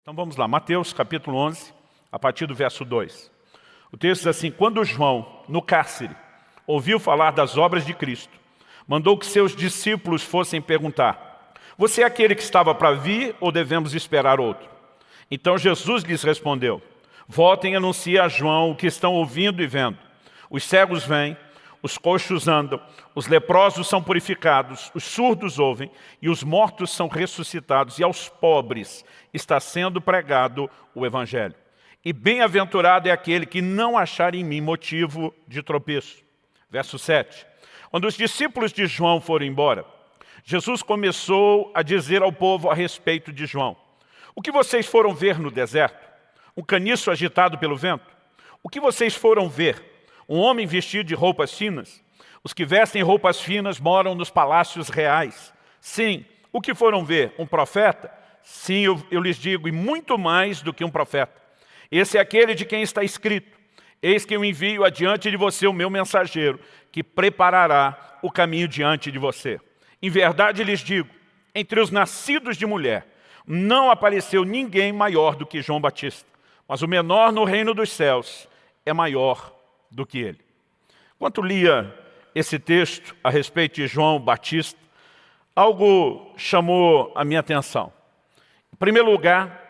Então vamos lá, Mateus capítulo 11, a partir do verso 2. O texto diz assim: quando João, no cárcere, ouviu falar das obras de Cristo, mandou que seus discípulos fossem perguntar: você é aquele que estava para vir ou devemos esperar outro? Então Jesus lhes respondeu: voltem e anunciem a João o que estão ouvindo e vendo. Os cegos vêm, os coxos andam, os leprosos são purificados, os surdos ouvem e os mortos são ressuscitados, e aos pobres está sendo pregado o Evangelho. E bem-aventurado é aquele que não achar em mim motivo de tropeço. Verso 7. Quando os discípulos de João foram embora, Jesus começou a dizer ao povo a respeito de João: o que vocês foram ver no deserto? Um caniço agitado pelo vento? O que vocês foram ver? Um homem vestido de roupas finas? Os que vestem roupas finas moram nos palácios reais. Sim, o que foram ver? Um profeta? Sim, eu lhes digo, e muito mais do que um profeta. Esse é aquele de quem está escrito: eis que eu envio adiante de você o meu mensageiro, que preparará o caminho diante de você. Em verdade lhes digo, entre os nascidos de mulher, não apareceu ninguém maior do que João Batista, mas o menor no reino dos céus é maior do que ele. Enquanto lia esse texto a respeito de João Batista, algo chamou a minha atenção. Em primeiro lugar,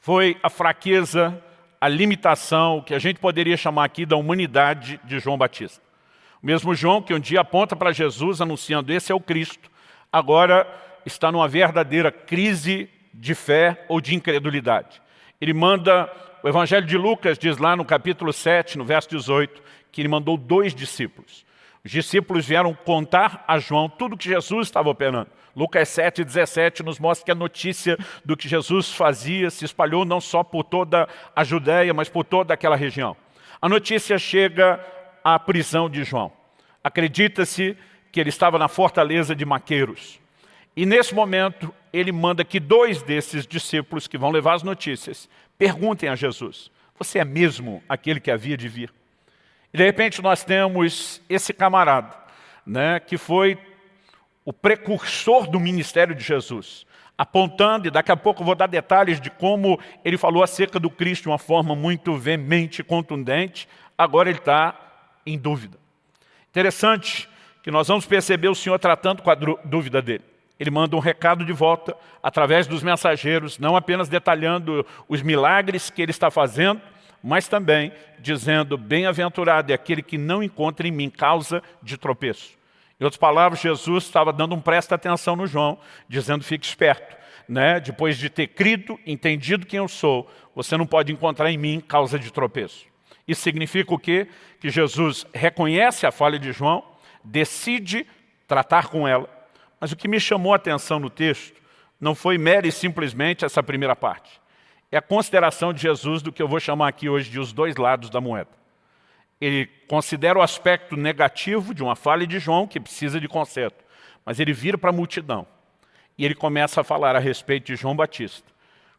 foi a fraqueza, a limitação, que a gente poderia chamar aqui da humanidade de João Batista. O mesmo João que um dia aponta para Jesus anunciando: esse é o Cristo, agora está numa verdadeira crise de fé ou de incredulidade. Ele manda, o Evangelho de Lucas diz lá no capítulo 7, no verso 18, que ele mandou 2 discípulos. Os discípulos vieram contar a João tudo o que Jesus estava operando. Lucas 7, 17 nos mostra que a notícia do que Jesus fazia se espalhou não só por toda a Judéia, mas por toda aquela região. A notícia chega à prisão de João. Acredita-se que ele estava na fortaleza de Maqueiros. E nesse momento, ele manda que 2 desses discípulos que vão levar as notícias perguntem a Jesus: você é mesmo aquele que havia de vir? E de repente nós temos esse camarada, que foi o precursor do ministério de Jesus, apontando, e daqui a pouco eu vou dar detalhes de como ele falou acerca do Cristo de uma forma muito veemente e contundente. Agora ele está em dúvida. Interessante que nós vamos perceber o Senhor tratando com a dúvida dele. Ele manda um recado de volta através dos mensageiros, não apenas detalhando os milagres que ele está fazendo, mas também dizendo: bem-aventurado é aquele que não encontra em mim causa de tropeço. Em outras palavras, Jesus estava dando um presta atenção no João, dizendo: fique esperto, depois de ter crido, entendido quem eu sou, você não pode encontrar em mim causa de tropeço. Isso significa o quê? Que Jesus reconhece a falha de João, decide tratar com ela. Mas o que me chamou a atenção no texto não foi mera e simplesmente essa primeira parte. É a consideração de Jesus do que eu vou chamar aqui hoje de os 2 lados da moeda. Ele considera o aspecto negativo de uma falha de João, que precisa de conserto, mas ele vira para a multidão e ele começa a falar a respeito de João Batista,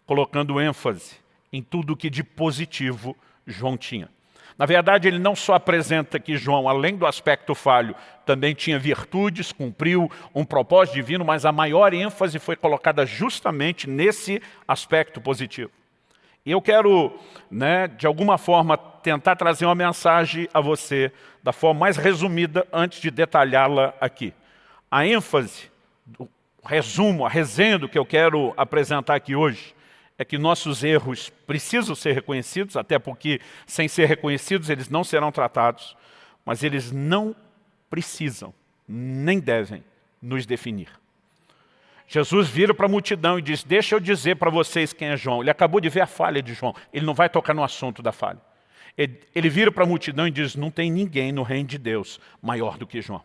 colocando ênfase em tudo o que de positivo João tinha. Na verdade, ele não só apresenta que João, além do aspecto falho, também tinha virtudes, cumpriu um propósito divino, mas a maior ênfase foi colocada justamente nesse aspecto positivo. E eu quero, de alguma forma, tentar trazer uma mensagem a você da forma mais resumida antes de detalhá-la aqui. A ênfase, o resumo, a resenha do que eu quero apresentar aqui hoje é que nossos erros precisam ser reconhecidos, até porque, sem ser reconhecidos, eles não serão tratados, mas eles não precisam, nem devem, nos definir. Jesus vira para a multidão e diz: deixa eu dizer para vocês quem é João. Ele acabou de ver a falha de João, ele não vai tocar no assunto da falha. Ele vira para a multidão e diz: não tem ninguém no reino de Deus maior do que João.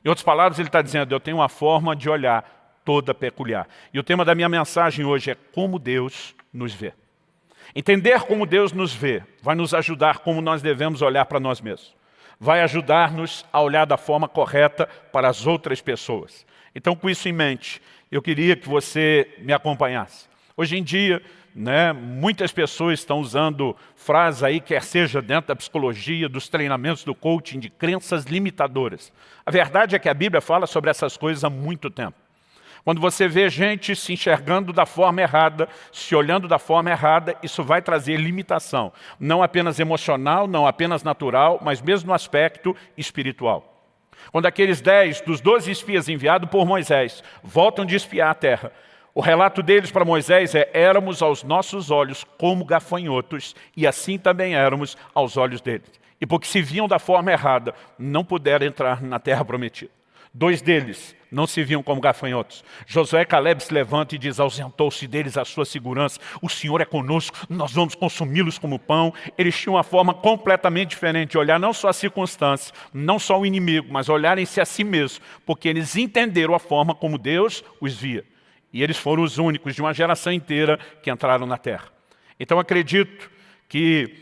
Em outras palavras, ele está dizendo: eu tenho uma forma de olhar toda peculiar. E o tema da minha mensagem hoje é como Deus nos vê. Entender como Deus nos vê vai nos ajudar como nós devemos olhar para nós mesmos. Vai ajudar-nos a olhar da forma correta para as outras pessoas. Então, com isso em mente, eu queria que você me acompanhasse. Hoje em dia, muitas pessoas estão usando frases aí, quer seja dentro da psicologia, dos treinamentos do coaching, de crenças limitadoras. A verdade é que a Bíblia fala sobre essas coisas há muito tempo. Quando você vê gente se enxergando da forma errada, se olhando da forma errada, isso vai trazer limitação. Não apenas emocional, não apenas natural, mas mesmo no aspecto espiritual. Quando aqueles 10 dos 12 espias enviados por Moisés voltam de espiar a terra, o relato deles para Moisés é: éramos aos nossos olhos como gafanhotos, e assim também éramos aos olhos deles. E porque se viam da forma errada, não puderam entrar na terra prometida. 2 deles não se viam como gafanhotos. Josué e Caleb se levantam e diz: ausentou-se deles a sua segurança. O Senhor é conosco, nós vamos consumi-los como pão. Eles tinham uma forma completamente diferente de olhar não só as circunstâncias, não só o inimigo, mas olharem-se a si mesmos, porque eles entenderam a forma como Deus os via. E eles foram os únicos de uma geração inteira que entraram na terra. Então acredito que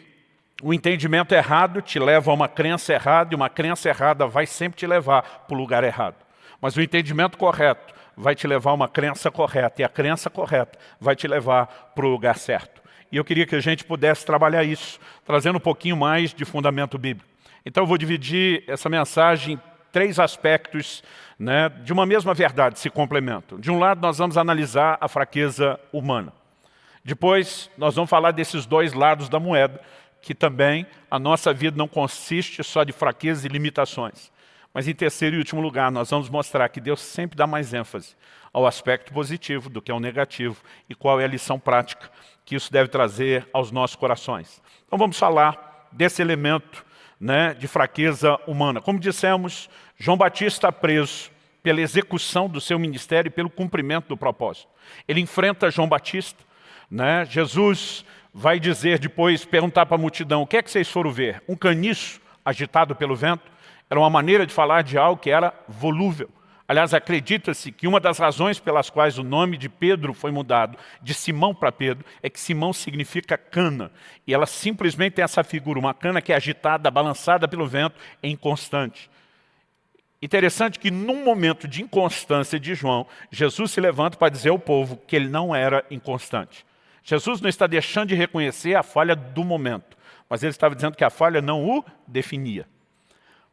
o entendimento errado te leva a uma crença errada, e uma crença errada vai sempre te levar para o lugar errado. Mas o entendimento correto vai te levar a uma crença correta, e a crença correta vai te levar para o lugar certo. E eu queria que a gente pudesse trabalhar isso, trazendo um pouquinho mais de fundamento bíblico. Então eu vou dividir essa mensagem em 3 aspectos, né, de uma mesma verdade, se complementam. De um lado, nós vamos analisar a fraqueza humana. Depois, nós vamos falar desses 2 lados da moeda, que também a nossa vida não consiste só de fraquezas e limitações. Mas em terceiro e último lugar, nós vamos mostrar que Deus sempre dá mais ênfase ao aspecto positivo do que ao negativo, e qual é a lição prática que isso deve trazer aos nossos corações. Então vamos falar desse elemento, né, de fraqueza humana. Como dissemos, João Batista está preso pela execução do seu ministério e pelo cumprimento do propósito. Ele enfrenta João Batista, né? Jesus vai dizer depois, perguntar para a multidão: o que é que vocês foram ver? Um caniço agitado pelo vento? Era uma maneira de falar de algo que era volúvel. Aliás, acredita-se que uma das razões pelas quais o nome de Pedro foi mudado de Simão para Pedro é que Simão significa cana. E ela simplesmente tem essa figura, uma cana que é agitada, balançada pelo vento, é inconstante. Interessante que num momento de inconstância de João, Jesus se levanta para dizer ao povo que ele não era inconstante. Jesus não está deixando de reconhecer a falha do momento, mas ele estava dizendo que a falha não o definia.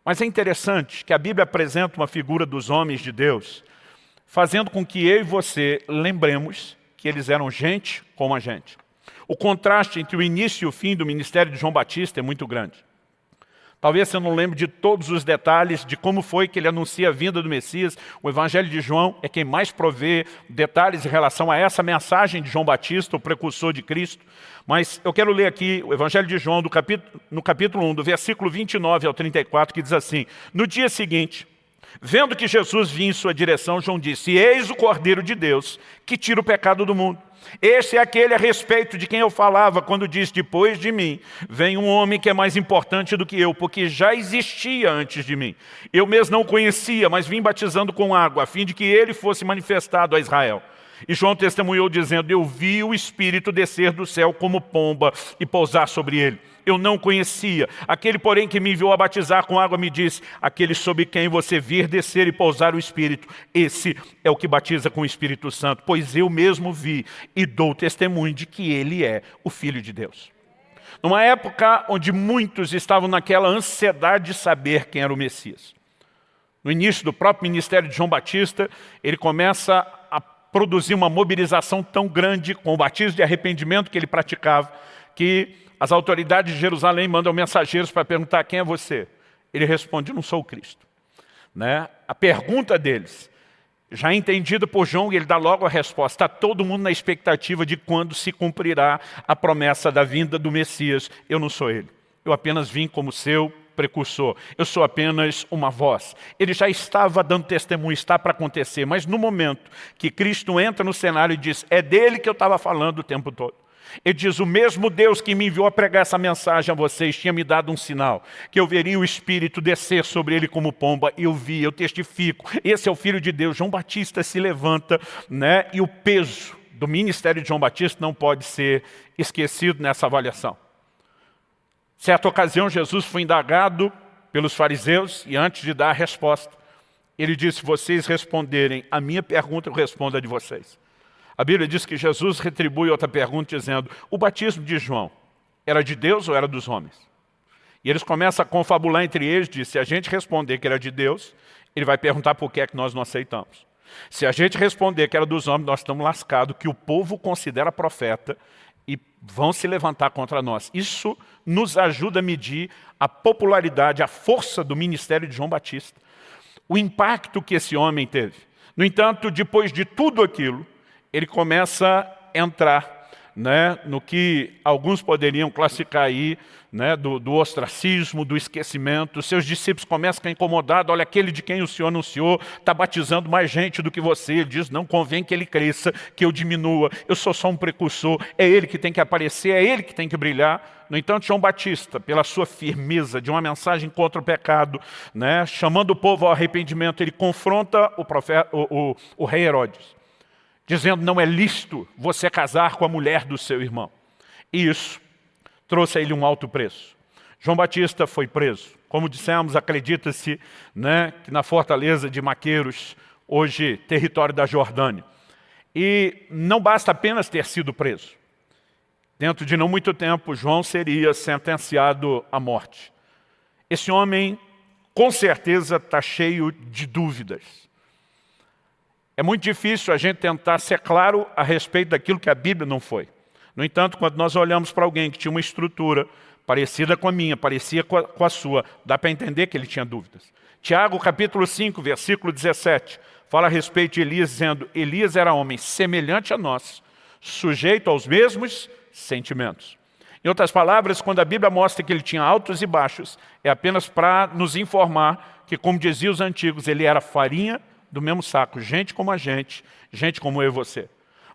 Mas é interessante que a Bíblia apresenta uma figura dos homens de Deus, fazendo com que eu e você lembremos que eles eram gente como a gente. O contraste entre o início e o fim do ministério de João Batista é muito grande. Talvez você não lembre de todos os detalhes de como foi que ele anuncia a vinda do Messias. O Evangelho de João é quem mais provê detalhes em relação a essa mensagem de João Batista, o precursor de Cristo. Mas eu quero ler aqui o Evangelho de João, no capítulo 1, do versículo 29 ao 34, que diz assim: no dia seguinte, vendo que Jesus vinha em sua direção, João disse: eis o Cordeiro de Deus, que tira o pecado do mundo. Este é aquele a respeito de quem eu falava quando disse: depois de mim vem um homem que é mais importante do que eu, porque já existia antes de mim. Eu mesmo não o conhecia, mas vim batizando com água, a fim de que ele fosse manifestado a Israel. E João testemunhou dizendo: eu vi o Espírito descer do céu como pomba e pousar sobre ele. Eu não conhecia. Aquele, porém, que me enviou a batizar com água me disse: aquele sobre quem você vir descer e pousar o Espírito, esse é o que batiza com o Espírito Santo, pois eu mesmo vi e dou testemunho de que ele é o Filho de Deus. Numa época onde muitos estavam naquela ansiedade de saber quem era o Messias. No início do próprio ministério de João Batista, ele começa a produzir uma mobilização tão grande com o batismo de arrependimento que ele praticava, que as autoridades de Jerusalém mandam mensageiros para perguntar: quem é você? Ele responde: não sou o Cristo. Né? A pergunta deles, já entendida por João, e ele dá logo a resposta. Está todo mundo na expectativa de quando se cumprirá a promessa da vinda do Messias. Eu não sou ele. Eu apenas vim como seu precursor. Eu sou apenas uma voz. Ele já estava dando testemunho, está para acontecer. Mas no momento que Cristo entra no cenário e diz: é dele que eu estava falando o tempo todo. Ele diz: o mesmo Deus que me enviou a pregar essa mensagem a vocês tinha me dado um sinal, que eu veria o Espírito descer sobre ele como pomba. Eu vi, eu testifico. Esse é o Filho de Deus. João Batista se levanta, né? E o peso do ministério de João Batista não pode ser esquecido nessa avaliação. Certa ocasião, Jesus foi indagado pelos fariseus e antes de dar a resposta, ele disse: se vocês responderem a minha pergunta, eu respondo a de vocês. A Bíblia diz que Jesus retribui outra pergunta dizendo: o batismo de João era de Deus ou era dos homens? E eles começam a confabular entre eles, diz: se a gente responder que era de Deus, ele vai perguntar por que é que nós não aceitamos. Se a gente responder que era dos homens, nós estamos lascados, que o povo considera profeta e vão se levantar contra nós. Isso nos ajuda a medir a popularidade, a força do ministério de João Batista. O impacto que esse homem teve. No entanto, depois de tudo aquilo, ele começa a entrar, né, no que alguns poderiam classificar aí, né, do ostracismo, do esquecimento. Seus discípulos começam a ficar incomodados. Olha, aquele de quem o Senhor anunciou está batizando mais gente do que você. Ele diz, não convém que ele cresça, que eu diminua. Eu sou só um precursor. É ele que tem que aparecer, é ele que tem que brilhar. No entanto, João Batista, pela sua firmeza de uma mensagem contra o pecado, né, chamando o povo ao arrependimento, ele confronta o rei Herodes, dizendo, não é lícito você casar com a mulher do seu irmão. E isso trouxe a ele um alto preço. João Batista foi preso. Como dissemos, acredita-se, né, que na fortaleza de Maqueiros, hoje território da Jordânia. E não basta apenas ter sido preso. Dentro de não muito tempo, João seria sentenciado à morte. Esse homem, com certeza, está cheio de dúvidas. É muito difícil a gente tentar ser claro a respeito daquilo que a Bíblia não foi. No entanto, quando nós olhamos para alguém que tinha uma estrutura parecida com a minha, parecia com a sua, dá para entender que ele tinha dúvidas. Tiago, capítulo 5, versículo 17, fala a respeito de Elias, dizendo, Elias era homem semelhante a nós, sujeito aos mesmos sentimentos. Em outras palavras, quando a Bíblia mostra que ele tinha altos e baixos, é apenas para nos informar que, como diziam os antigos, ele era farinha do mesmo saco, gente como a gente como eu e você.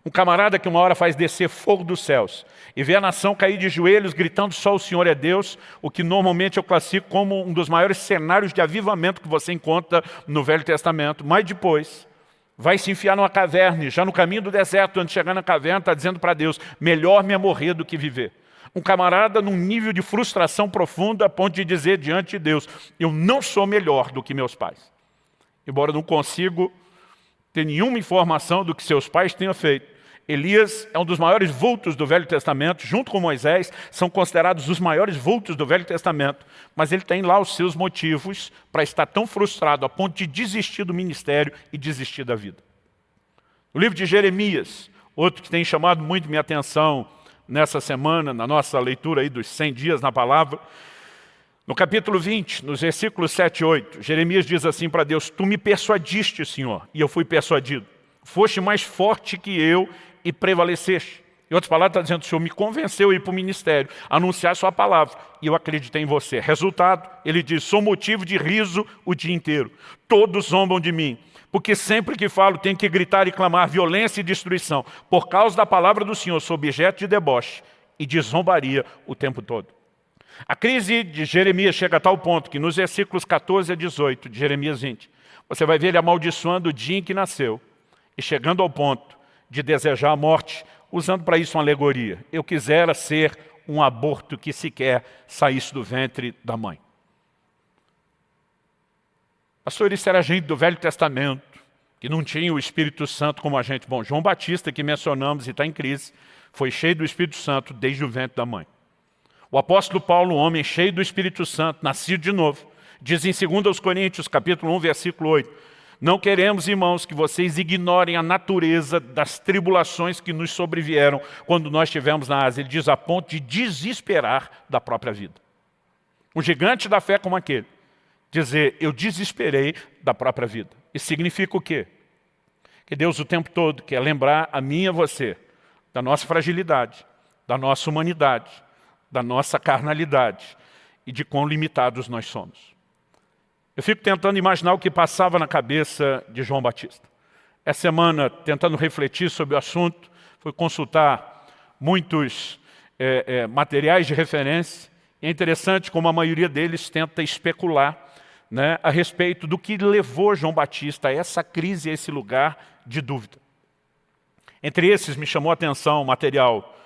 Um camarada que uma hora faz descer fogo dos céus e vê a nação cair de joelhos gritando só o Senhor é Deus, o que normalmente eu classifico como um dos maiores cenários de avivamento que você encontra no Velho Testamento. Mas depois vai se enfiar numa caverna e já no caminho do deserto, antes de chegar na caverna, está dizendo para Deus, melhor me é morrer do que viver. Um camarada num nível de frustração profunda a ponto de dizer diante de Deus, eu não sou melhor do que meus pais. Embora eu não consiga ter nenhuma informação do que seus pais tenham feito. Elias é um dos maiores vultos do Velho Testamento, junto com Moisés, são considerados os maiores vultos do Velho Testamento, mas ele tem lá os seus motivos para estar tão frustrado a ponto de desistir do ministério e desistir da vida. O livro de Jeremias, outro que tem chamado muito minha atenção nessa semana, na nossa leitura aí dos 100 dias na palavra, no capítulo 20, nos versículos 7 e 8, Jeremias diz assim para Deus, tu me persuadiste, Senhor, e eu fui persuadido. Foste mais forte que eu e prevaleceste. Em outras palavras, está dizendo, o Senhor me convenceu a ir para o ministério, anunciar a sua palavra, e eu acreditei em você. Resultado, ele diz, sou motivo de riso o dia inteiro. Todos zombam de mim, porque sempre que falo tenho que gritar e clamar violência e destruição. Por causa da palavra do Senhor, sou objeto de deboche e de zombaria o tempo todo. A crise de Jeremias chega a tal ponto que nos versículos 14 a 18 de Jeremias 20, você vai ver ele amaldiçoando o dia em que nasceu e chegando ao ponto de desejar a morte, usando para isso uma alegoria. Eu quisera ser um aborto que sequer saísse do ventre da mãe. Pastor, isso era gente do Velho Testamento, que não tinha o Espírito Santo como agente. Bom, João Batista, que mencionamos e está em crise, foi cheio do Espírito Santo desde o ventre da mãe. O apóstolo Paulo, um homem cheio do Espírito Santo, nascido de novo, diz em 2 Coríntios, capítulo 1, versículo 8, não queremos, irmãos, que vocês ignorem a natureza das tribulações que nos sobrevieram quando nós estivemos na Ásia. Ele diz a ponto de desesperar da própria vida. Um gigante da fé como aquele, dizer, eu desesperei da própria vida. Isso significa o quê? Que Deus o tempo todo quer lembrar a mim e a você da nossa fragilidade, da nossa humanidade, da nossa carnalidade e de quão limitados nós somos. Eu fico tentando imaginar o que passava na cabeça de João Batista. Essa semana, tentando refletir sobre o assunto, fui consultar muitos materiais de referência. E é interessante como a maioria deles tenta especular, né, a respeito do que levou João Batista a essa crise, a esse lugar de dúvida. Entre esses, me chamou a atenção o material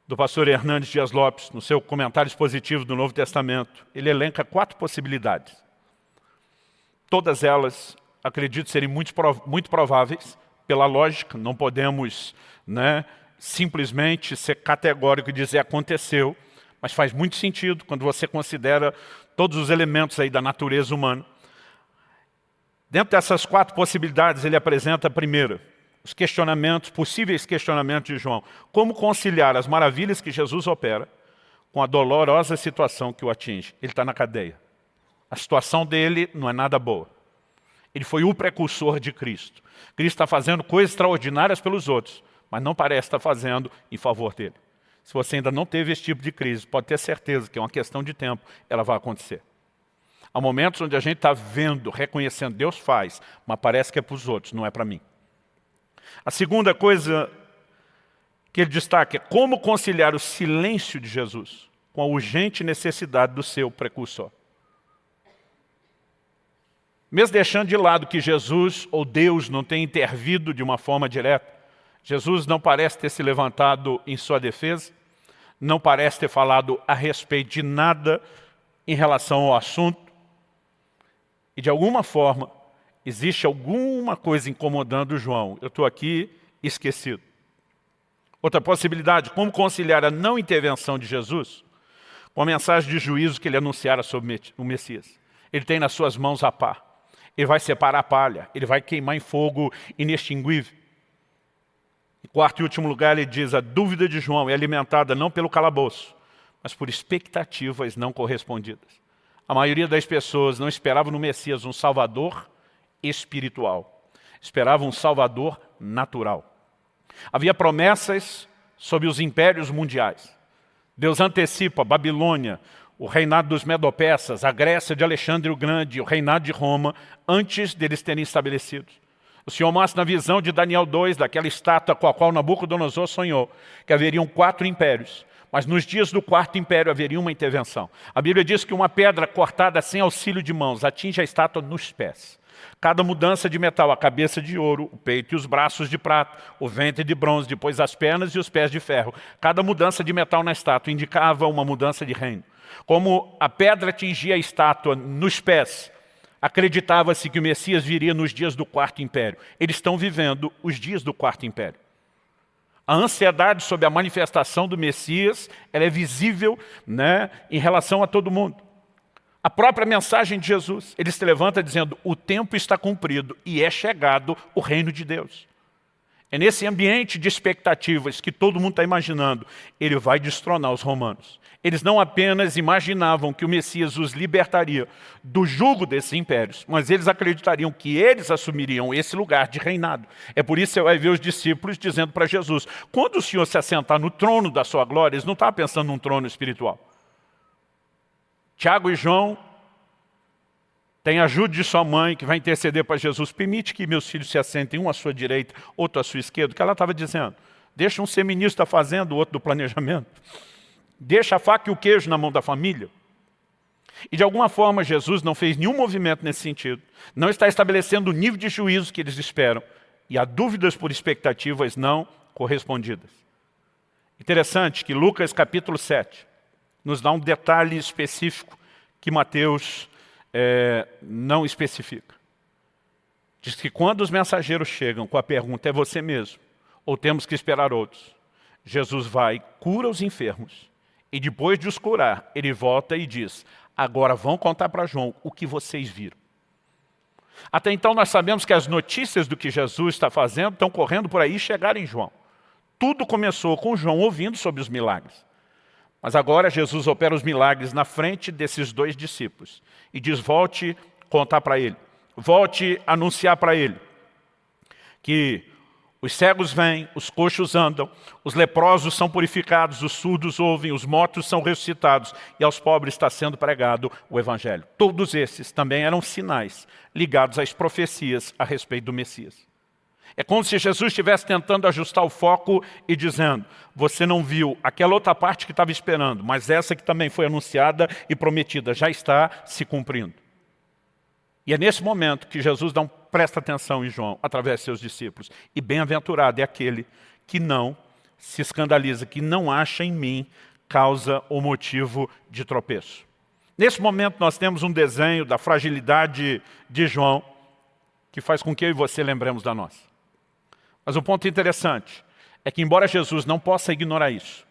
do pastor Hernandes Dias Lopes, no seu comentário expositivo do Novo Testamento. Ele elenca 4 possibilidades. Todas elas, acredito, serem muito prováveis, pela lógica, não podemos, né, simplesmente ser categórico e dizer aconteceu, mas faz muito sentido quando você considera todos os elementos aí da natureza humana. Dentro dessas 4 possibilidades, ele apresenta a primeira, os questionamentos, possíveis questionamentos de João. Como conciliar as maravilhas que Jesus opera com a dolorosa situação que o atinge? Ele está na cadeia. A situação dele não é nada boa. Ele foi o precursor de Cristo. Cristo está fazendo coisas extraordinárias pelos outros, mas não parece estar fazendo em favor dele. Se você ainda não teve esse tipo de crise, pode ter certeza que é uma questão de tempo, ela vai acontecer. Há momentos onde a gente está vendo, reconhecendo, Deus faz, mas parece que é para os outros, não é para mim. A segunda coisa que ele destaca é como conciliar o silêncio de Jesus com a urgente necessidade do seu precursor. Mesmo deixando de lado que Jesus ou Deus não tem intervido de uma forma direta, Jesus não parece ter se levantado em sua defesa, não parece ter falado a respeito de nada em relação ao assunto, e de alguma forma existe alguma coisa incomodando João. Eu estou aqui esquecido. Outra possibilidade, como conciliar a não intervenção de Jesus com a mensagem de juízo que ele anunciara sobre o Messias. Ele tem nas suas mãos a pá. Ele vai separar a palha, ele vai queimar em fogo inextinguível. Em quarto e último lugar, ele diz, a dúvida de João é alimentada não pelo calabouço, mas por expectativas não correspondidas. A maioria das pessoas não esperava no Messias um Salvador espiritual. Esperava um Salvador natural. Havia promessas sobre os impérios mundiais. Deus antecipa a Babilônia, o reinado dos Medo-Persas, a Grécia de Alexandre o Grande, o reinado de Roma, antes deles terem estabelecidos. O Senhor mostra na visão de Daniel 2, daquela estátua com a qual Nabucodonosor sonhou, que haveriam 4 impérios. Mas nos dias do 4º império haveria uma intervenção. A Bíblia diz que uma pedra cortada sem auxílio de mãos atinge a estátua nos pés. Cada mudança de metal, a cabeça de ouro, o peito e os braços de prata, o ventre de bronze, depois as pernas e os pés de ferro. Cada mudança de metal na estátua indicava uma mudança de reino. Como a pedra atingia a estátua nos pés, acreditava-se que o Messias viria nos dias do 4º império. Eles estão vivendo os dias do 4º império. A ansiedade sobre a manifestação do Messias, ela é visível, em relação a todo mundo. A própria mensagem de Jesus, ele se levanta dizendo, o tempo está cumprido e é chegado o reino de Deus. É nesse ambiente de expectativas que todo mundo está imaginando, ele vai destronar os romanos. Eles não apenas imaginavam que o Messias os libertaria do jugo desses impérios, mas eles acreditariam que eles assumiriam esse lugar de reinado. É por isso que você vai ver os discípulos dizendo para Jesus, quando o Senhor se assentar no trono da sua glória, eles não estavam pensando num trono espiritual. Tiago e João têm a ajuda de sua mãe, que vai interceder para Jesus. Permite que meus filhos se assentem, um à sua direita, outro à sua esquerda. O que ela estava dizendo? Deixa um ser ministro da fazenda, o outro do planejamento. Deixa a faca e o queijo na mão da família. E de alguma forma Jesus não fez nenhum movimento nesse sentido. Não está estabelecendo o nível de juízo que eles esperam. E há dúvidas por expectativas não correspondidas. Interessante que Lucas capítulo 7 nos dá um detalhe específico que Mateus não especifica. Diz que quando os mensageiros chegam com a pergunta, é você mesmo, ou temos que esperar outros? Jesus vai, cura os enfermos. E depois de os curar, ele volta e diz, agora vão contar para João o que vocês viram. Até então nós sabemos que as notícias do que Jesus está fazendo estão correndo por aí e chegaram em João. Tudo começou com João ouvindo sobre os milagres. Mas agora Jesus opera os milagres na frente desses 2 discípulos. E diz, volte contar para ele. Volte anunciar para ele que os cegos vêm, os coxos andam, os leprosos são purificados, os surdos ouvem, os mortos são ressuscitados e aos pobres está sendo pregado o Evangelho. Todos esses também eram sinais ligados às profecias a respeito do Messias. É como se Jesus estivesse tentando ajustar o foco e dizendo, você não viu aquela outra parte que estava esperando, mas essa que também foi anunciada e prometida já está se cumprindo. E é nesse momento que Jesus dá presta atenção em João, através de seus discípulos. E bem-aventurado é aquele que não se escandaliza, que não acha em mim causa ou motivo de tropeço. Nesse momento nós temos um desenho da fragilidade de João, que faz com que eu e você lembremos da nossa. Mas o ponto interessante é que embora Jesus não possa ignorar isso,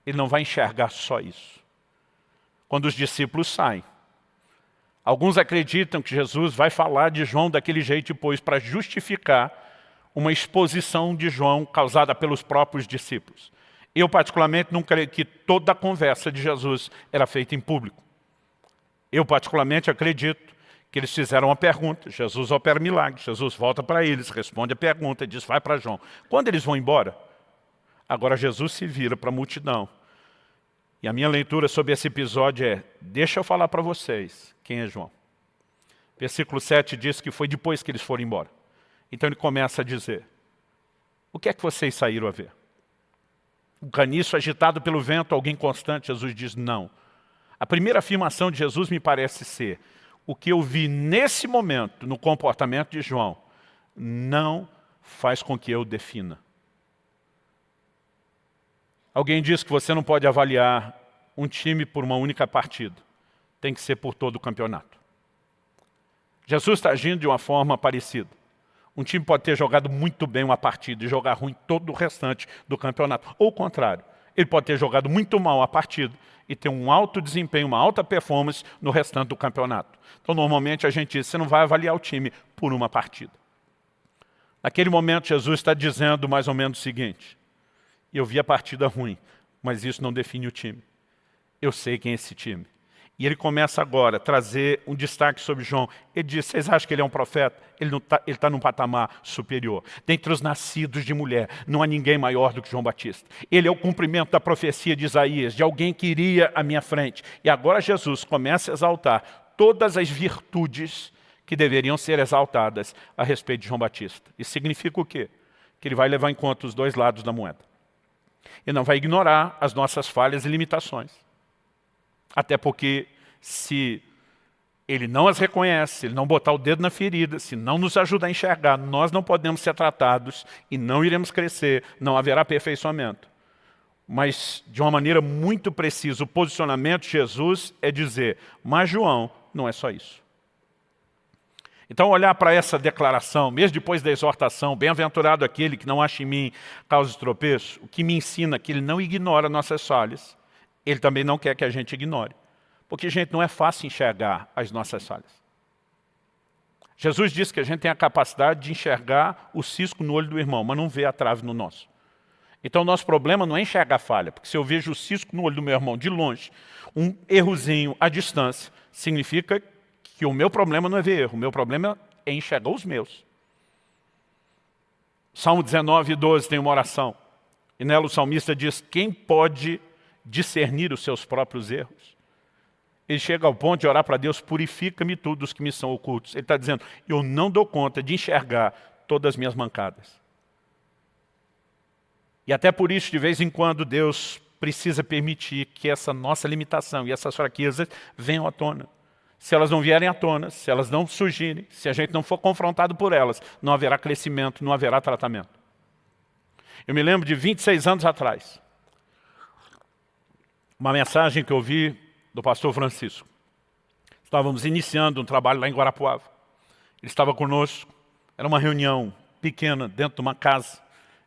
ele não vai enxergar só isso. Quando os discípulos saem, Alguns acreditam que Jesus vai falar de João daquele jeito depois para justificar uma exposição de João causada pelos próprios discípulos. Eu, particularmente, não creio que toda a conversa de Jesus era feita em público. Eu, particularmente, acredito que eles fizeram uma pergunta. Jesus opera milagre. Jesus volta para eles, responde a pergunta e diz, vai para João. Quando eles vão embora, agora Jesus se vira para a multidão. E a minha leitura sobre esse episódio é, deixa eu falar para vocês quem é João. Versículo 7 diz que foi depois que eles foram embora. Então ele começa a dizer, o que é que vocês saíram a ver? Um caniço agitado pelo vento, alguém constante? Jesus diz, não. A primeira afirmação de Jesus me parece ser, o que eu vi nesse momento, no comportamento de João, não faz com que eu defina. Alguém diz que você não pode avaliar um time por uma única partida. Tem que ser por todo o campeonato. Jesus está agindo de uma forma parecida. Um time pode ter jogado muito bem uma partida e jogar ruim todo o restante do campeonato. Ou o contrário, ele pode ter jogado muito mal a partida e ter um alto desempenho, uma alta performance no restante do campeonato. Então, normalmente, a gente diz, você não vai avaliar o time por uma partida. Naquele momento, Jesus está dizendo mais ou menos o seguinte, eu vi a partida ruim, mas isso não define o time. Eu sei quem é esse time. E ele começa agora a trazer um destaque sobre João. Ele diz, vocês acham que ele é um profeta? Ele está num patamar superior. Dentre os nascidos de mulher, não há ninguém maior do que João Batista. Ele é o cumprimento da profecia de Isaías, de alguém que iria à minha frente. E agora Jesus começa a exaltar todas as virtudes que deveriam ser exaltadas a respeito de João Batista. Isso significa o quê? Que ele vai levar em conta os dois lados da moeda. E não vai ignorar as nossas falhas e limitações. Até porque, se ele não as reconhece, se ele não botar o dedo na ferida, se não nos ajudar a enxergar, nós não podemos ser tratados e não iremos crescer, não haverá aperfeiçoamento. Mas, de uma maneira muito precisa, o posicionamento de Jesus é dizer, mas João não é só isso. Então, olhar para essa declaração, mesmo depois da exortação, bem-aventurado aquele que não acha em mim causa de tropeço, o que me ensina que ele não ignora nossas falhas, ele também não quer que a gente ignore. Porque, gente, não é fácil enxergar as nossas falhas. Jesus disse que a gente tem a capacidade de enxergar o cisco no olho do irmão, mas não vê a trave no nosso. Então, o nosso problema não é enxergar a falha, porque se eu vejo o cisco no olho do meu irmão de longe, um errozinho à distância, significa que o meu problema não é ver erro, o meu problema é enxergar os meus. Salmo 19, 12 tem uma oração, e nela o salmista diz, quem pode discernir os seus próprios erros? Ele chega ao ponto de orar para Deus, purifica-me tudo os que me são ocultos. Ele está dizendo, eu não dou conta de enxergar todas as minhas mancadas. E até por isso, de vez em quando, Deus precisa permitir que essa nossa limitação e essas fraquezas venham à tona. Se elas não vierem à tona, se elas não surgirem, se a gente não for confrontado por elas, não haverá crescimento, não haverá tratamento. Eu me lembro de 26 anos atrás, uma mensagem que eu ouvi do pastor Francisco. Estávamos iniciando um trabalho lá em Guarapuava. Ele estava conosco, era uma reunião pequena, dentro de uma casa.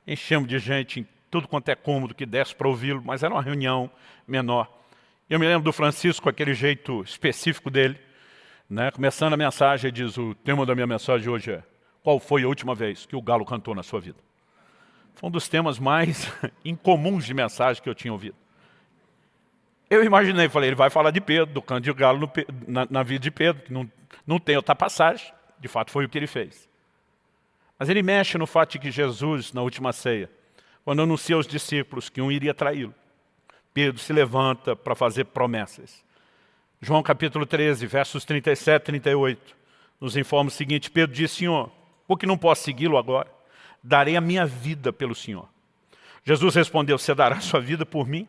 Enchemos de gente em tudo quanto é cômodo que desse para ouvi-lo, mas era uma reunião menor. Eu me lembro do Francisco, com aquele jeito específico dele, né? Começando a mensagem, ele diz, o tema da minha mensagem hoje é, qual foi a última vez que o galo cantou na sua vida? Foi um dos temas mais incomuns de mensagem que eu tinha ouvido. Eu imaginei, falei, ele vai falar de Pedro, do canto de galo na vida de Pedro, que não tem outra passagem, de fato foi o que ele fez. Mas ele mexe no fato de que Jesus, na última ceia, quando anuncia aos discípulos que um iria traí-lo, Pedro se levanta para fazer promessas. João capítulo 13, versos 37 e 38, nos informa o seguinte, Pedro diz, Senhor, por que não posso segui-lo agora? Darei a minha vida pelo Senhor. Jesus respondeu, você dará a sua vida por mim?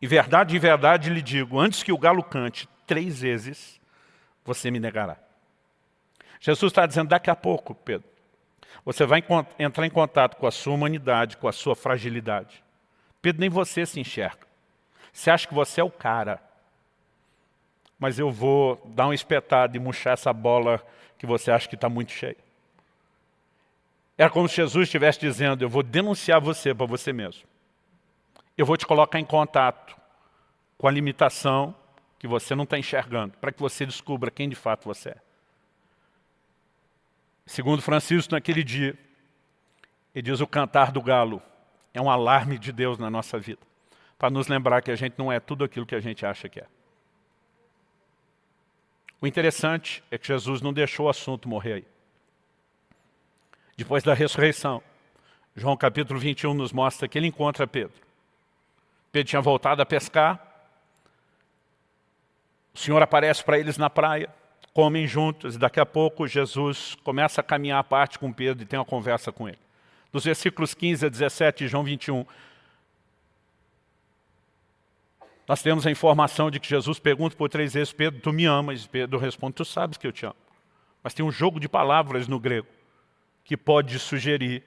E verdade, em verdade lhe digo, antes que o galo cante 3 vezes, você me negará. Jesus está dizendo, daqui a pouco, Pedro, você vai entrar em contato com a sua humanidade, com a sua fragilidade. Pedro, nem você se enxerga. Você acha que você é o cara. Mas eu vou dar uma espetada e murchar essa bola que você acha que está muito cheia. Era como se Jesus estivesse dizendo, eu vou denunciar você para você mesmo. Eu vou te colocar em contato com a limitação que você não está enxergando, para que você descubra quem de fato você é. Segundo Francisco, naquele dia, ele diz: o cantar do galo é um alarme de Deus na nossa vida, para nos lembrar que a gente não é tudo aquilo que a gente acha que é. O interessante é que Jesus não deixou o assunto morrer aí. Depois da ressurreição, João capítulo 21 nos mostra que ele encontra Pedro. Pedro tinha voltado a pescar, o Senhor aparece para eles na praia, comem juntos, e daqui a pouco Jesus começa a caminhar à parte com Pedro e tem uma conversa com ele. Dos versículos 15 a 17 de João 21, nós temos a informação de que Jesus pergunta por 3 vezes: Pedro, tu me amas? Pedro responde: tu sabes que eu te amo. Mas tem um jogo de palavras no grego que pode sugerir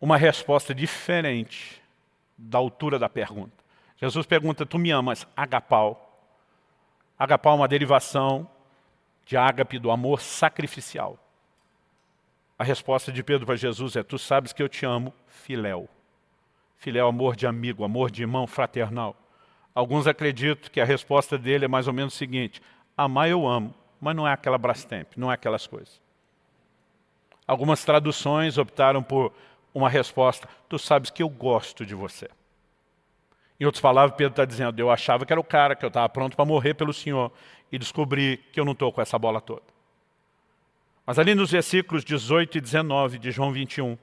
uma resposta diferente da altura da pergunta. Jesus pergunta: tu me amas? Agapau. Agapau é uma derivação de ágape, do amor sacrificial. A resposta de Pedro para Jesus é: tu sabes que eu te amo, filéu. Filéu é amor de amigo, amor de irmão fraternal. Alguns acreditam que a resposta dele é mais ou menos o seguinte: amar eu amo, mas não é aquela Brastemp, não é aquelas coisas. Algumas traduções optaram por uma resposta: tu sabes que eu gosto de você. Em outras palavras, Pedro está dizendo: eu achava que era o cara, que eu estava pronto para morrer pelo Senhor, e descobri que eu não estou com essa bola toda. Mas ali nos versículos 18 e 19 de João 21,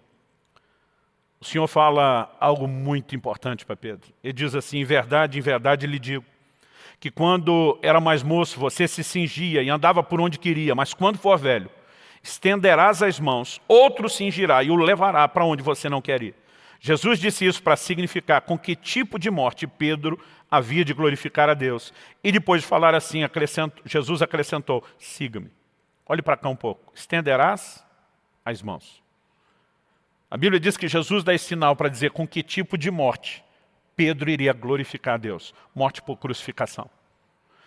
o Senhor fala algo muito importante para Pedro. Ele diz assim: em verdade lhe digo, que quando era mais moço, você se cingia e andava por onde queria, mas quando for velho, estenderás as mãos, outro cingirá e o levará para onde você não quer ir. Jesus disse isso para significar com que tipo de morte Pedro havia de glorificar a Deus. E depois de falar assim, Jesus acrescentou: siga-me. Olhe para cá um pouco. Estenderás as mãos. A Bíblia diz que Jesus dá esse sinal para dizer com que tipo de morte Pedro iria glorificar a Deus. Morte por crucificação.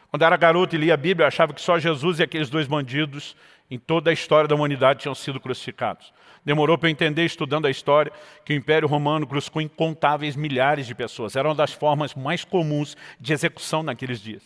Quando eu era garoto e lia a Bíblia, eu achava que só Jesus e aqueles 2 bandidos em toda a história da humanidade tinham sido crucificados. Demorou para eu entender, estudando a história, que o Império Romano crucificou incontáveis milhares de pessoas. Era uma das formas mais comuns de execução naqueles dias.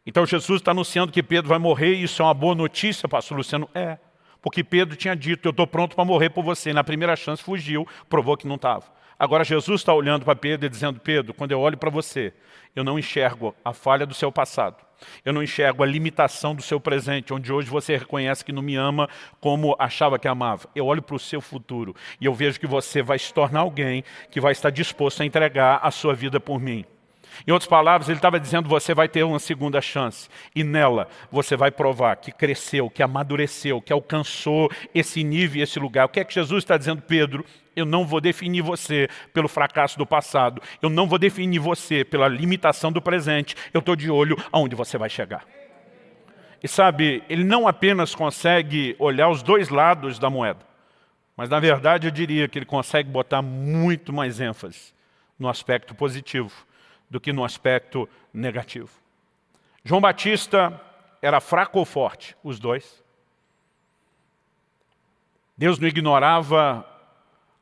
Então Jesus está anunciando que Pedro vai morrer, e isso é uma boa notícia, pastor Luciano? É, porque Pedro tinha dito: eu estou pronto para morrer por você. Na primeira chance fugiu, provou que não estava. Agora Jesus está olhando para Pedro e dizendo: Pedro, quando eu olho para você, eu não enxergo a falha do seu passado. Eu não enxergo a limitação do seu presente, onde hoje você reconhece que não me ama como achava que amava. Eu olho para o seu futuro e eu vejo que você vai se tornar alguém que vai estar disposto a entregar a sua vida por mim. Em outras palavras, ele estava dizendo: você vai ter uma segunda chance, e nela você vai provar que cresceu, que amadureceu, que alcançou esse nível e esse lugar. O que é que Jesus está dizendo? Pedro, eu não vou definir você pelo fracasso do passado, eu não vou definir você pela limitação do presente, eu estou de olho aonde você vai chegar. E sabe, ele não apenas consegue olhar os 2 lados da moeda, mas na verdade eu diria que ele consegue botar muito mais ênfase no aspecto positivo do que no aspecto negativo. João Batista era fraco ou forte? Os 2. Deus não ignorava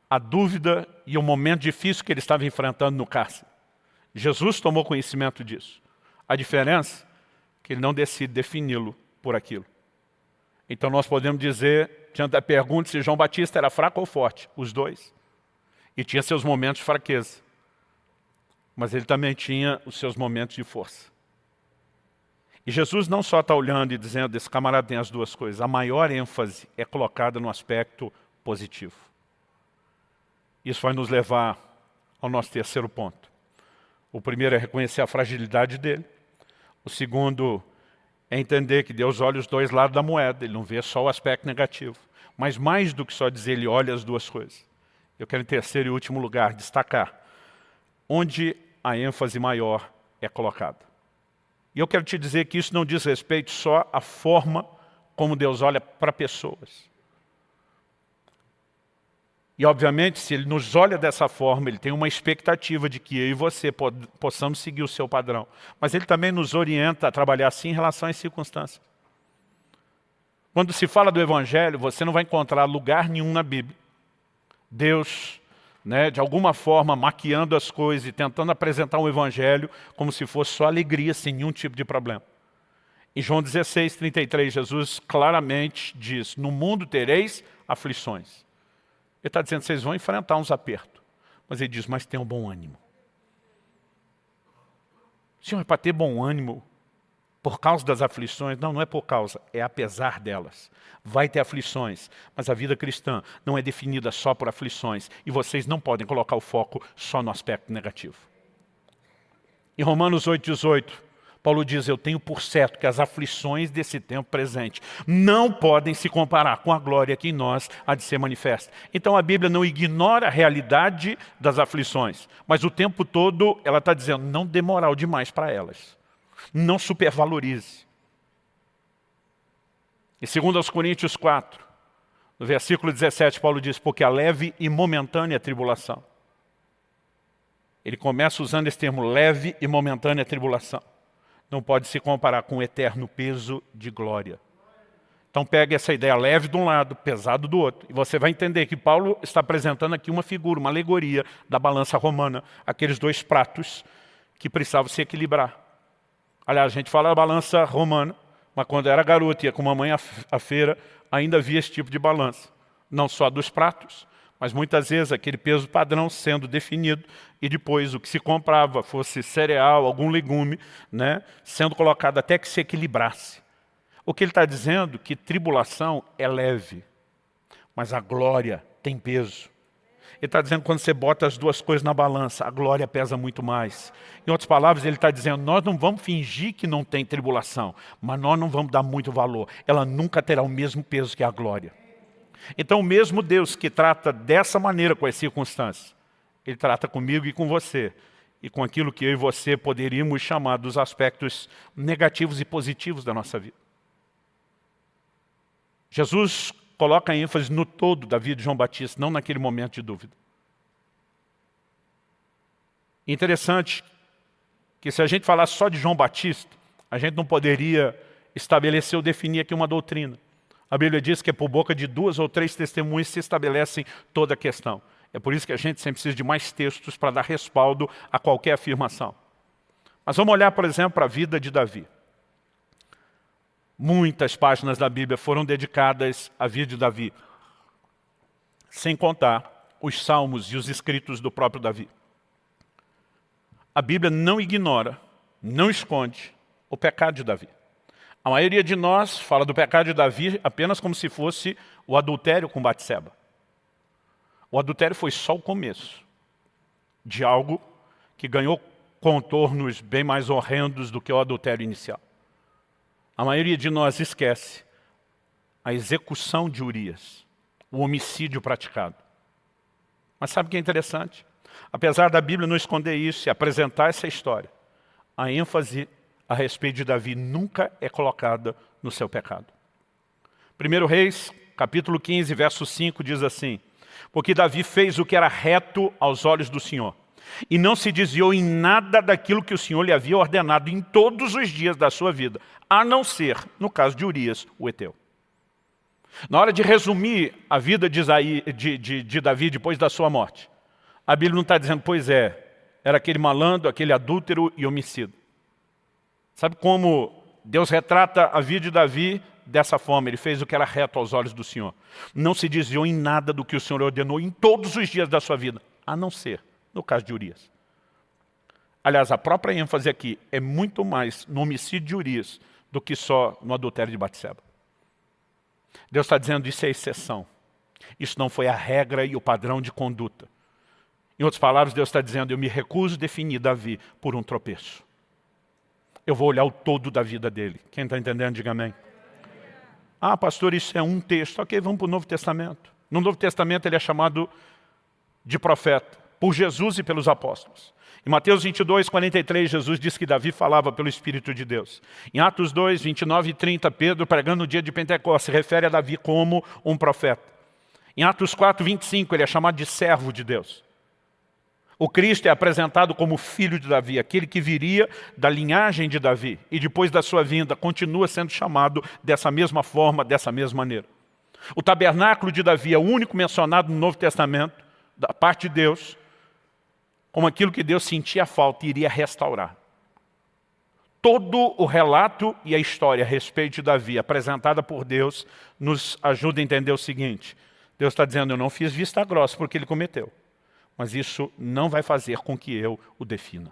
a dúvida e o momento difícil que ele estava enfrentando no cárcere. Jesus tomou conhecimento disso. A diferença é que ele não decide defini-lo por aquilo. Então nós podemos dizer, diante da pergunta se João Batista era fraco ou forte, os 2. E tinha seus momentos de fraqueza. Mas ele também tinha os seus momentos de força. E Jesus não só está olhando e dizendo: esse camarada tem as 2 coisas. A maior ênfase é colocada no aspecto positivo. Isso vai nos levar ao nosso terceiro ponto. O primeiro é reconhecer a fragilidade dele. O segundo é entender que Deus olha os 2 lados da moeda. Ele não vê só o aspecto negativo. Mas mais do que só dizer, ele olha as 2 coisas. Eu quero, em terceiro e último lugar, destacar onde a ênfase maior é colocada. E eu quero te dizer que isso não diz respeito só à forma como Deus olha para pessoas. E obviamente, se Ele nos olha dessa forma, Ele tem uma expectativa de que eu e você possamos seguir o seu padrão. Mas Ele também nos orienta a trabalhar assim em relação às circunstâncias. Quando se fala do Evangelho, você não vai encontrar lugar nenhum na Bíblia Deus né, de alguma forma maquiando as coisas e tentando apresentar um evangelho como se fosse só alegria, sem nenhum tipo de problema. Em João 16, 33, Jesus claramente diz, no mundo tereis aflições. Ele está dizendo, vocês vão enfrentar uns apertos. Mas ele diz, mas tenham bom ânimo. Senhor, é para ter bom ânimo por causa das aflições? Não, não é por causa, é apesar delas. Vai ter aflições, mas a vida cristã não é definida só por aflições. E vocês não podem colocar o foco só no aspecto negativo. Em Romanos 8, 18, Paulo diz, eu tenho por certo que as aflições desse tempo presente não podem se comparar com a glória que em nós há de ser manifesta. Então a Bíblia não ignora a realidade das aflições, mas o tempo todo ela está dizendo, não dê moral demais para elas. Não supervalorize. E 2 Coríntios 4, no versículo 17, Paulo diz, porque a leve e momentânea tribulação. Ele começa usando esse termo, leve e momentânea tribulação. Não pode se comparar com o eterno peso de glória. Então pega essa ideia leve de um lado, pesado do outro. E você vai entender que Paulo está apresentando aqui uma figura, uma alegoria da balança romana. Aqueles dois pratos que precisavam se equilibrar. Aliás, a gente fala da balança romana, mas quando era garoto e ia com a mamãe à feira, ainda havia esse tipo de balança. Não só dos pratos, mas muitas vezes aquele peso padrão sendo definido e depois o que se comprava, fosse cereal, algum legume, né, sendo colocado até que se equilibrasse. O que ele está dizendo é que tribulação é leve, mas a glória tem peso. Ele está dizendo que quando você bota as duas coisas na balança, a glória pesa muito mais. Em outras palavras, ele está dizendo, nós não vamos fingir que não tem tribulação, mas nós não vamos dar muito valor. Ela nunca terá o mesmo peso que a glória. Então o mesmo Deus que trata dessa maneira com as circunstâncias, Ele trata comigo e com você, e com aquilo que eu e você poderíamos chamar dos aspectos negativos e positivos da nossa vida. Jesus coloca ênfase no todo da vida de João Batista, não naquele momento de dúvida. Interessante que se a gente falar só de João Batista, a gente não poderia estabelecer ou definir aqui uma doutrina. A Bíblia diz que é por boca de 2 ou 3 testemunhas se estabelecem toda a questão. É por isso que a gente sempre precisa de mais textos para dar respaldo a qualquer afirmação. Mas vamos olhar, por exemplo, para a vida de Davi. Muitas páginas da Bíblia foram dedicadas à vida de Davi, sem contar os salmos e os escritos do próprio Davi. A Bíblia não ignora, não esconde o pecado de Davi. A maioria de nós fala do pecado de Davi apenas como se fosse o adultério com Batseba. O adultério foi só o começo de algo que ganhou contornos bem mais horrendos do que o adultério inicial. A maioria de nós esquece a execução de Urias, o homicídio praticado. Mas sabe o que é interessante? Apesar da Bíblia não esconder isso e apresentar essa história, a ênfase a respeito de Davi nunca é colocada no seu pecado. 1 Reis, capítulo 15, verso 5, diz assim, porque Davi fez o que era reto aos olhos do Senhor, e não se desviou em nada daquilo que o Senhor lhe havia ordenado em todos os dias da sua vida, a não ser, no caso de Urias, o heteu. Na hora de resumir a vida de Davi depois da sua morte, a Bíblia não está dizendo, pois é, era aquele malandro, aquele adúltero e homicida. Sabe como Deus retrata a vida de Davi dessa forma? Ele fez o que era reto aos olhos do Senhor. Não se desviou em nada do que o Senhor ordenou em todos os dias da sua vida, a não ser no caso de Urias. Aliás, a própria ênfase aqui é muito mais no homicídio de Urias do que só no adultério de Batseba. Deus está dizendo isso é exceção. Isso não foi a regra e o padrão de conduta. Em outras palavras, Deus está dizendo, eu me recuso a definir Davi por um tropeço. Eu vou olhar o todo da vida dele. Quem está entendendo, diga amém. Ah, pastor, isso é um texto. Ok, vamos para o Novo Testamento. No Novo Testamento ele é chamado de profeta, por Jesus e pelos apóstolos. Em Mateus 22, 43, Jesus diz que Davi falava pelo Espírito de Deus. Em Atos 2, 29 e 30, Pedro, pregando no dia de Pentecostes, se refere a Davi como um profeta. Em Atos 4, 25, ele é chamado de servo de Deus. O Cristo é apresentado como filho de Davi, aquele que viria da linhagem de Davi e depois da sua vinda continua sendo chamado dessa mesma forma, dessa mesma maneira. O tabernáculo de Davi é o único mencionado no Novo Testamento da parte de Deus, como aquilo que Deus sentia falta e iria restaurar. Todo o relato e a história a respeito de Davi, apresentada por Deus, nos ajuda a entender o seguinte: Deus está dizendo, eu não fiz vista grossa porque ele cometeu, mas isso não vai fazer com que eu o defina.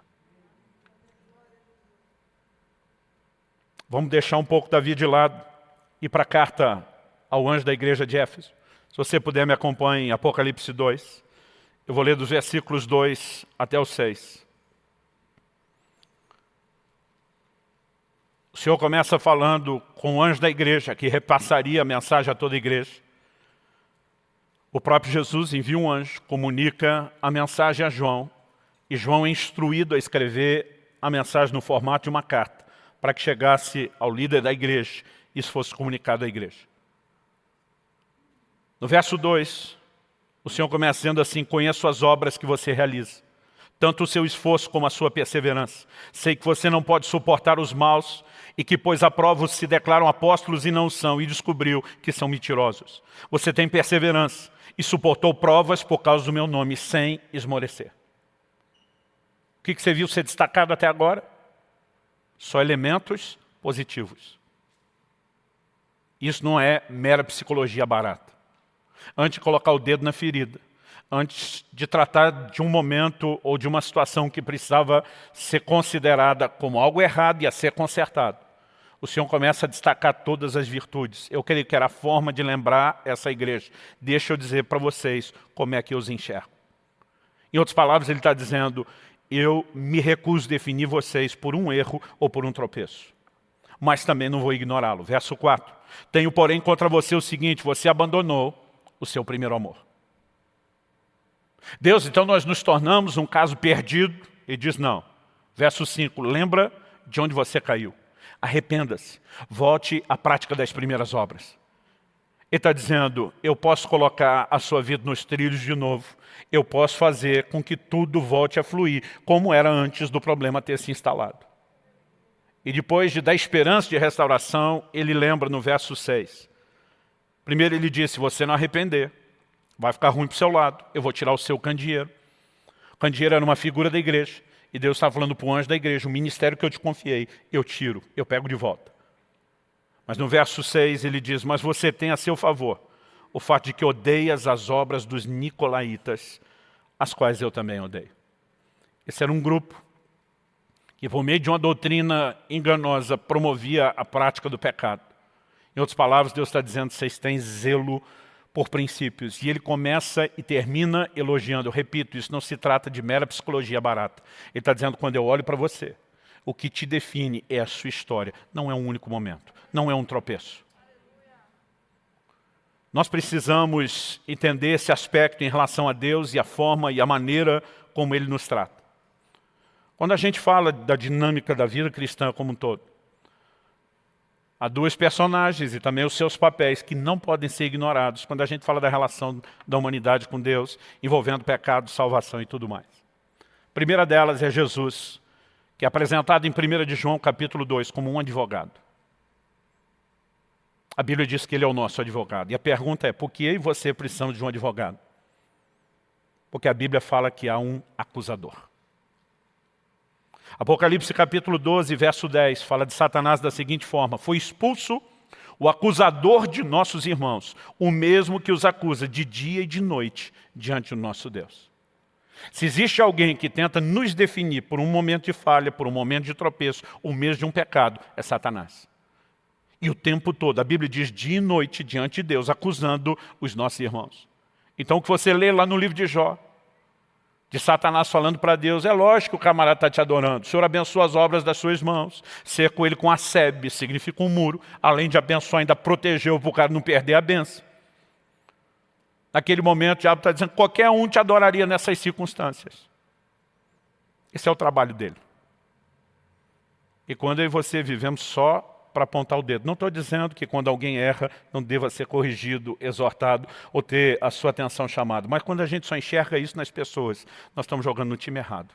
Vamos deixar um pouco Davi de lado e ir para a carta ao anjo da igreja de Éfeso. Se você puder, me acompanhe em Apocalipse 2. Eu vou ler dos versículos 2 até o 6. O Senhor começa falando com o anjo da igreja, que repassaria a mensagem a toda a igreja. O próprio Jesus envia um anjo, comunica a mensagem a João, e João é instruído a escrever a mensagem no formato de uma carta, para que chegasse ao líder da igreja e isso fosse comunicado à igreja. No verso 2, o Senhor começa dizendo assim: conheço as obras que você realiza, tanto o seu esforço como a sua perseverança. Sei que você não pode suportar os maus e que, pois à prova, se declaram apóstolos e não são, e descobriu que são mentirosos. Você tem perseverança e suportou provas por causa do meu nome, sem esmorecer. O que você viu ser destacado até agora? Só elementos positivos. Isso não é mera psicologia barata. Antes de colocar o dedo na ferida, antes de tratar de um momento ou de uma situação que precisava ser considerada como algo errado e a ser consertado, o Senhor começa a destacar todas as virtudes. Eu creio que era a forma de lembrar essa igreja. Deixa eu dizer para vocês como é que eu os enxergo. Em outras palavras, ele está dizendo: eu me recuso a definir vocês por um erro ou por um tropeço, mas também não vou ignorá-lo. Verso 4. Tenho, porém, contra você o seguinte: você abandonou o seu primeiro amor. Deus, então nós nos tornamos um caso perdido? Ele diz não. Verso 5, lembra de onde você caiu. Arrependa-se, volte à prática das primeiras obras. Ele está dizendo, eu posso colocar a sua vida nos trilhos de novo. Eu posso fazer com que tudo volte a fluir, como era antes do problema ter se instalado. E depois de dar esperança de restauração, ele lembra no verso 6. Primeiro ele diz, se você não arrepender, vai ficar ruim para o seu lado, eu vou tirar o seu candeeiro. O candeeiro era uma figura da igreja, e Deus está falando para o anjo da igreja, o ministério que eu te confiei, eu tiro, eu pego de volta. Mas no verso 6 ele diz, mas você tem a seu favor o fato de que odeias as obras dos nicolaítas, as quais eu também odeio. Esse era um grupo que, por meio de uma doutrina enganosa, promovia a prática do pecado. Em outras palavras, Deus está dizendo, vocês têm zelo por princípios. E ele começa e termina elogiando. Eu repito, isso não se trata de mera psicologia barata. Ele está dizendo, quando eu olho para você, o que te define é a sua história. Não é um único momento. Não é um tropeço. Nós precisamos entender esse aspecto em relação a Deus e a forma e a maneira como Ele nos trata. Quando a gente fala da dinâmica da vida cristã como um todo, há dois personagens e também os seus papéis que não podem ser ignorados quando a gente fala da relação da humanidade com Deus, envolvendo pecado, salvação e tudo mais. A primeira delas é Jesus, que é apresentado em 1 de João capítulo 2 como um advogado. A Bíblia diz que ele é o nosso advogado. E a pergunta é, por que eu e você precisamos de um advogado? Porque a Bíblia fala que há um acusador. Apocalipse capítulo 12, verso 10, fala de Satanás da seguinte forma, foi expulso o acusador de nossos irmãos, o mesmo que os acusa de dia e de noite diante do nosso Deus. Se existe alguém que tenta nos definir por um momento de falha, por um momento de tropeço, ou mesmo de um pecado, é Satanás. E o tempo todo, a Bíblia diz dia e noite diante de Deus, acusando os nossos irmãos. Então o que você lê lá no livro de Jó, de Satanás falando para Deus, é lógico que o camarada está te adorando. O Senhor abençoa as obras das suas mãos, cercou ele com a sebe, significa um muro, além de abençoar, ainda protegeu para o cara não perder a bênção. Naquele momento o diabo está dizendo, qualquer um te adoraria nessas circunstâncias. Esse é o trabalho dele. E quando eu e você vivemos só para apontar o dedo. Não estou dizendo que quando alguém erra, não deva ser corrigido, exortado ou ter a sua atenção chamada. Mas quando a gente só enxerga isso nas pessoas, nós estamos jogando no time errado.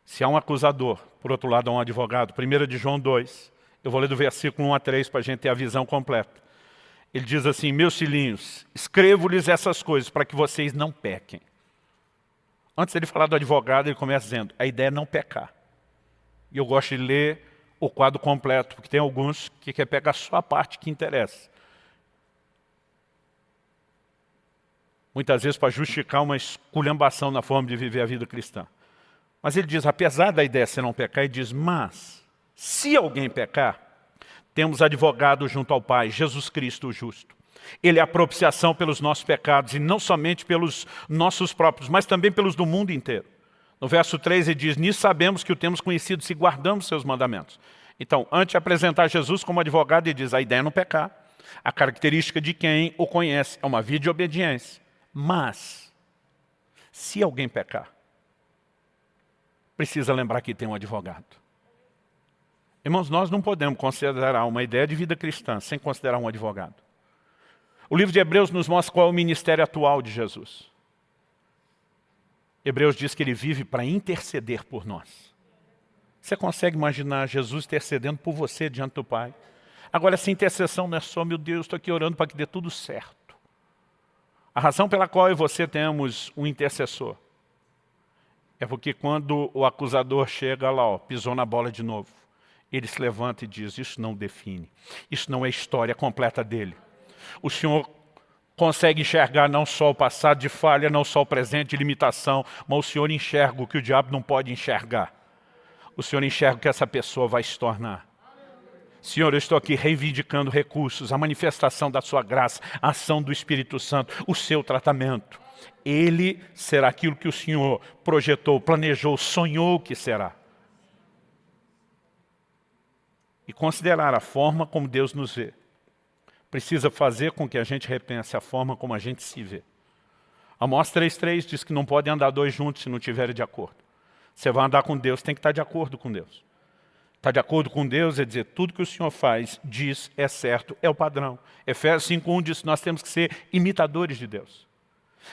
Se há um acusador, por outro lado há um advogado. 1 de João 2, eu vou ler do versículo 1 a 3 para a gente ter a visão completa. Ele diz assim, meus filhinhos, escrevo-lhes essas coisas para que vocês não pequem. Antes dele falar do advogado, ele começa dizendo, a ideia é não pecar. E eu gosto de ler o quadro completo, porque tem alguns que quer pegar só a parte que interessa. Muitas vezes para justificar uma esculhambação na forma de viver a vida cristã. Mas ele diz, apesar da ideia ser não pecar, ele diz, mas, se alguém pecar, temos advogado junto ao Pai, Jesus Cristo o justo. Ele é a propiciação pelos nossos pecados, e não somente pelos nossos próprios, mas também pelos do mundo inteiro. No verso 3 ele diz, nisso sabemos que o temos conhecido se guardamos seus mandamentos. Então, antes de apresentar Jesus como advogado, ele diz, a ideia é não pecar. A característica de quem o conhece é uma vida de obediência. Mas, se alguém pecar, precisa lembrar que tem um advogado. Irmãos, nós não podemos considerar uma ideia de vida cristã sem considerar um advogado. O livro de Hebreus nos mostra qual é o ministério atual de Jesus. Hebreus diz que ele vive para interceder por nós. Você consegue imaginar Jesus intercedendo por você diante do Pai? Agora, essa intercessão não é só, meu Deus, estou aqui orando para que dê tudo certo. A razão pela qual eu e você temos um intercessor é porque quando o acusador chega lá, pisou na bola de novo, ele se levanta e diz, isso não define, isso não é a história completa dele. O Senhor consegue enxergar não só o passado de falha, não só o presente de limitação, mas o Senhor enxerga o que o diabo não pode enxergar. O Senhor enxerga o que essa pessoa vai se tornar. Senhor, eu estou aqui reivindicando recursos, a manifestação da sua graça, a ação do Espírito Santo, o seu tratamento. Ele será aquilo que o Senhor projetou, planejou, sonhou que será. E considerar a forma como Deus nos vê precisa fazer com que a gente repense a forma como a gente se vê. Amós 3,3 diz que não podem andar dois juntos se não estiverem de acordo. Você vai andar com Deus, tem que estar de acordo com Deus. Estar de acordo com Deus é dizer, tudo que o Senhor faz, diz, é certo, é o padrão. Efésios 5,1 diz que nós temos que ser imitadores de Deus.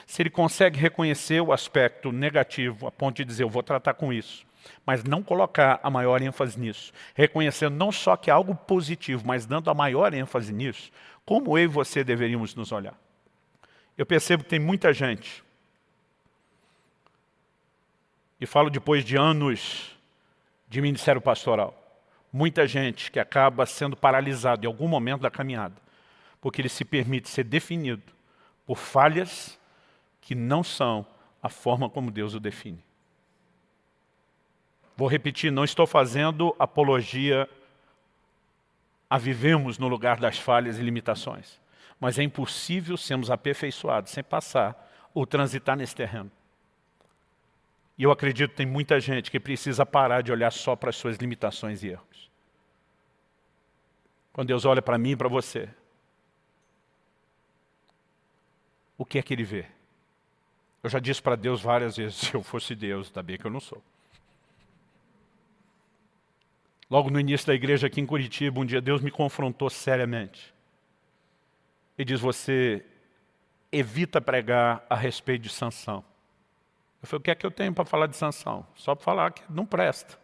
Se ele consegue reconhecer o aspecto negativo, a ponto de dizer, eu vou tratar com isso, mas não colocar a maior ênfase nisso, reconhecendo não só que é algo positivo, mas dando a maior ênfase nisso, como eu e você deveríamos nos olhar? Eu percebo que tem muita gente, e falo depois de anos de ministério pastoral, muita gente que acaba sendo paralisado em algum momento da caminhada, porque ele se permite ser definido por falhas que não são a forma como Deus o define. Vou repetir, não estou fazendo apologia a vivemos no lugar das falhas e limitações, mas é impossível sermos aperfeiçoados sem passar ou transitar nesse terreno. E eu acredito que tem muita gente que precisa parar de olhar só para as suas limitações e erros. Quando Deus olha para mim e para você, o que é que Ele vê? Eu já disse para Deus várias vezes, se eu fosse Deus, está bem que eu não sou. Logo no início da igreja aqui em Curitiba, um dia Deus me confrontou seriamente. Ele diz, você evita pregar a respeito de Sansão. Eu falei, o que é que eu tenho para falar de Sansão? Só para falar que não presta.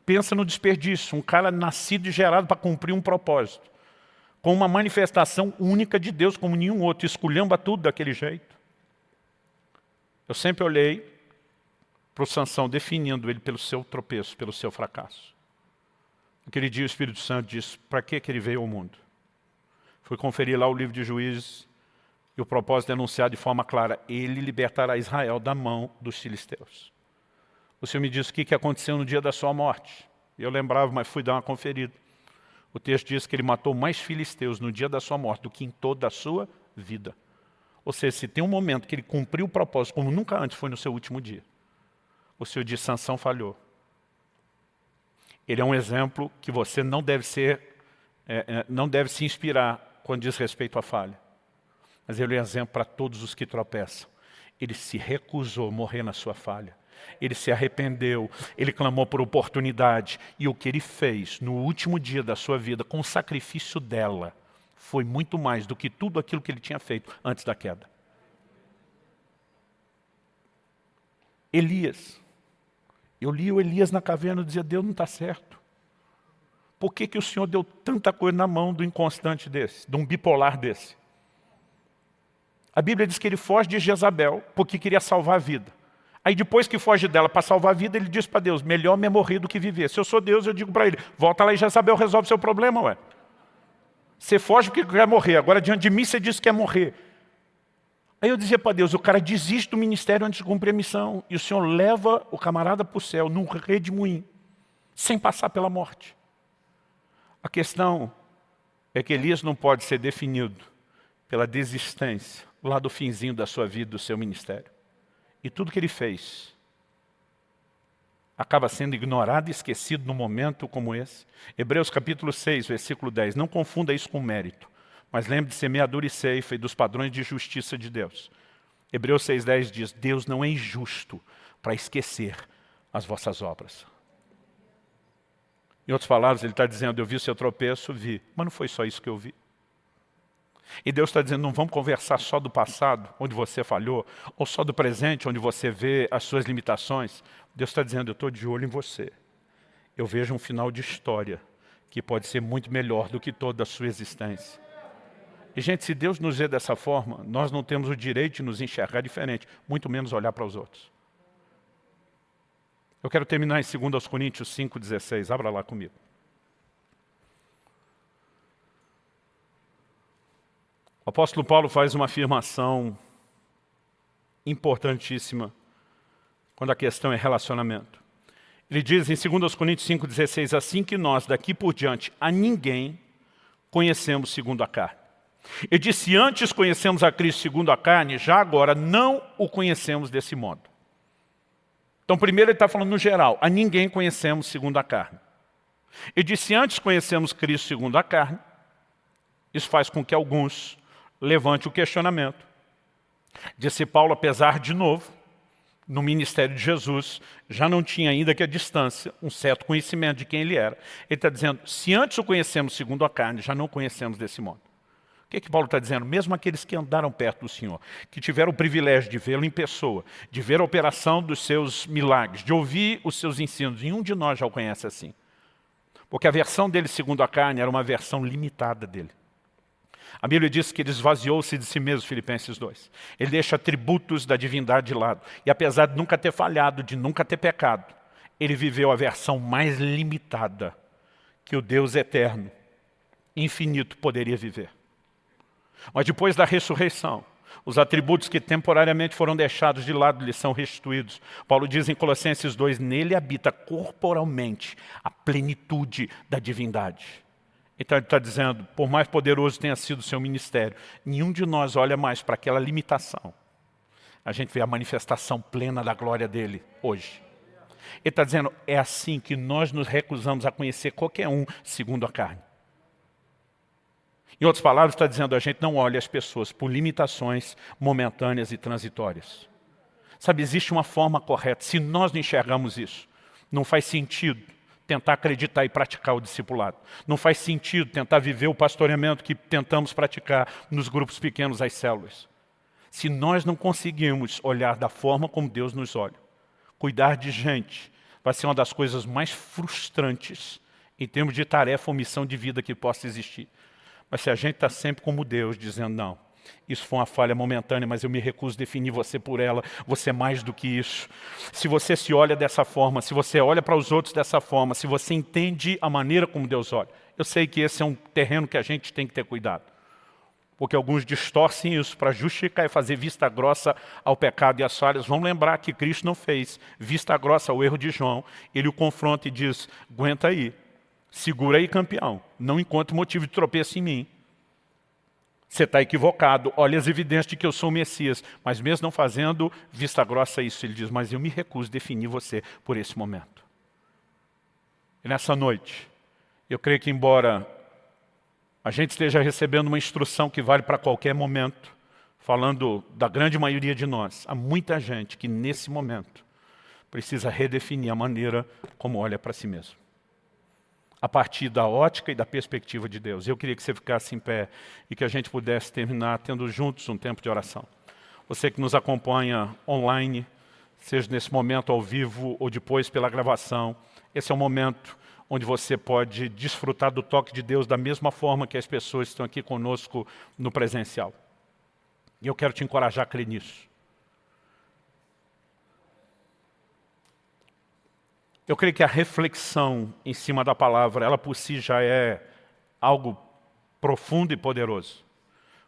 Pensa no desperdício, um cara nascido e gerado para cumprir um propósito, com uma manifestação única de Deus como nenhum outro, esculhamba tudo daquele jeito. Eu sempre olhei para o Sansão, definindo ele pelo seu tropeço, pelo seu fracasso. Naquele dia o Espírito Santo disse, para que ele veio ao mundo? Fui conferir lá o livro de Juízes, e o propósito é anunciar de forma clara, ele libertará Israel da mão dos filisteus. O Senhor me disse o que aconteceu no dia da sua morte. Eu lembrava, mas fui dar uma conferida. O texto diz que ele matou mais filisteus no dia da sua morte do que em toda a sua vida. Ou seja, se tem um momento que ele cumpriu o propósito, como nunca antes foi no seu último dia, o Senhor diz, Sansão falhou. Ele é um exemplo que você não deve se inspirar quando diz respeito à falha. Mas ele é um exemplo para todos os que tropeçam. Ele se recusou a morrer na sua falha. Ele se arrependeu, ele clamou por oportunidade. E o que ele fez no último dia da sua vida, com o sacrifício dela, foi muito mais do que tudo aquilo que ele tinha feito antes da queda. Elias. Eu li o Elias na caverna e dizia, Deus não está certo. por que o Senhor deu tanta coisa na mão do inconstante desse, de um bipolar desse? A Bíblia diz que ele foge de Jezabel porque queria salvar a vida. Aí depois que foge dela para salvar a vida, ele diz para Deus, melhor me morrer do que viver. Se eu sou Deus, eu digo para ele, volta lá e Jezabel resolve seu problema, ué. Você foge porque quer morrer, agora diante de mim você diz que quer morrer. Aí eu dizia para Deus, o cara desiste do ministério antes de cumprir a missão. E o Senhor leva o camarada para o céu, num redemoinho, sem passar pela morte. A questão é que Elias não pode ser definido pela desistência, lá do finzinho da sua vida, do seu ministério. E tudo que ele fez acaba sendo ignorado e esquecido num momento como esse. Hebreus capítulo 6, versículo 10. Não confunda isso com mérito, mas lembre de semeadura e ceifa e dos padrões de justiça de Deus. Hebreus 6,10 diz, Deus não é injusto para esquecer as vossas obras. Em outras palavras, ele está dizendo, eu vi o seu tropeço, vi, mas não foi só isso que eu vi. E Deus está dizendo, não vamos conversar só do passado, onde você falhou, ou só do presente, onde você vê as suas limitações. Deus está dizendo, eu estou de olho em você. Eu vejo um final de história que pode ser muito melhor do que toda a sua existência. E, gente, se Deus nos vê dessa forma, nós não temos o direito de nos enxergar diferente, muito menos olhar para os outros. Eu quero terminar em 2 Coríntios 5,16. Abra lá comigo. O apóstolo Paulo faz uma afirmação importantíssima quando a questão é relacionamento. Ele diz em 2 Coríntios 5,16, assim que nós, daqui por diante, a ninguém conhecemos segundo a carne. Ele diz, se antes conhecemos a Cristo segundo a carne, já agora não o conhecemos desse modo. Então, primeiro ele está falando no geral, a ninguém conhecemos segundo a carne. Ele diz, se antes conhecemos Cristo segundo a carne, isso faz com que alguns levante o questionamento. Disse Paulo, apesar de novo, no ministério de Jesus, já não tinha ainda que a distância, um certo conhecimento de quem ele era. Ele está dizendo, se antes o conhecemos segundo a carne, já não o conhecemos desse modo. O que Paulo está dizendo? Mesmo aqueles que andaram perto do Senhor, que tiveram o privilégio de vê-lo em pessoa, de ver a operação dos seus milagres, de ouvir os seus ensinos, nenhum de nós já o conhece assim. Porque a versão dele segundo a carne era uma versão limitada dele. A Bíblia diz que ele esvaziou-se de si mesmo, Filipenses 2. Ele deixa atributos da divindade de lado. E apesar de nunca ter falhado, de nunca ter pecado, ele viveu a versão mais limitada que o Deus eterno, infinito, poderia viver. Mas depois da ressurreição, os atributos que temporariamente foram deixados de lado lhe são restituídos. Paulo diz em Colossenses 2, nele habita corporalmente a plenitude da divindade. Então ele está dizendo, por mais poderoso tenha sido o seu ministério, nenhum de nós olha mais para aquela limitação. A gente vê a manifestação plena da glória dele hoje. Ele está dizendo, é assim que nós nos recusamos a conhecer qualquer um segundo a carne. Em outras palavras, está dizendo, a gente não olha as pessoas por limitações momentâneas e transitórias. Sabe, existe uma forma correta. Se nós não enxergamos isso, não faz sentido tentar acreditar e praticar o discipulado. Não faz sentido tentar viver o pastoreamento que tentamos praticar nos grupos pequenos, as células. Se nós não conseguirmos olhar da forma como Deus nos olha, cuidar de gente vai ser uma das coisas mais frustrantes em termos de tarefa ou missão de vida que possa existir. Mas se a gente está sempre como Deus, dizendo, não, isso foi uma falha momentânea, mas eu me recuso a definir você por ela, você é mais do que isso. Se você se olha dessa forma, se você olha para os outros dessa forma, se você entende a maneira como Deus olha, eu sei que esse é um terreno que a gente tem que ter cuidado. Porque alguns distorcem isso para justificar e fazer vista grossa ao pecado e às falhas. Vamos lembrar que Cristo não fez vista grossa ao erro de João. Ele o confronta e diz, aguenta aí, segura aí, campeão, não encontre motivo de tropeço em mim. Você está equivocado, olha as evidências de que eu sou o Messias, mas mesmo não fazendo vista grossa a isso, ele diz, mas eu me recuso a definir você por esse momento. E nessa noite, eu creio que embora a gente esteja recebendo uma instrução que vale para qualquer momento, falando da grande maioria de nós, há muita gente que nesse momento precisa redefinir a maneira como olha para si mesmo, a partir da ótica e da perspectiva de Deus. Eu queria que você ficasse em pé e que a gente pudesse terminar tendo juntos um tempo de oração. Você que nos acompanha online, seja nesse momento ao vivo ou depois pela gravação, esse é o momento onde você pode desfrutar do toque de Deus da mesma forma que as pessoas estão aqui conosco no presencial. E eu quero te encorajar a crer nisso. Eu creio que a reflexão em cima da palavra, ela por si já é algo profundo e poderoso.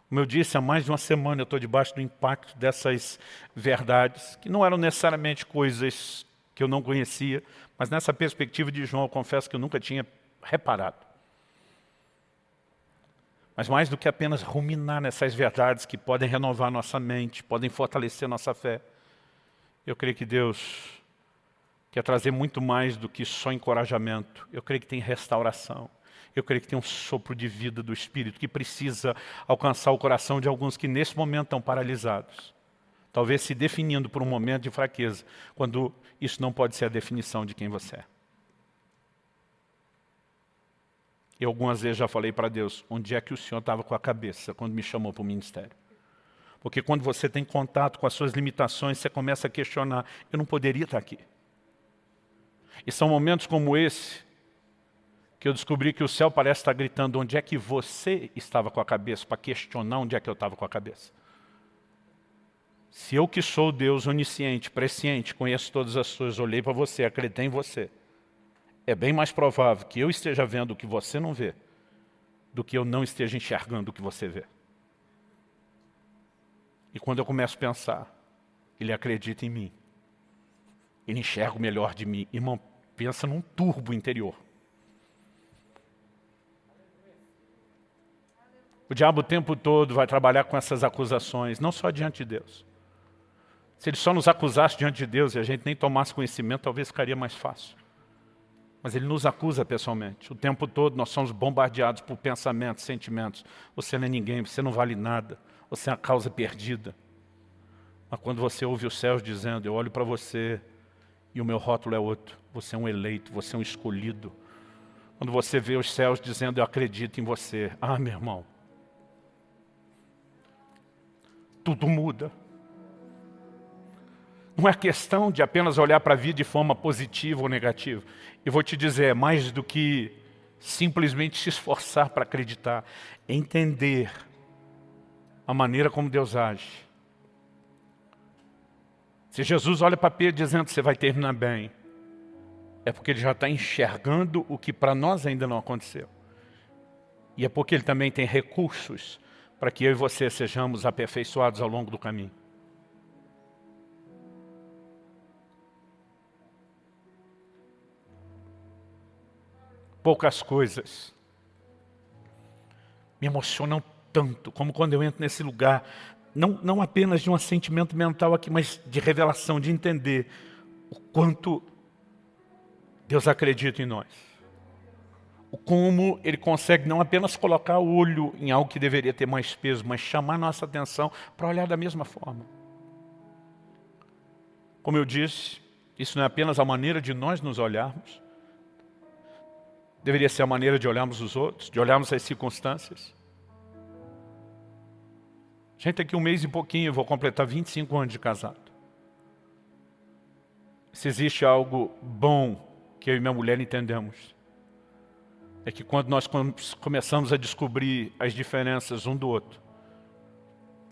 Como eu disse, há mais de uma semana eu estou debaixo do impacto dessas verdades, que não eram necessariamente coisas que eu não conhecia, mas nessa perspectiva de João, eu confesso que eu nunca tinha reparado. Mas mais do que apenas ruminar nessas verdades que podem renovar nossa mente, podem fortalecer nossa fé, eu creio que Deus quer trazer muito mais do que só encorajamento. Eu creio que tem restauração. Eu creio que tem um sopro de vida do Espírito que precisa alcançar o coração de alguns que nesse momento estão paralisados. Talvez se definindo por um momento de fraqueza, quando isso não pode ser a definição de quem você é. Eu algumas vezes já falei para Deus, onde é que o Senhor estava com a cabeça quando me chamou para o ministério? Porque quando você tem contato com as suas limitações, você começa a questionar, eu não poderia estar aqui. E são momentos como esse, que eu descobri que o céu parece estar gritando, onde é que você estava com a cabeça, para questionar onde é que eu estava com a cabeça. Se eu que sou Deus onisciente, presciente, conheço todas as coisas, olhei para você, acreditei em você, é bem mais provável que eu esteja vendo o que você não vê, do que eu não esteja enxergando o que você vê. E quando eu começo a pensar, ele acredita em mim, ele enxerga o melhor de mim. Irmão, pensa num turbo interior. O diabo o tempo todo vai trabalhar com essas acusações, não só diante de Deus. Se ele só nos acusasse diante de Deus e a gente nem tomasse conhecimento, talvez ficaria mais fácil. Mas ele nos acusa pessoalmente. O tempo todo nós somos bombardeados por pensamentos, sentimentos. Você não é ninguém, você não vale nada, você é a causa perdida. Mas quando você ouve os céus dizendo, eu olho para você e o meu rótulo é outro. Você é um eleito, você é um escolhido. Quando você vê os céus dizendo, eu acredito em você. Ah, meu irmão. Tudo muda. Não é questão de apenas olhar para a vida de forma positiva ou negativa. Eu vou te dizer, é mais do que simplesmente se esforçar para acreditar. É entender a maneira como Deus age. Se Jesus olha para Pedro dizendo que você vai terminar bem, é porque ele já está enxergando o que para nós ainda não aconteceu. E é porque ele também tem recursos para que eu e você sejamos aperfeiçoados ao longo do caminho. Poucas coisas me emocionam tanto como quando eu entro nesse lugar, não apenas de um assentimento mental aqui, mas de revelação, de entender o quanto Deus acredita em nós. O como Ele consegue não apenas colocar o olho em algo que deveria ter mais peso, mas chamar nossa atenção para olhar da mesma forma. Como eu disse, isso não é apenas a maneira de nós nos olharmos, deveria ser a maneira de olharmos os outros, de olharmos as circunstâncias. Gente, daqui um mês e pouquinho eu vou completar 25 anos de casado. Se existe algo bom que eu e minha mulher entendemos, é que quando nós começamos a descobrir as diferenças um do outro,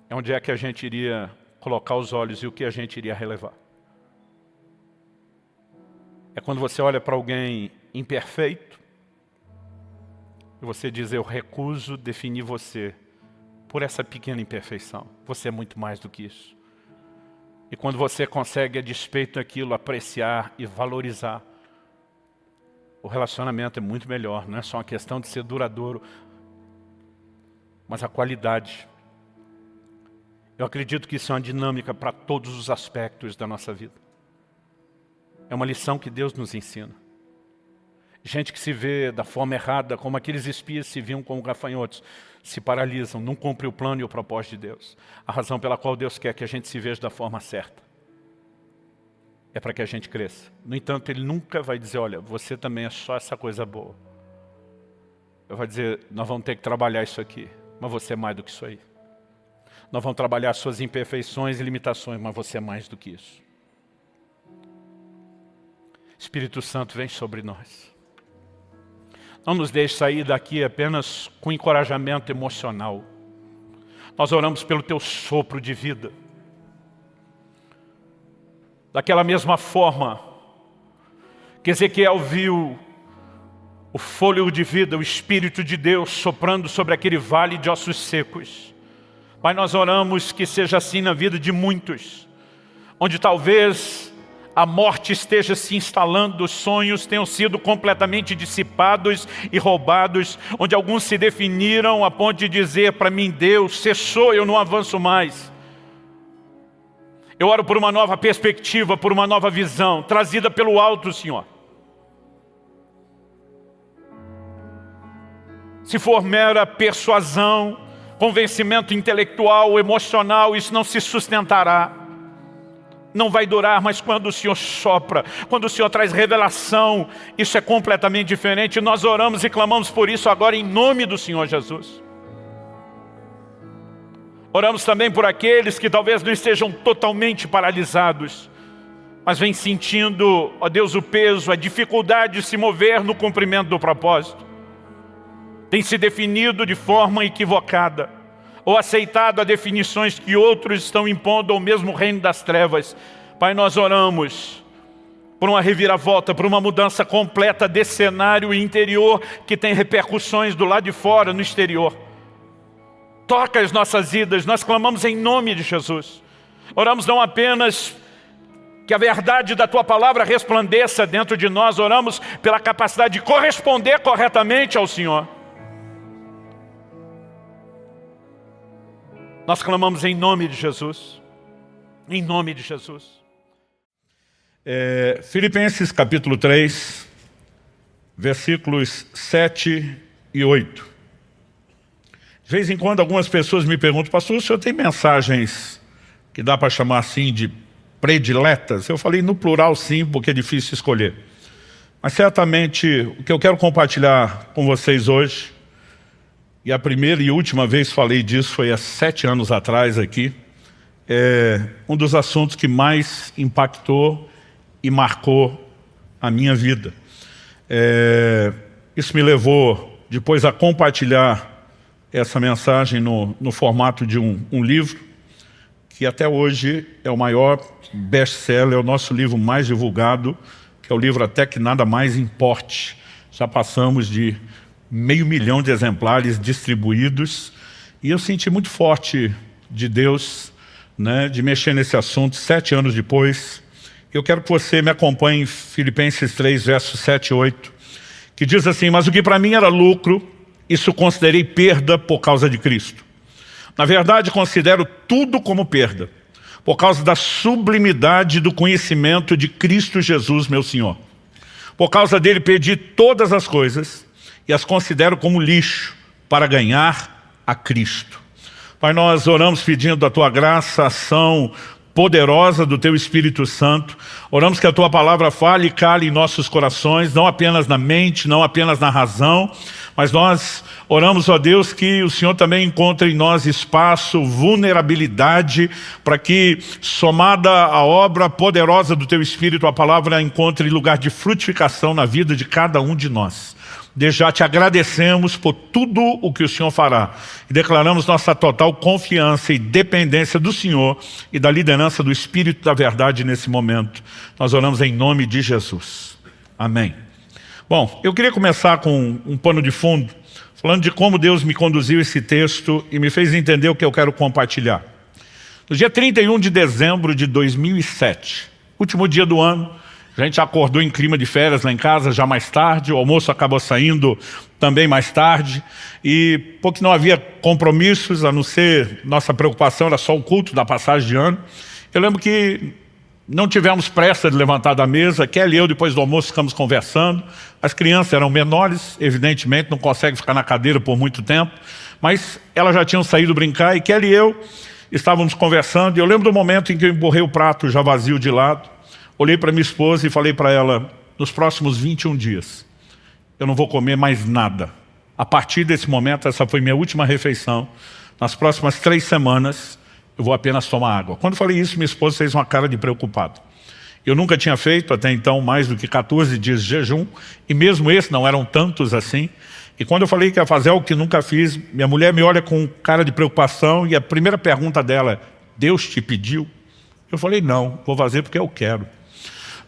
é onde é que a gente iria colocar os olhos e o que a gente iria relevar. É quando você olha para alguém imperfeito, e você diz, eu recuso definir você por essa pequena imperfeição. Você é muito mais do que isso. E quando você consegue, a despeito daquilo, apreciar e valorizar, o relacionamento é muito melhor. Não é só uma questão de ser duradouro, mas a qualidade. Eu acredito que isso é uma dinâmica para todos os aspectos da nossa vida. É uma lição que Deus nos ensina. Gente que se vê da forma errada, como aqueles espias se viam como gafanhotos, se paralisam, não cumprem o plano e o propósito de Deus. A razão pela qual Deus quer que a gente se veja da forma certa é para que a gente cresça. No entanto, Ele nunca vai dizer, olha, você também é só essa coisa boa. Ele vai dizer, nós vamos ter que trabalhar isso aqui, mas você é mais do que isso aí. Nós vamos trabalhar suas imperfeições e limitações, mas você é mais do que isso. Espírito Santo, vem sobre nós. Não nos deixe sair daqui apenas com encorajamento emocional. Nós oramos pelo Teu sopro de vida. Daquela mesma forma que Ezequiel viu o fôlego de vida, o Espírito de Deus soprando sobre aquele vale de ossos secos. Pai, nós oramos que seja assim na vida de muitos, onde talvez a morte esteja se instalando, os sonhos tenham sido completamente dissipados e roubados, onde alguns se definiram a ponto de dizer para mim, Deus, cessou, eu não avanço mais. Eu oro por uma nova perspectiva, por uma nova visão, trazida pelo alto, Senhor. Se for mera persuasão, convencimento intelectual, emocional, isso não se sustentará. Não vai durar, mas quando o Senhor sopra, quando o Senhor traz revelação, isso é completamente diferente. Nós oramos e clamamos por isso agora em nome do Senhor Jesus. Oramos também por aqueles que talvez não estejam totalmente paralisados, mas vêm sentindo, ó Deus, o peso, a dificuldade de se mover no cumprimento do propósito. Tem se definido de forma equivocada, ou aceitado as definições que outros estão impondo ao mesmo reino das trevas. Pai, nós oramos por uma reviravolta, por uma mudança completa desse cenário interior que tem repercussões do lado de fora, no exterior. Toca as nossas vidas, nós clamamos em nome de Jesus. Oramos não apenas que a verdade da Tua palavra resplandeça dentro de nós, oramos pela capacidade de corresponder corretamente ao Senhor. Nós clamamos em nome de Jesus. Em nome de Jesus. Filipenses capítulo 3, versículos 7 e 8. De vez em quando algumas pessoas me perguntam, pastor, o senhor tem mensagens que dá para chamar assim de prediletas? Eu falei no plural sim, porque é difícil escolher. Mas certamente o que eu quero compartilhar com vocês hoje, e a primeira e última vez falei disso foi há 7 anos atrás aqui, é um dos assuntos que mais impactou e marcou a minha vida. Isso me levou depois a compartilhar essa mensagem no formato de um livro, que até hoje é o maior best-seller, é o nosso livro mais divulgado, que é o livro Até que Nada Mais Importe. Já passamos de 500 mil de exemplares distribuídos, e eu senti muito forte de Deus, né, de mexer nesse assunto 7 anos depois. Eu quero que você me acompanhe em Filipenses 3, versos 7 e 8, que diz assim, mas o que para mim era lucro, isso considerei perda por causa de Cristo. Na verdade, considero tudo como perda, por causa da sublimidade do conhecimento de Cristo Jesus, meu Senhor. Por causa dele perdi todas as coisas, e as considero como lixo para ganhar a Cristo. Pai, nós oramos pedindo a Tua graça, ação poderosa do Teu Espírito Santo. Oramos que a Tua palavra fale e cale em nossos corações, não apenas na mente, não apenas na razão, mas nós oramos, ó Deus, que o Senhor também encontre em nós espaço, vulnerabilidade, para que, somada à obra poderosa do Teu Espírito, a palavra encontre lugar de frutificação na vida de cada um de nós. Desde já te agradecemos por tudo o que o Senhor fará e declaramos nossa total confiança e dependência do Senhor e da liderança do Espírito da verdade nesse momento. Nós oramos em nome de Jesus. Amém. Bom, eu queria começar com um pano de fundo, falando de como Deus me conduziu esse texto e me fez entender o que eu quero compartilhar. No dia 31 de dezembro de 2007, último dia do ano, a gente acordou em clima de férias lá em casa, já mais tarde, o almoço acabou saindo também mais tarde, e porque não havia compromissos, a não ser nossa preocupação era só o culto da passagem de ano. Eu lembro que não tivemos pressa de levantar da mesa, Kelly e eu depois do almoço ficamos conversando, as crianças eram menores, evidentemente não conseguem ficar na cadeira por muito tempo, mas elas já tinham saído brincar e Kelly e eu estávamos conversando, e eu lembro do momento em que eu emborrei o prato já vazio de lado, olhei para minha esposa e falei para ela, nos próximos 21 dias, eu não vou comer mais nada. A partir desse momento, essa foi minha última refeição. Nas próximas 3 semanas, eu vou apenas tomar água. Quando eu falei isso, minha esposa fez uma cara de preocupado. Eu nunca tinha feito até então mais do que 14 dias de jejum, e mesmo esse não eram tantos assim. E quando eu falei que ia fazer algo que nunca fiz, minha mulher me olha com cara de preocupação, e a primeira pergunta dela é: Deus te pediu? Eu falei: não, vou fazer porque eu quero.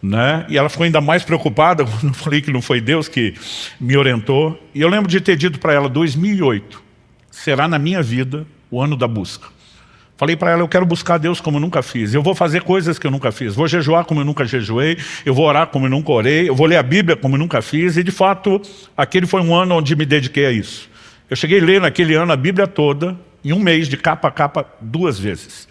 Né? E ela ficou ainda mais preocupada quando eu falei que não foi Deus que me orientou. E eu lembro de ter dito para ela: 2008 será na minha vida o ano da busca. Falei para ela: eu quero buscar Deus como eu nunca fiz. Eu vou fazer coisas que eu nunca fiz. Vou jejuar como eu nunca jejuei. Eu vou orar como eu nunca orei. Eu vou ler a Bíblia como eu nunca fiz. E de fato, aquele foi um ano onde me dediquei a isso. Eu cheguei a ler naquele ano a Bíblia toda, em um mês, de capa a capa, 2 vezes.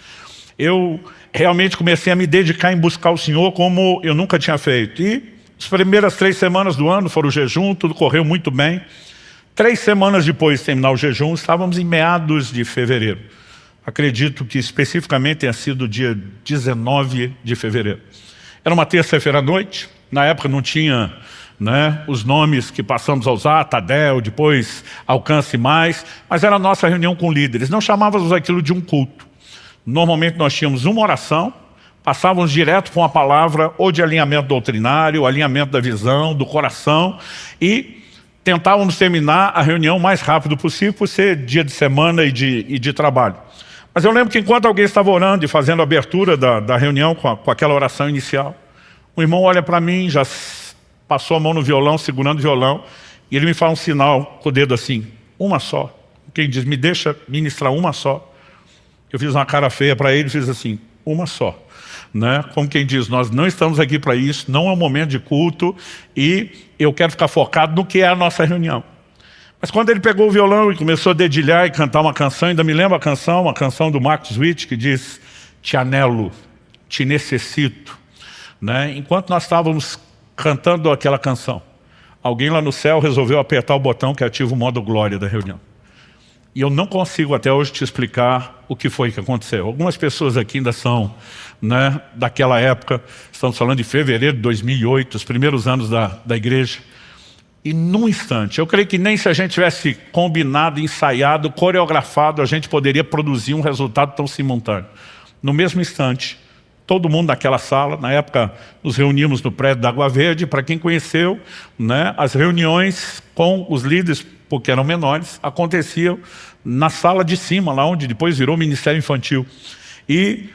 Eu realmente comecei a me dedicar em buscar o Senhor como eu nunca tinha feito. E as primeiras 3 semanas do ano foram o jejum, tudo correu muito bem. 3 semanas depois de terminar o jejum, estávamos em meados de fevereiro. Acredito que especificamente tenha sido o dia 19 de fevereiro. Era uma terça-feira à noite, na época não tinha, né, os nomes que passamos a usar, Tadel, depois Alcance Mais, mas era a nossa reunião com líderes. Não chamávamos aquilo de um culto. Normalmente nós tínhamos uma oração, passávamos direto com uma palavra ou de alinhamento doutrinário, alinhamento da visão, do coração, e tentávamos terminar a reunião o mais rápido possível, por ser dia de semana e de trabalho. Mas eu lembro que enquanto alguém estava orando e fazendo a abertura da reunião com aquela oração inicial, um irmão olha para mim, já passou a mão no violão, segurando o violão, e ele me faz um sinal com o dedo assim: uma só. Quem diz: me deixa ministrar uma só. Eu fiz uma cara feia para ele e fiz assim: uma só. Né? Como quem diz: nós não estamos aqui para isso, não é um momento de culto, e eu quero ficar focado no que é a nossa reunião. Mas quando ele pegou o violão e começou a dedilhar e cantar uma canção, ainda me lembro a canção, uma canção do Marcos Witt, que diz: te anelo, te necessito. Né? Enquanto nós estávamos cantando aquela canção, alguém lá no céu resolveu apertar o botão que ativa o modo glória da reunião. E eu não consigo até hoje te explicar o que foi que aconteceu. Algumas pessoas aqui ainda são, né, daquela época, estamos falando de fevereiro de 2008, os primeiros anos da igreja. E num instante, eu creio que nem se a gente tivesse combinado, ensaiado, coreografado, a gente poderia produzir um resultado tão simultâneo. No mesmo instante, todo mundo naquela sala, na época nos reuníamos no prédio da Água Verde. Para quem conheceu, né, as reuniões com os líderes, porque eram menores, aconteciam na sala de cima, lá onde depois virou Ministério Infantil. E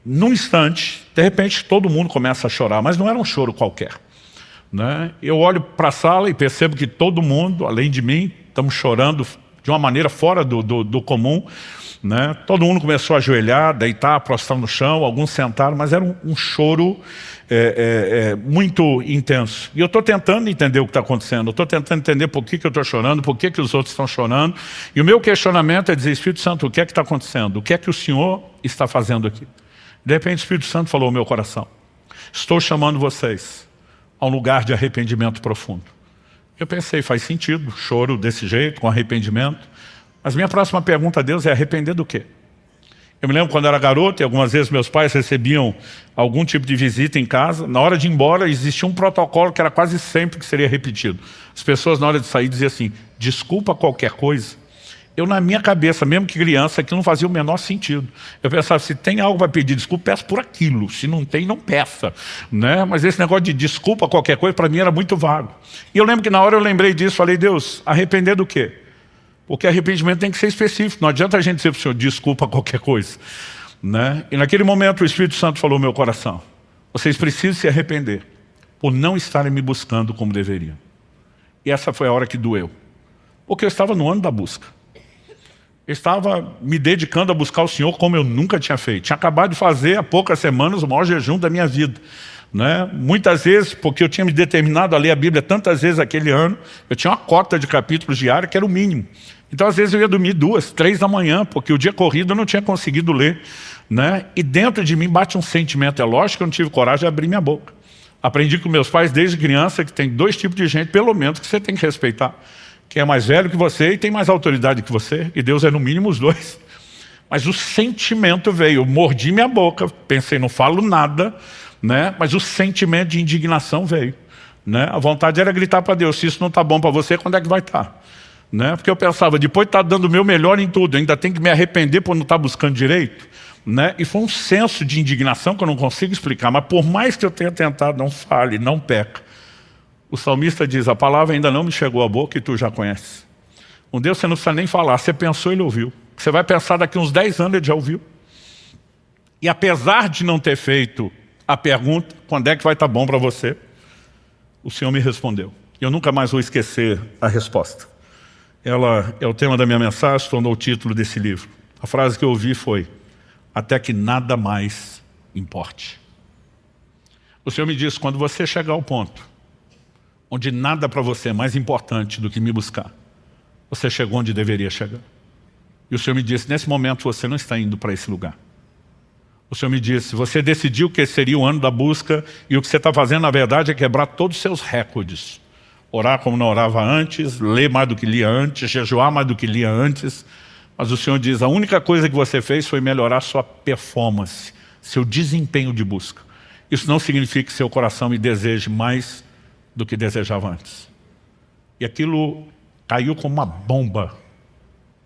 num instante, de repente, todo mundo começa a chorar, mas não era um choro qualquer. Né? Eu olho para a sala e percebo que todo mundo, além de mim, estamos chorando de uma maneira fora do comum. Né? Todo mundo começou a ajoelhar, deitar, prostrar no chão, alguns sentaram, mas era um choro muito intenso. E eu estou tentando entender o que está acontecendo, eu estou tentando entender por que eu estou chorando, por que os outros estão chorando. E o meu questionamento é dizer: Espírito Santo, o que é que está acontecendo? O que é que o Senhor está fazendo aqui? De repente o Espírito Santo falou ao meu coração: estou chamando vocês a um lugar de arrependimento profundo. Eu pensei: faz sentido, choro desse jeito, com arrependimento. Mas minha próxima pergunta a Deus é: arrepender do quê? Eu me lembro quando era garoto, e algumas vezes meus pais recebiam algum tipo de visita em casa. Na hora de ir embora, existia um protocolo que era quase sempre que seria repetido. As pessoas, na hora de sair, diziam assim: desculpa qualquer coisa. Eu, na minha cabeça, mesmo que criança, aquilo não fazia o menor sentido. Eu pensava: se tem algo para pedir desculpa, peço por aquilo. Se não tem, não peça. Né? Mas esse negócio de desculpa qualquer coisa, para mim era muito vago. E eu lembro que na hora eu lembrei disso, falei: Deus, arrepender do quê? Porque arrependimento tem que ser específico. Não adianta a gente dizer para o Senhor: desculpa qualquer coisa. Né? E naquele momento o Espírito Santo falou ao meu coração: vocês precisam se arrepender por não estarem me buscando como deveriam. E essa foi a hora que doeu. Porque eu estava no ano da busca. Eu estava me dedicando a buscar o Senhor como eu nunca tinha feito. Tinha acabado de fazer há poucas semanas o maior jejum da minha vida. Né? Muitas vezes, porque eu tinha me determinado a ler a Bíblia tantas vezes aquele ano, eu tinha uma cota de capítulos diária que era o mínimo. Então às vezes eu ia dormir 2, 3 da manhã, porque o dia corrido eu não tinha conseguido ler. Né? E dentro de mim bate um sentimento, é lógico que eu não tive coragem de abrir minha boca. Aprendi com meus pais desde criança que tem 2 tipos de gente, pelo menos, que você tem que respeitar. Quem é mais velho que você e tem mais autoridade que você, e Deus é no mínimo os 2. Mas o sentimento veio, eu mordi minha boca, pensei: não falo nada, né? Mas o sentimento de indignação veio. Né? A vontade era gritar para Deus: se isso não está bom para você, quando é que vai estar? Né? Porque eu pensava: depois de estar dando o meu melhor em tudo, ainda tem que me arrepender por não estar buscando direito. né? E foi um senso de indignação que eu não consigo explicar, mas por mais que eu tenha tentado, não fale, não peca. O salmista diz, a palavra ainda não me chegou à boca e tu já conheces. Com Deus você não precisa nem falar, você pensou, ele ouviu. Você vai pensar daqui uns 10 anos, ele já ouviu. E apesar de não ter feito a pergunta, quando é que vai estar bom para você? O Senhor me respondeu. Eu nunca mais vou esquecer a resposta. Ela é o tema da minha mensagem, tornou o título desse livro. A frase que eu ouvi foi, até que nada mais importe. O Senhor me disse, quando você chegar ao ponto onde nada para você é mais importante do que me buscar, você chegou onde deveria chegar. E o Senhor me disse, nesse momento você não está indo para esse lugar. O Senhor me disse, você decidiu que esse seria o ano da busca e o que você está fazendo, na verdade, é quebrar todos os seus recordes. Orar como não orava antes, ler mais do que lia antes, jejuar mais do que lia antes. Mas o Senhor diz, a única coisa que você fez foi melhorar sua performance, seu desempenho de busca. Isso não significa que seu coração me deseje mais do que desejava antes. E aquilo caiu como uma bomba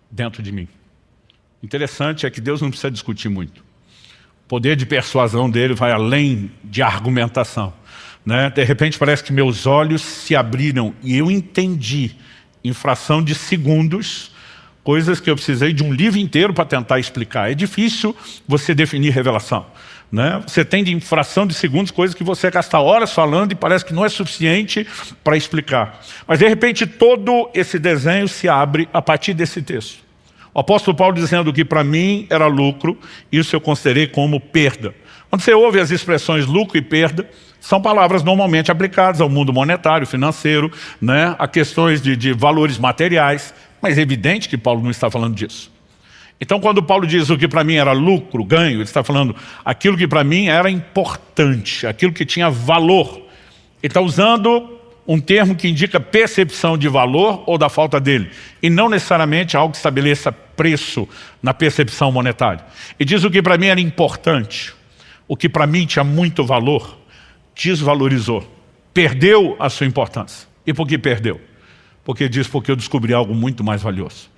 dentro de mim. Interessante é que Deus não precisa discutir muito. O poder de persuasão dele vai além de argumentação, né? De repente parece que meus olhos se abriram e eu entendi, em fração de segundos, coisas que eu precisei de um livro inteiro para tentar explicar. É difícil você definir revelação, né? Você tem em fração de segundos coisas que você gasta horas falando e parece que não é suficiente para explicar. Mas de repente todo esse desenho se abre a partir desse texto. O apóstolo Paulo dizendo que para mim era lucro, isso eu considerei como perda. Quando você ouve as expressões lucro e perda, são palavras normalmente aplicadas ao mundo monetário, financeiro, né? A questões de valores materiais, mas é evidente que Paulo não está falando disso. Então quando Paulo diz o que para mim era lucro, ganho, ele está falando aquilo que para mim era importante, aquilo que tinha valor. Ele está usando um termo que indica percepção de valor ou da falta dele, e não necessariamente algo que estabeleça preço na percepção monetária. E diz o que para mim era importante, o que para mim tinha muito valor, desvalorizou, perdeu a sua importância. E por que perdeu? Porque diz, porque eu descobri algo muito mais valioso.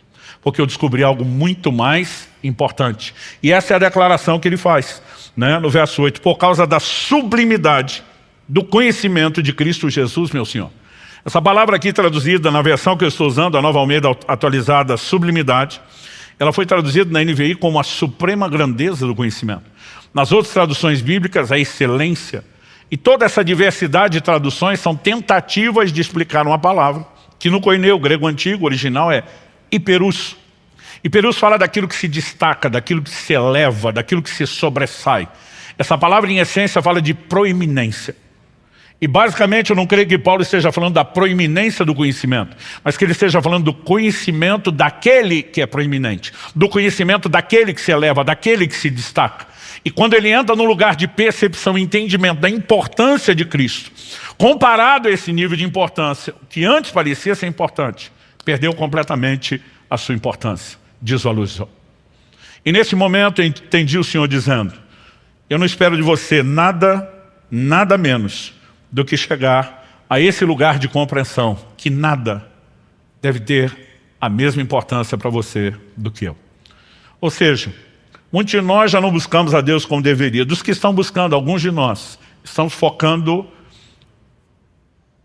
Porque eu descobri algo muito mais importante. E essa é a declaração que ele faz, né? No verso 8, por causa da sublimidade do conhecimento de Cristo Jesus, meu Senhor. Essa palavra aqui traduzida na versão que eu estou usando, a Nova Almeida atualizada, sublimidade, ela foi traduzida na NVI como a suprema grandeza do conhecimento. Nas outras traduções bíblicas, a excelência. E toda essa diversidade de traduções são tentativas de explicar uma palavra, que no koineu, grego antigo, original, é hiperus. Hiperus fala daquilo que se destaca, daquilo que se eleva, daquilo que se sobressai. Essa palavra, em essência, fala de proeminência. E basicamente eu não creio que Paulo esteja falando da proeminência do conhecimento, mas que ele esteja falando do conhecimento daquele que é proeminente, do conhecimento daquele que se eleva, daquele que se destaca. E quando ele entra no lugar de percepção e entendimento da importância de Cristo, comparado a esse nível de importância, o que antes parecia ser importante, perdeu completamente a sua importância, desvalorizou. E nesse momento eu entendi o Senhor dizendo, eu não espero de você nada menos do que chegar a esse lugar de compreensão, que nada deve ter a mesma importância para você do que eu. Ou seja, muitos de nós já não buscamos a Deus como deveria. Dos que estão buscando, alguns de nós estão focando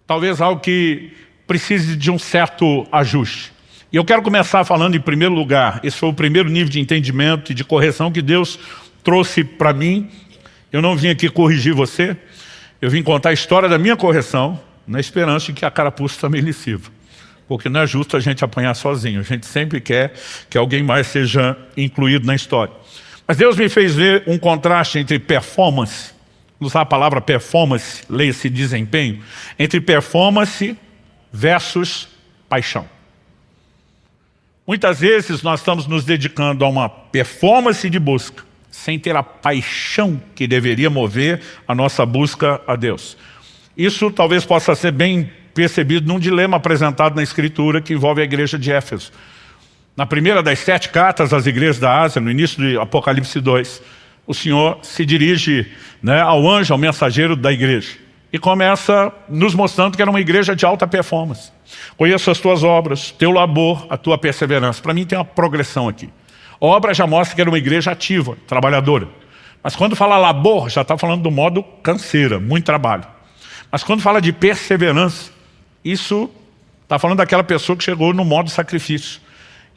talvez algo que precise de um certo ajuste. E eu quero começar falando em primeiro lugar, esse foi o primeiro nível de entendimento e de correção que Deus trouxe para mim. Eu não vim aqui corrigir você, eu vim contar a história da minha correção, na esperança de que a carapuça também lhe sirva. Porque não é justo a gente apanhar sozinho, a gente sempre quer que alguém mais seja incluído na história. Mas Deus me fez ver um contraste entre performance, usar a palavra performance, leia-se desempenho, entre performance versus paixão. Muitas vezes nós estamos nos dedicando a uma performance de busca, sem ter a paixão que deveria mover a nossa busca a Deus. Isso talvez possa ser bem percebido num dilema apresentado na Escritura que envolve a igreja de Éfeso. Na primeira das 7 cartas às igrejas da Ásia, no início de Apocalipse 2, o Senhor se dirige, né, ao anjo, ao mensageiro da igreja, e começa nos mostrando que era uma igreja de alta performance. Conheço as tuas obras, teu labor, a tua perseverança. Para mim tem uma progressão aqui. Obra já mostra que era uma igreja ativa, trabalhadora. Mas quando fala labor, já está falando do modo canseira, muito trabalho. Mas quando fala de perseverança, isso está falando daquela pessoa que chegou no modo sacrifício.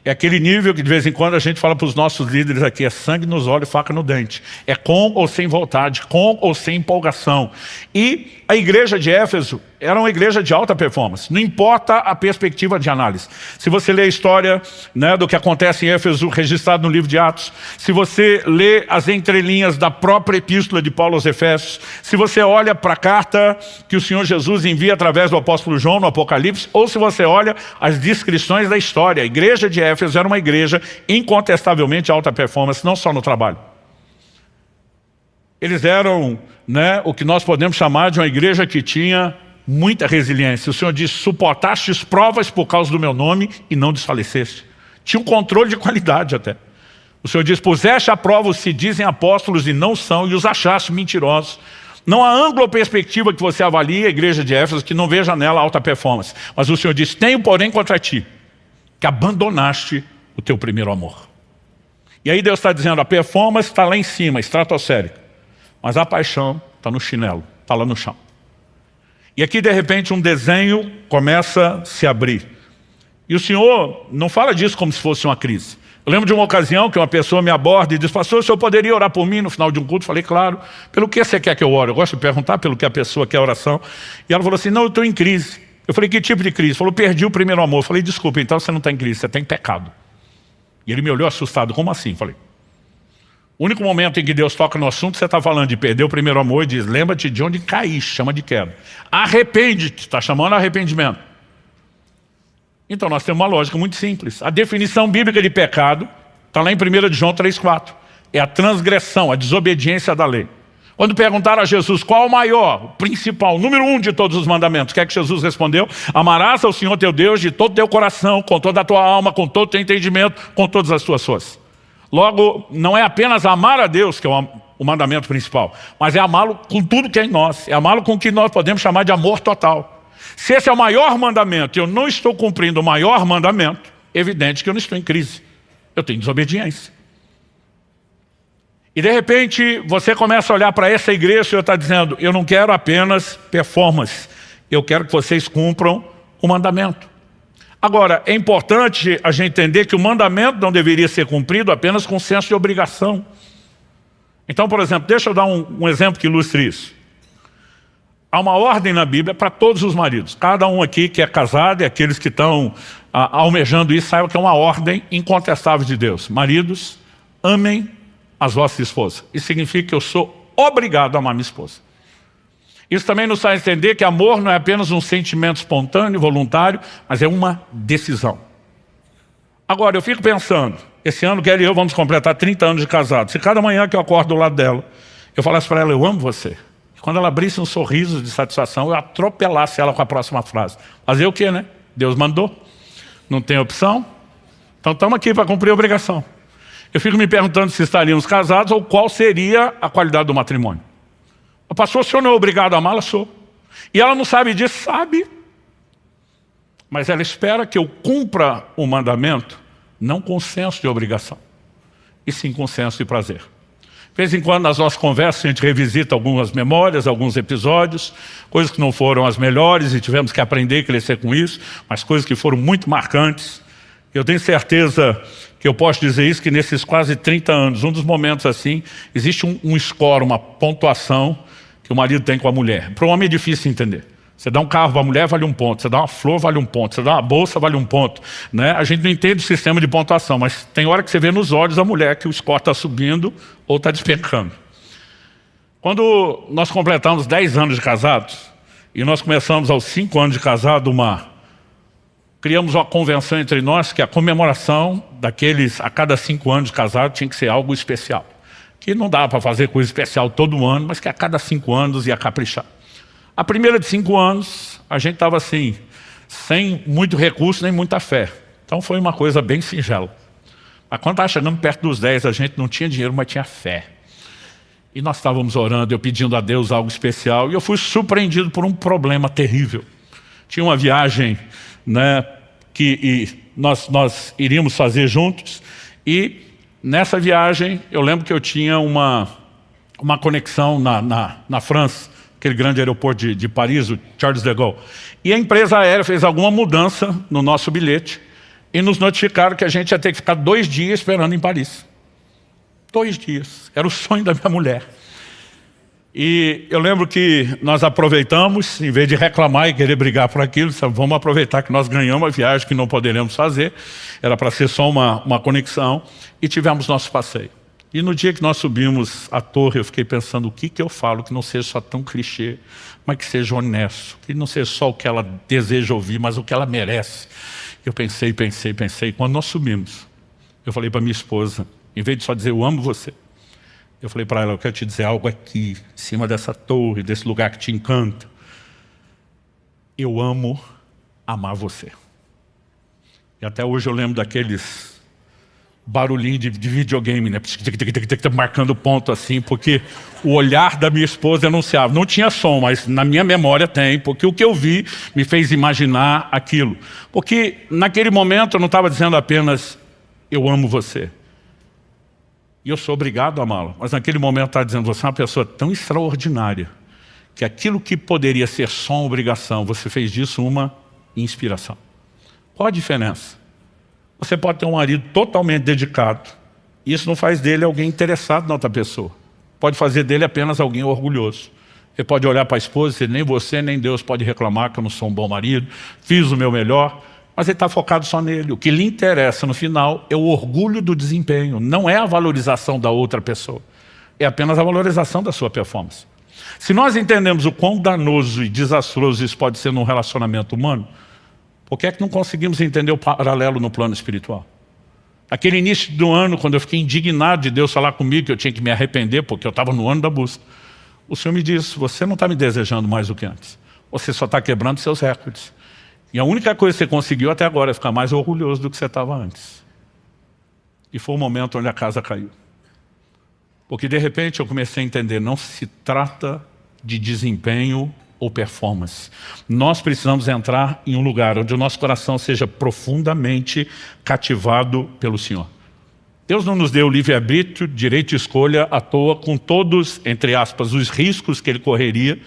É aquele nível que de vez em quando a gente fala para os nossos líderes aqui, é sangue nos olhos e faca no dente. É com ou sem vontade, com ou sem empolgação. E a igreja de Éfeso era uma igreja de alta performance. Não importa a perspectiva de análise. Se você lê a história, né, do que acontece em Éfeso, registrado no livro de Atos, se você lê as entrelinhas da própria epístola de Paulo aos Efésios, se você olha para a carta que o Senhor Jesus envia através do apóstolo João no Apocalipse, ou se você olha as descrições da história, a igreja de Éfeso era uma igreja incontestavelmente de alta performance, não só no trabalho. Eles eram, né, o que nós podemos chamar de uma igreja que tinha muita resiliência. O Senhor diz, suportastes provas por causa do meu nome e não desfaleceste. Tinha um controle de qualidade até. O Senhor diz, puseste à prova os que dizem apóstolos e não são, e os achaste mentirosos. Não há ângulo ou perspectiva que você avalie a igreja de Éfeso que não veja nela alta performance. Mas o Senhor diz, tenho porém contra ti, que abandonaste o teu primeiro amor. E aí Deus está dizendo, a performance está lá em cima, estratosférica. Mas a paixão está no chinelo, está lá no chão. E aqui, de repente, um desenho começa a se abrir. E o Senhor não fala disso como se fosse uma crise. Eu lembro de uma ocasião que uma pessoa me aborda e diz, pastor, o senhor poderia orar por mim no final de um culto? Eu falei, claro. Pelo que você quer que eu ore? Eu gosto de perguntar pelo que a pessoa quer oração. E ela falou assim, não, eu estou em crise. Eu falei, que tipo de crise? Falou, perdi o primeiro amor. Eu falei, desculpa, então você não está em crise, você está em pecado. E ele me olhou assustado, como assim? Eu falei, o único momento em que Deus toca no assunto, você está falando de perder o primeiro amor e diz, lembra-te de onde caíste, chama de queda. Arrepende-te, está chamando arrependimento. Então nós temos uma lógica muito simples. A definição bíblica de pecado está lá em 1 João 3,4. É a transgressão, a desobediência da lei. Quando perguntaram a Jesus qual o maior, o principal, o número 1 de todos os mandamentos, o que é que Jesus respondeu? Amarás ao Senhor teu Deus de todo o teu coração, com toda a tua alma, com todo o teu entendimento, com todas as tuas forças. Logo, não é apenas amar a Deus que é o mandamento principal, mas é amá-lo com tudo que é em nós, é amá-lo com o que nós podemos chamar de amor total. Se esse é o maior mandamento e eu não estou cumprindo o maior mandamento, é evidente que eu não estou em crise, eu tenho desobediência. E de repente você começa a olhar para essa igreja e o Senhor está dizendo, eu não quero apenas performance, eu quero que vocês cumpram o mandamento. Agora, é importante a gente entender que o mandamento não deveria ser cumprido apenas com senso de obrigação. Então, por exemplo, deixa eu dar um exemplo que ilustre isso. Há uma ordem na Bíblia para todos os maridos. Cada um aqui que é casado e aqueles que estão almejando isso, saibam que é uma ordem incontestável de Deus. Maridos, amem as vossas esposas. Isso significa que eu sou obrigado a amar minha esposa. Isso também nos faz entender que amor não é apenas um sentimento espontâneo, voluntário, mas é uma decisão. Agora, eu fico pensando, esse ano Kelly e eu vamos completar 30 anos de casado. Se cada manhã que eu acordo do lado dela, eu falasse para ela, eu amo você. E quando ela abrisse um sorriso de satisfação, eu atropelasse ela com a próxima frase. Fazer o quê, né? Deus mandou. Não tem opção. Então estamos aqui para cumprir a obrigação. Eu fico me perguntando se estaríamos casados ou qual seria a qualidade do matrimônio. O pastor, o senhor não é obrigado a amá-la? Sou. E ela não sabe disso? Sabe. Mas ela espera que eu cumpra o mandamento, não com senso de obrigação, e sim com senso de prazer. De vez em quando, nas nossas conversas, a gente revisita algumas memórias, alguns episódios, coisas que não foram as melhores e tivemos que aprender e crescer com isso, mas coisas que foram muito marcantes. Eu tenho certeza que eu posso dizer isso, que nesses quase 30 anos, um dos momentos assim, existe um score, uma pontuação que o marido tem com a mulher. Para o homem é difícil entender. Você dá um carro para a mulher, vale 1 ponto. Você dá uma flor, vale 1 ponto. Você dá uma bolsa, vale 1 ponto. Né? A gente não entende o sistema de pontuação, mas tem hora que você vê nos olhos da mulher que o score está subindo ou está despencando. Quando nós completamos 10 anos de casados, e nós começamos aos 5 anos de casado, criamos uma convenção entre nós que a comemoração daqueles, a cada 5 anos de casado, tinha que ser algo especial. Que não dá para fazer coisa especial todo ano, mas que a cada 5 anos ia caprichar. A primeira de 5 anos, a gente estava assim, sem muito recurso nem muita fé. Então foi uma coisa bem singela. Mas quando estava chegando perto dos 10, a gente não tinha dinheiro, mas tinha fé. E nós estávamos orando, eu pedindo a Deus algo especial, e eu fui surpreendido por um problema terrível. Tinha uma viagem, né, que nós iríamos fazer juntos, e Nessa viagem, eu lembro que eu tinha uma conexão na França, aquele grande aeroporto de Paris, o Charles de Gaulle. E a empresa aérea fez alguma mudança no nosso bilhete e nos notificaram que a gente ia ter que ficar 2 dias esperando em Paris. 2 dias. Era o sonho da minha mulher. E eu lembro que nós aproveitamos, em vez de reclamar e querer brigar por aquilo, vamos aproveitar que nós ganhamos a viagem que não poderíamos fazer, era para ser só uma conexão, e tivemos nosso passeio. E no dia que nós subimos a torre, eu fiquei pensando, o que eu falo que não seja só tão clichê, mas que seja honesto, que não seja só o que ela deseja ouvir, mas o que ela merece. Eu pensei, quando nós subimos, eu falei para minha esposa, em vez de só dizer, eu amo você, eu falei para ela, eu quero te dizer algo aqui, em cima dessa torre, desse lugar que te encanta. Eu amo amar você. E até hoje eu lembro daqueles barulhinhos de videogame, né? Marcando ponto assim, porque o olhar da minha esposa anunciava. Não tinha som, mas na minha memória tem, porque o que eu vi me fez imaginar aquilo. Porque naquele momento eu não estava dizendo apenas, eu amo você. E eu sou obrigado a amá-la. Mas naquele momento eu estava dizendo, você é uma pessoa tão extraordinária, que aquilo que poderia ser só uma obrigação, você fez disso uma inspiração. Qual a diferença? Você pode ter um marido totalmente dedicado, e isso não faz dele alguém interessado na outra pessoa. Pode fazer dele apenas alguém orgulhoso. Ele pode olhar para a esposa e dizer, nem você nem Deus pode reclamar que eu não sou um bom marido, fiz o meu melhor, mas ele está focado só nele. O que lhe interessa no final é o orgulho do desempenho, não é a valorização da outra pessoa, é apenas a valorização da sua performance. Se nós entendemos o quão danoso e desastroso isso pode ser num relacionamento humano, por que é que não conseguimos entender o paralelo no plano espiritual? Aquele início do ano, quando eu fiquei indignado de Deus falar comigo que eu tinha que me arrepender, porque eu estava no ano da busca, o Senhor me disse, você não está me desejando mais do que antes, você só está quebrando seus recordes. E a única coisa que você conseguiu até agora é ficar mais orgulhoso do que você estava antes. E foi o momento onde a casa caiu. Porque de repente eu comecei a entender, não se trata de desempenho ou performance. Nós precisamos entrar em um lugar onde o nosso coração seja profundamente cativado pelo Senhor. Deus não nos deu livre-arbítrio, direito de escolha à toa, com todos, entre aspas, os riscos que Ele correria,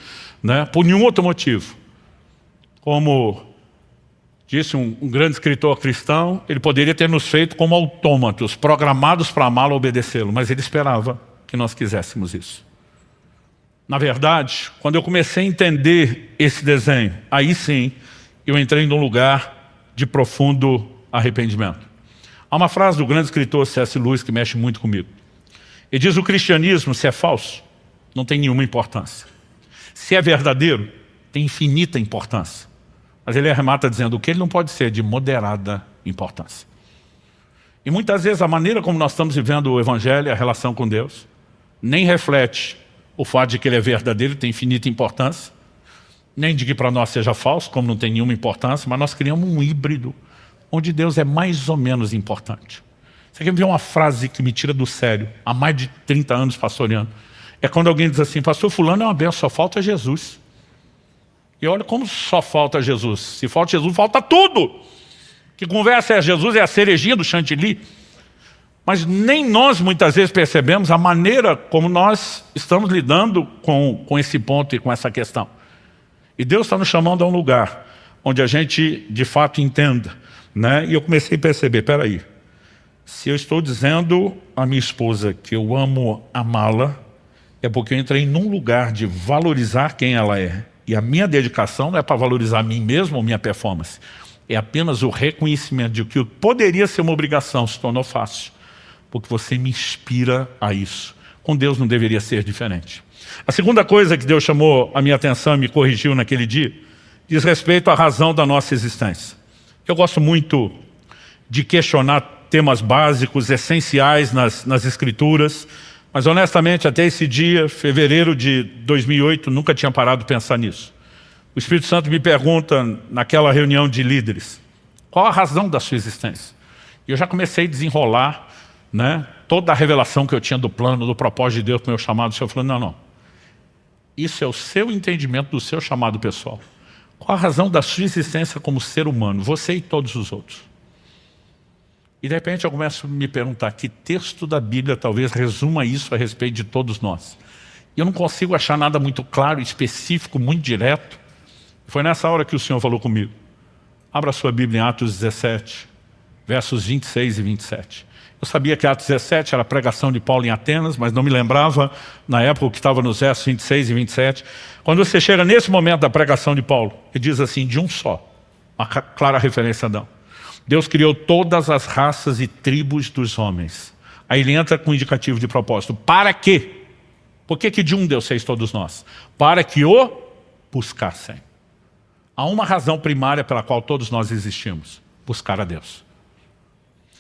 né, por nenhum outro motivo. Como disse um grande escritor cristão, ele poderia ter nos feito como autômatos, programados para amá-lo e obedecê-lo, mas ele esperava que nós quiséssemos isso. Na verdade, quando eu comecei a entender esse desenho, aí sim, eu entrei num lugar de profundo arrependimento. Há uma frase do grande escritor C.S. Lewis que mexe muito comigo. Ele diz, o cristianismo, se é falso, não tem nenhuma importância. Se é verdadeiro, tem infinita importância. Mas ele arremata dizendo, o que ele não pode ser de moderada importância. E muitas vezes a maneira como nós estamos vivendo o Evangelho, a relação com Deus, nem reflete o fato de que ele é verdadeiro, tem infinita importância, nem de que para nós seja falso, como não tem nenhuma importância, mas nós criamos um híbrido, onde Deus é mais ou menos importante. Você quer ver uma frase que me tira do sério, há mais de 30 anos pastoreando? É quando alguém diz assim, pastor fulano é uma benção, só falta Jesus. E olha como só falta Jesus. Se falta Jesus, falta tudo. Que conversa é Jesus, é a cerejinha do chantilly. Mas nem nós muitas vezes percebemos a maneira como nós estamos lidando com esse ponto e com essa questão. E Deus está nos chamando a um lugar onde a gente de fato entenda, né? E eu comecei a perceber, peraí, se eu estou dizendo à minha esposa que eu amo amá-la, é porque eu entrei num lugar de valorizar quem ela é. E a minha dedicação não é para valorizar a mim mesmo ou minha performance. É apenas o reconhecimento de que o que poderia ser uma obrigação se tornou fácil. Porque você me inspira a isso. Com Deus não deveria ser diferente. A segunda coisa que Deus chamou a minha atenção e me corrigiu naquele dia, diz respeito à razão da nossa existência. Eu gosto muito de questionar temas básicos, essenciais nas Escrituras, mas honestamente até esse dia, fevereiro de 2008, nunca tinha parado de pensar nisso. O Espírito Santo me pergunta, naquela reunião de líderes, qual a razão da sua existência? E eu já comecei a desenrolar, né, toda a revelação que eu tinha do plano, do propósito de Deus para o meu chamado. O Senhor falou, não, isso é o seu entendimento do seu chamado pessoal. Qual a razão da sua existência como ser humano, você e todos os outros? E de repente eu começo a me perguntar que texto da Bíblia talvez resuma isso a respeito de todos nós. E eu não consigo achar nada muito claro, específico, muito direto. Foi nessa hora que o Senhor falou comigo. Abra sua Bíblia em Atos 17, versos 26 e 27. Eu sabia que Atos 17 era a pregação de Paulo em Atenas, mas não me lembrava na época o que estava nos versos 26 e 27. Quando você chega nesse momento da pregação de Paulo, ele diz assim, de um só, uma clara referência a Adão. Deus criou todas as raças e tribos dos homens. Aí ele entra com um indicativo de propósito. Para quê? Por que de um Deus fez todos nós? Para que o buscassem. Há uma razão primária pela qual todos nós existimos. Buscar a Deus.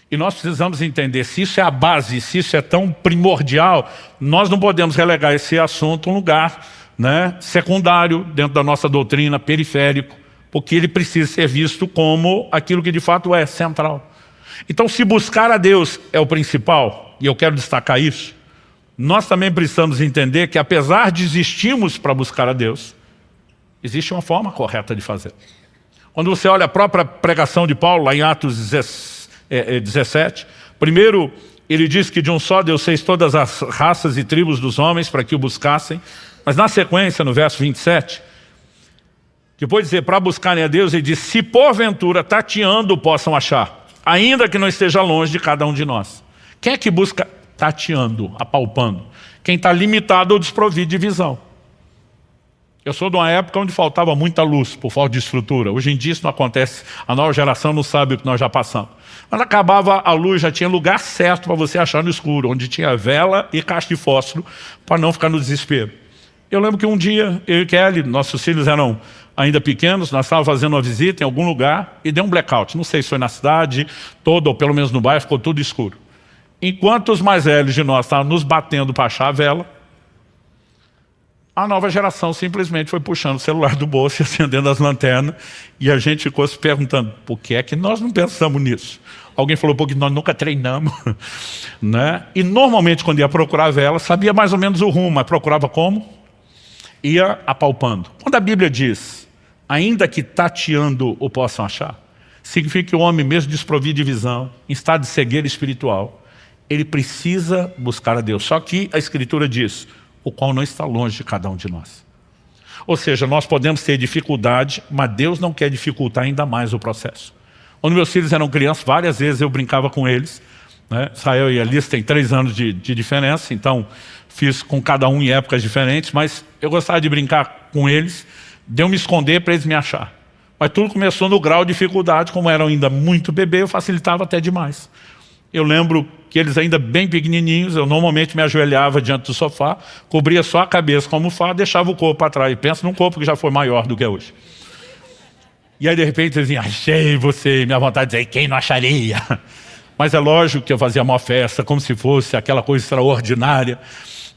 E nós precisamos entender, se isso é a base, se isso é tão primordial, nós não podemos relegar esse assunto a um lugar, né, secundário, dentro da nossa doutrina, periférico, porque ele precisa ser visto como aquilo que de fato é central. Então, se buscar a Deus é o principal, e eu quero destacar isso, nós também precisamos entender que apesar de existirmos para buscar a Deus, existe uma forma correta de fazer. Quando você olha a própria pregação de Paulo, lá em Atos 17, primeiro ele diz que de um só Deus fez todas as raças e tribos dos homens para que o buscassem, mas na sequência, no verso 27, depois de dizer para buscarem a Deus, ele diz, se porventura tateando possam achar, ainda que não esteja longe de cada um de nós. Quem é que busca tateando, apalpando? Quem está limitado ou desprovido de visão. Eu sou de uma época onde faltava muita luz, por falta de estrutura. Hoje em dia isso não acontece, a nova geração não sabe o que nós já passamos. Quando acabava a luz, já tinha lugar certo para você achar no escuro, onde tinha vela e caixa de fósforo, para não ficar no desespero. Eu lembro que um dia, eu e Kelly, nossos filhos eram ainda pequenos, nós estávamos fazendo uma visita em algum lugar e deu um blackout. Não sei se foi na cidade toda, ou pelo menos no bairro, ficou tudo escuro. Enquanto os mais velhos de nós estavam nos batendo para achar a vela, a nova geração simplesmente foi puxando o celular do bolso e acendendo as lanternas, e a gente ficou se perguntando, por que é que nós não pensamos nisso? Alguém falou, porque nós nunca treinamos. Né? E normalmente quando ia procurar a vela, sabia mais ou menos o rumo, mas procurava como? Ia apalpando. Quando a Bíblia diz, ainda que tateando o possam achar, significa que o homem, mesmo desprovido de visão, em estado de cegueira espiritual, ele precisa buscar a Deus. Só que a Escritura diz, o qual não está longe de cada um de nós. Ou seja, nós podemos ter dificuldade, mas Deus não quer dificultar ainda mais o processo. Quando meus filhos eram crianças, várias vezes eu brincava com eles, né? Israel e Alice têm 3 anos de diferença, então fiz com cada um em épocas diferentes, mas eu gostava de brincar com eles, de eu me esconder para eles me achar. Mas tudo começou no grau de dificuldade, como eram ainda muito bebê, eu facilitava até demais. Eu lembro que eles ainda bem pequenininhos, eu normalmente me ajoelhava diante do sofá, cobria só a cabeça com a almofada, deixava o corpo para trás. E pensa num corpo que já foi maior do que é hoje. E aí de repente eles diziam, achei você, minha vontade de dizer, quem não acharia? Mas é lógico que eu fazia uma festa, como se fosse aquela coisa extraordinária.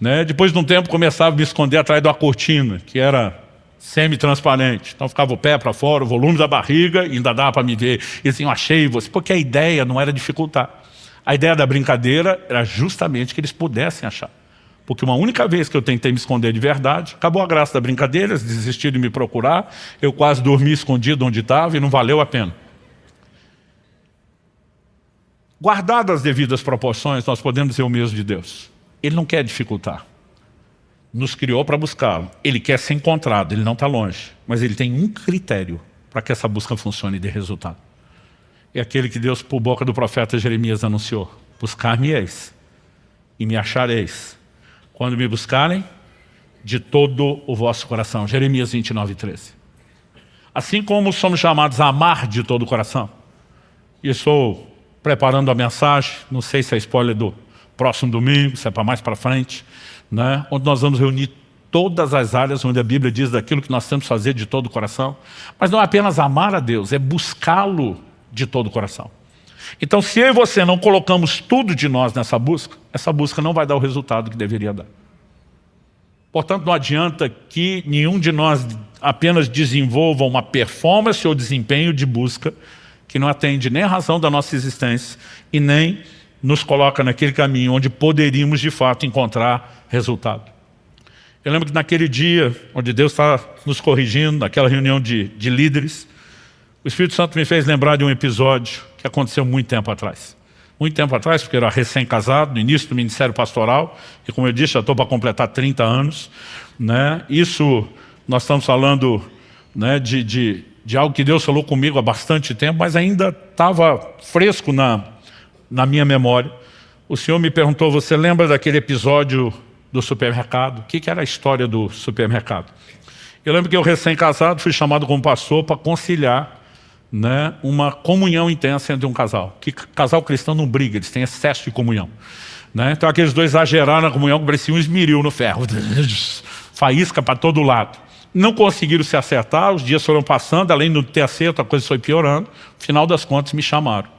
Né? Depois de um tempo começava a me esconder atrás de uma cortina, que era semi-transparente. Então ficava o pé para fora, o volume da barriga, e ainda dava para me ver. E assim, eu achei você, porque a ideia não era dificultar. A ideia da brincadeira era justamente que eles pudessem achar. Porque uma única vez que eu tentei me esconder de verdade, acabou a graça da brincadeira, eles desistiram de me procurar, eu quase dormi escondido onde estava e não valeu a pena. Guardadas as devidas proporções, nós podemos dizer o mesmo de Deus. Ele não quer dificultar. Nos criou para buscá-lo. Ele quer ser encontrado, ele não está longe. Mas ele tem um critério para que essa busca funcione e dê resultado. É aquele que Deus, por boca do profeta Jeremias, anunciou. Buscar-me-eis e me achareis, quando me buscarem de todo o vosso coração. Jeremias 29, 13. Assim como somos chamados a amar de todo o coração. E estou preparando a mensagem, não sei se é spoiler do próximo domingo, se é para mais para frente, né? Onde nós vamos reunir todas as áreas onde a Bíblia diz daquilo que nós temos que fazer de todo o coração. Mas não é apenas amar a Deus, é buscá-lo de todo o coração. Então, se eu e você não colocamos tudo de nós nessa busca, essa busca não vai dar o resultado que deveria dar. Portanto, não adianta que nenhum de nós apenas desenvolva uma performance ou desempenho de busca que não atende nem a razão da nossa existência e nem nos coloca naquele caminho onde poderíamos, de fato, encontrar resultado. Eu lembro que naquele dia, onde Deus está nos corrigindo, naquela reunião de líderes, o Espírito Santo me fez lembrar de um episódio que aconteceu muito tempo atrás. muito tempo atrás, porque eu era recém-casado, no início do ministério pastoral, e como eu disse, já estou para completar 30 anos. Né? Isso, nós estamos falando, né, de algo que Deus falou comigo há bastante tempo, mas ainda estava fresco na minha memória. O Senhor me perguntou, você lembra daquele episódio do supermercado? O que era a história do supermercado? Eu lembro que eu, recém-casado, fui chamado como pastor para conciliar, né, uma comunhão intensa entre um casal. Que casal cristão não briga, eles têm excesso de comunhão. Né? Então aqueles dois exageraram na comunhão, que parecia um esmeril no ferro. Faísca para todo lado. Não conseguiram se acertar, os dias foram passando, além de não ter acerto, a coisa foi piorando. No final das contas, me chamaram.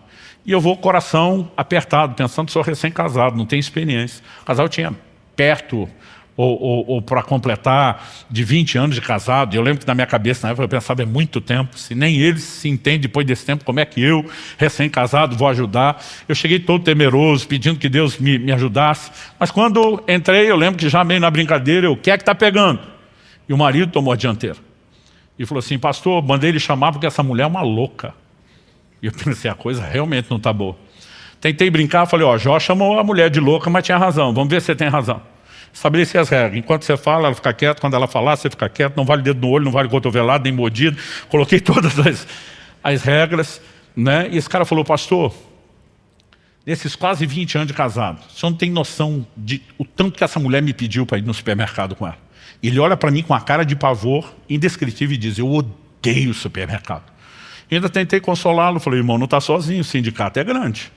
E eu vou com o coração apertado, pensando que sou recém-casado, não tenho experiência. O casal tinha perto, ou para completar, de 20 anos de casado. Eu lembro que na minha cabeça, na época, eu pensava, é muito tempo. Se nem eles se entendem depois desse tempo, como é que eu, recém-casado, vou ajudar? Eu cheguei todo temeroso, pedindo que Deus me ajudasse. Mas quando entrei, eu lembro que já meio na brincadeira, o que é que está pegando? E o marido tomou a dianteira. E falou assim, pastor, mandei ele chamar porque essa mulher é uma louca. E eu pensei, a coisa realmente não está boa. Tentei brincar, falei, Jó chamou a mulher de louca, mas tinha razão. Vamos ver se você tem razão. Estabeleci as regras. Enquanto você fala, ela fica quieta. Quando ela falar, você fica quieto. Não vale dedo no olho, não vale cotovelado, nem mordido. Coloquei todas as regras. Né? E esse cara falou, pastor, nesses quase 20 anos de casado, o senhor não tem noção de o tanto que essa mulher me pediu para ir no supermercado com ela. E ele olha para mim com a cara de pavor indescritível e diz, eu odeio o supermercado. E ainda tentei consolá-lo. Falei, irmão, não está sozinho, o sindicato é grande.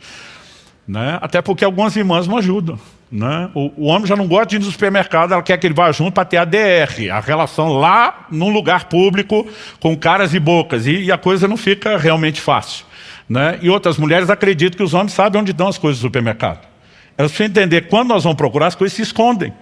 Né? Até porque algumas irmãs não ajudam. Né? O homem já não gosta de ir no supermercado, ela quer que ele vá junto para ter a DR, a relação lá num lugar público, com caras e bocas, e a coisa não fica realmente fácil. Né? E outras mulheres acreditam que os homens sabem onde estão as coisas do supermercado. Elas precisam entender que quando nós vamos procurar, as coisas se escondem.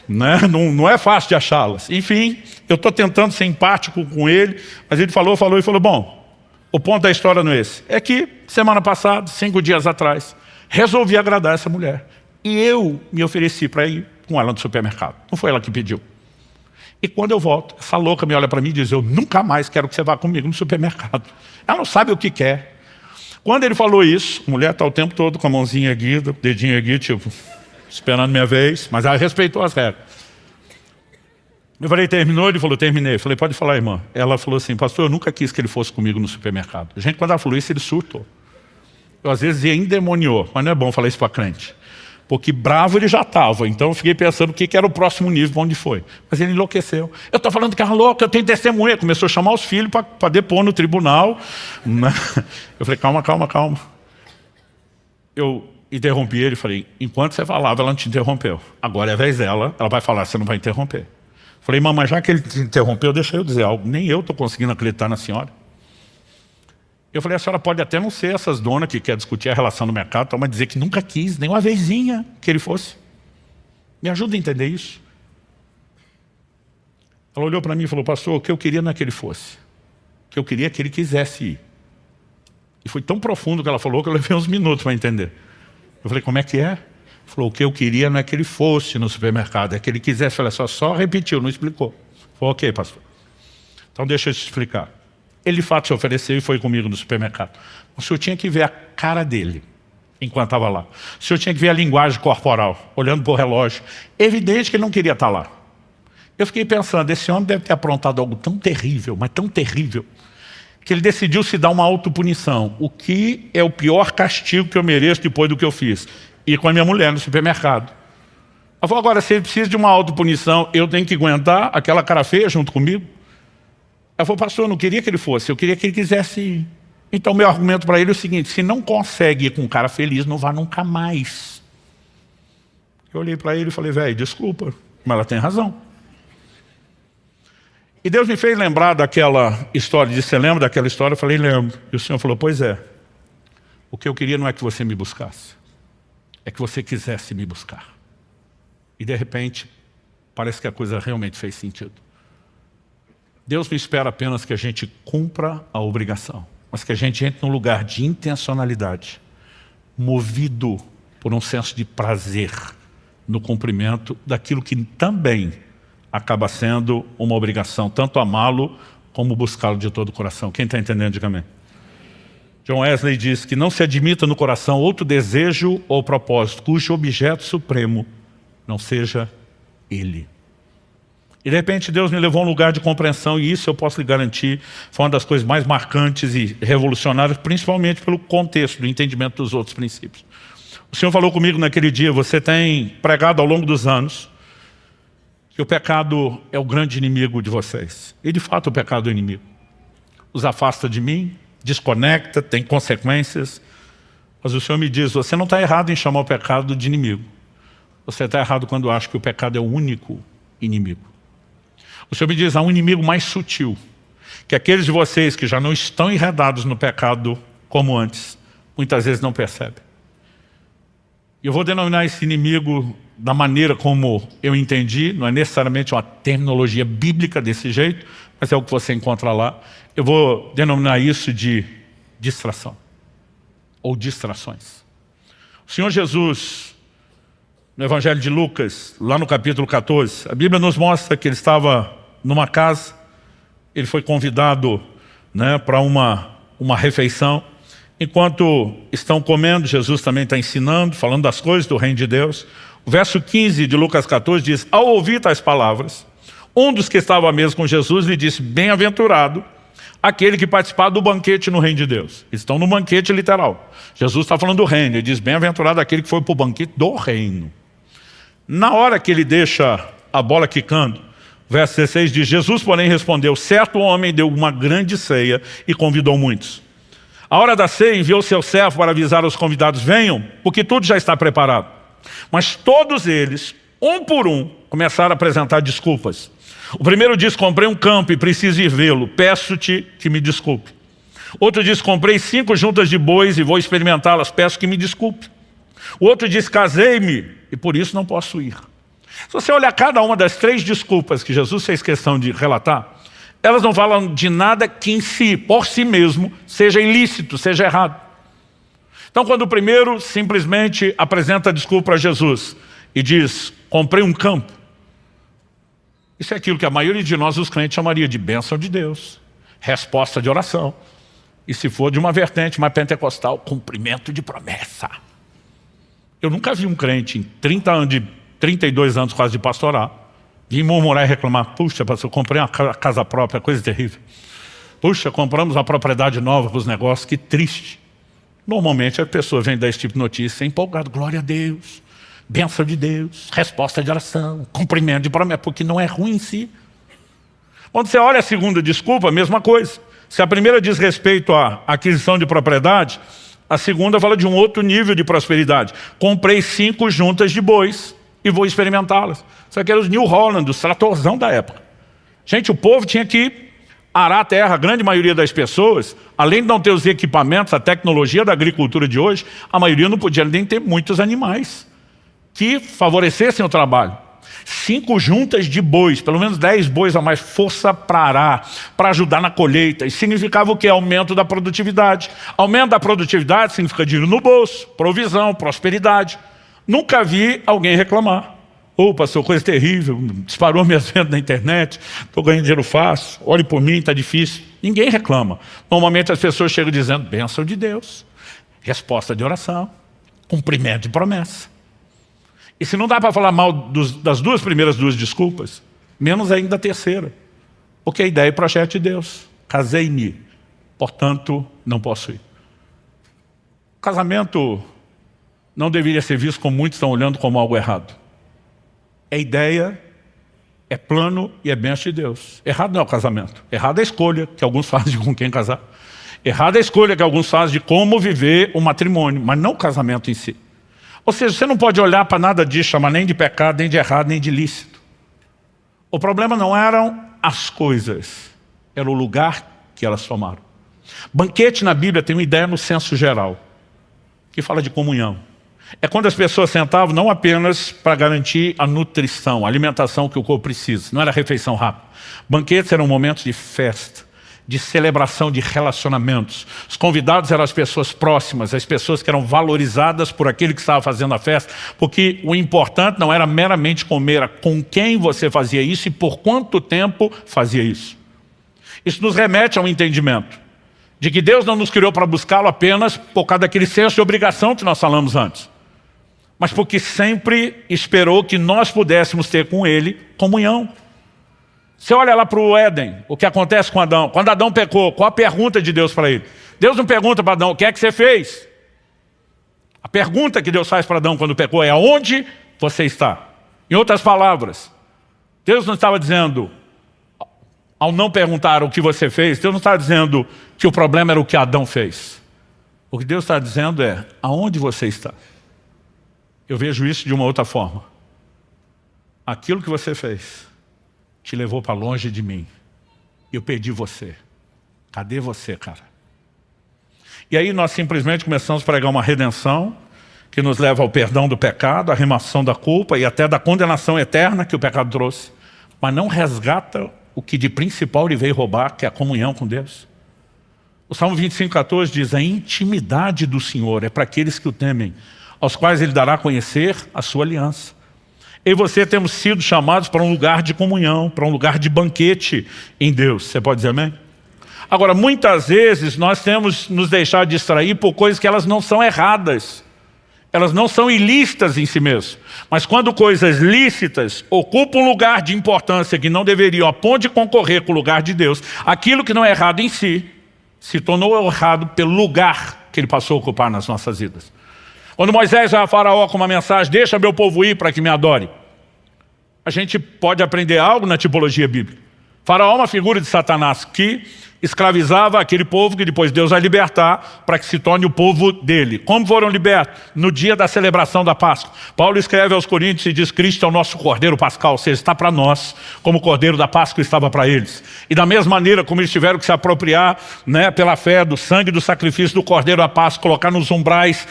Né? Não é fácil de achá-las. Enfim, eu estou tentando ser empático com ele, mas ele falou, bom, o ponto da história não é esse. É que, semana passada, 5 dias atrás, resolvi agradar essa mulher. E eu me ofereci para ir com ela no supermercado. Não foi ela que pediu. E quando eu volto, essa louca me olha para mim e diz, eu nunca mais quero que você vá comigo no supermercado. Ela não sabe o que quer. Quando ele falou isso, a mulher está o tempo todo com a mãozinha erguida, o dedinho erguido, tipo, esperando minha vez, mas ela respeitou as regras. Eu falei, terminou? Ele falou, terminei. Eu falei, pode falar, irmã. Ela falou assim, pastor, eu nunca quis que ele fosse comigo no supermercado. Gente, quando ela falou isso, ele surtou. Eu às vezes ia endemoniou, mas não é bom falar isso para crente. Porque bravo ele já estava, então eu fiquei pensando o que era o próximo nível, onde foi. Mas ele enlouqueceu. Eu estou falando que ela é louca, eu tenho testemunha. Começou a chamar os filhos para depor no tribunal. Eu falei, calma. Eu interrompi ele e falei, enquanto você falava, ela não te interrompeu. Agora é a vez dela, ela vai falar, você não vai interromper. Falei, mamãe, já que ele te interrompeu, deixa eu dizer algo. Nem eu estou conseguindo acreditar na senhora. Eu falei, a senhora pode até não ser essas donas que quer discutir a relação no mercado, mas dizer que nunca quis, nem uma vezinha que ele fosse. Me ajuda a entender isso. Ela olhou para mim e falou, pastor, o que eu queria não é que ele fosse. O que eu queria é que ele quisesse ir. E foi tão profundo que ela falou que eu levei uns minutos para entender. Eu falei, como é que é? Falou, o que eu queria não é que ele fosse no supermercado, é que ele quisesse. Eu falei, só repetiu, não explicou. Falei, ok, pastor. Então deixa eu te explicar. Ele de fato se ofereceu e foi comigo no supermercado. O senhor tinha que ver a cara dele enquanto estava lá. O senhor tinha que ver a linguagem corporal, olhando para o relógio. Evidente que ele não queria estar lá. Eu fiquei pensando, esse homem deve ter aprontado algo tão terrível, mas tão terrível, que ele decidiu se dar uma autopunição. O que é o pior castigo que eu mereço depois do que eu fiz? Ir com a minha mulher no supermercado. Ela falou, agora, se ele precisa de uma autopunição, eu tenho que aguentar aquela cara feia junto comigo? Ela falou, pastor, eu não queria que ele fosse, eu queria que ele quisesse ir. Então, meu argumento para ele é o seguinte, se não consegue ir com um cara feliz, não vá nunca mais. Eu olhei para ele e falei, velho, desculpa, mas ela tem razão. E Deus me fez lembrar daquela história, você lembra daquela história? Eu falei, lembro. E o Senhor falou, pois é, o que eu queria não é que você me buscasse, é que você quisesse me buscar. E de repente, parece que a coisa realmente fez sentido. Deus não espera apenas que a gente cumpra a obrigação, mas que a gente entre num lugar de intencionalidade, movido por um senso de prazer no cumprimento daquilo que também acaba sendo uma obrigação, tanto amá-lo como buscá-lo de todo o coração. Quem está entendendo, diga amém. John Wesley diz que não se admita no coração outro desejo ou propósito cujo objeto supremo não seja Ele. E de repente Deus me levou a um lugar de compreensão, e isso eu posso lhe garantir, foi uma das coisas mais marcantes e revolucionárias, principalmente pelo contexto do entendimento dos outros princípios. O Senhor falou comigo naquele dia: você tem pregado ao longo dos anos que o pecado é o grande inimigo de vocês. E de fato o pecado é o inimigo. Os afasta de mim, desconecta, tem consequências. Mas o Senhor me diz: você não está errado em chamar o pecado de inimigo. Você está errado quando acha que o pecado é o único inimigo. O Senhor me diz: há um inimigo mais sutil, que aqueles de vocês que já não estão enredados no pecado como antes, muitas vezes não percebem. E eu vou denominar esse inimigo da maneira como eu entendi, não é necessariamente uma terminologia bíblica desse jeito, mas é o que você encontra lá. Eu vou denominar isso de distração, ou distrações. O Senhor Jesus, no Evangelho de Lucas, lá no capítulo 14, a Bíblia nos mostra que ele estava numa casa, ele foi convidado, para uma refeição. Enquanto estão comendo, Jesus também está ensinando, falando das coisas do reino de Deus. O verso 15 de Lucas 14 diz: ao ouvir tais palavras, um dos que estava à mesa com Jesus lhe disse: bem-aventurado aquele que participar do banquete no reino de Deus. Estão no banquete literal. Jesus está falando do reino, ele diz: bem-aventurado aquele que foi para o banquete do reino. Na hora que ele deixa a bola quicando, verso 16 diz: Jesus, porém, respondeu: certo homem deu uma grande ceia e convidou muitos. A hora da ceia enviou seu servo para avisar aos convidados: venham, porque tudo já está preparado. Mas todos eles, um por um, começaram a apresentar desculpas. O primeiro diz: comprei um campo e preciso ir vê-lo, peço-te que me desculpe. Outro diz: comprei 5 juntas de bois e vou experimentá-las, peço que me desculpe. O outro diz: casei-me e por isso não posso ir. Se você olhar cada uma das 3 desculpas que Jesus fez questão de relatar, elas não falam de nada que em si, por si mesmo, seja ilícito, seja errado. Então, quando o primeiro simplesmente apresenta a desculpa a Jesus e diz: comprei um campo, isso é aquilo que a maioria de nós, os crentes, chamaria de bênção de Deus, resposta de oração. E se for de uma vertente mais pentecostal, cumprimento de promessa. Eu nunca vi um crente em 32 anos quase de pastorar vir murmurar e reclamar: puxa, pastor, eu comprei uma casa própria, coisa terrível. Puxa, compramos uma propriedade nova para os negócios, que triste. Normalmente a pessoa vem dar esse tipo de notícia empolgado: glória a Deus, bênção de Deus, resposta de oração, cumprimento de promessa, porque não é ruim em si. Quando você olha a segunda desculpa, a mesma coisa. Se a primeira diz respeito à aquisição de propriedade, a segunda fala de um outro nível de prosperidade. Comprei 5 juntas de bois e vou experimentá-las. Isso aqui era os New Holland, os tratorzão da época. Gente, o povo tinha que arar a terra. A grande maioria das pessoas, além de não ter os equipamentos, a tecnologia da agricultura de hoje, a maioria não podia nem ter muitos animais que favorecessem o trabalho. 5 juntas de bois, pelo menos 10 bois a mais, força para arar, para ajudar na colheita. Isso significava o quê? Aumento da produtividade. Aumento da produtividade significa dinheiro no bolso, provisão, prosperidade. Nunca vi alguém reclamar: ô pastor, coisa terrível, disparou minhas vendas na internet, estou ganhando dinheiro fácil, olhe por mim, está difícil. Ninguém reclama. Normalmente as pessoas chegam dizendo: bênção de Deus, resposta de oração, cumprimento de promessa. E se não dá para falar mal das primeiras duas desculpas, menos ainda a terceira. Porque a ideia é projeto de Deus. Casei-me, portanto não posso ir. O casamento não deveria ser visto como muitos estão olhando como algo errado. É ideia, é plano e é bênção de Deus. Errado não é o casamento. Errado é a escolha que alguns fazem de com quem casar. Errado é a escolha que alguns fazem de como viver o matrimônio, mas não o casamento em si. Ou seja, você não pode olhar para nada disso, chamar nem de pecado, nem de errado, nem de lícito. O problema não eram as coisas, era o lugar que elas tomaram. Banquete na Bíblia tem uma ideia no senso geral, que fala de comunhão. É quando as pessoas sentavam não apenas para garantir a nutrição, a alimentação que o corpo precisa, não era refeição rápida. Banquetes eram momentos de festa, de celebração de relacionamentos. Os convidados eram as pessoas próximas, as pessoas que eram valorizadas por aquele que estava fazendo a festa, porque o importante não era meramente comer, era com quem você fazia isso e por quanto tempo fazia isso. Isso nos remete a um entendimento de que Deus não nos criou para buscá-lo apenas por causa daquele senso de obrigação que nós falamos antes, mas porque sempre esperou que nós pudéssemos ter com Ele comunhão. Você olha lá para o Éden, o que acontece com Adão. Quando Adão pecou, qual a pergunta de Deus para ele? Deus não pergunta para Adão, o que é que você fez? A pergunta que Deus faz para Adão quando pecou é, aonde você está? Em outras palavras, Deus não estava dizendo, ao não perguntar o que você fez, Deus não estava dizendo que o problema era o que Adão fez. O que Deus está dizendo é, aonde você está? Eu vejo isso de uma outra forma. Aquilo que você fez te levou para longe de mim. Eu perdi você. Cadê você, cara? E aí nós simplesmente começamos a pregar uma redenção que nos leva ao perdão do pecado, à remoção da culpa e até da condenação eterna que o pecado trouxe. Mas não resgata o que de principal ele veio roubar, que é a comunhão com Deus. O Salmo 25:14 diz, a intimidade do Senhor é para aqueles que o temem, aos quais Ele dará a conhecer a sua aliança. Eu e você temos sido chamados para um lugar de comunhão, para um lugar de banquete em Deus. Você pode dizer amém? Agora, muitas vezes nós temos nos deixado distrair por coisas que elas não são erradas. Elas não são ilícitas em si mesmas. Mas quando coisas lícitas ocupam um lugar de importância que não deveriam, a ponto de concorrer com o lugar de Deus, aquilo que não é errado em si, se tornou errado pelo lugar que ele passou a ocupar nas nossas vidas. Quando Moisés vai a Faraó com uma mensagem, deixa meu povo ir para que me adore. A gente pode aprender algo na tipologia bíblica. Faraó é uma figura de Satanás que escravizava aquele povo que depois Deus vai libertar para que se torne o povo dele. Como foram libertos? No dia da celebração da Páscoa. Paulo escreve aos Coríntios e diz, Cristo é o nosso cordeiro pascal, ou seja, está para nós, como o cordeiro da Páscoa estava para eles. E da mesma maneira como eles tiveram que se apropriar, pela fé do sangue do sacrifício do cordeiro da Páscoa, colocar nos umbrais,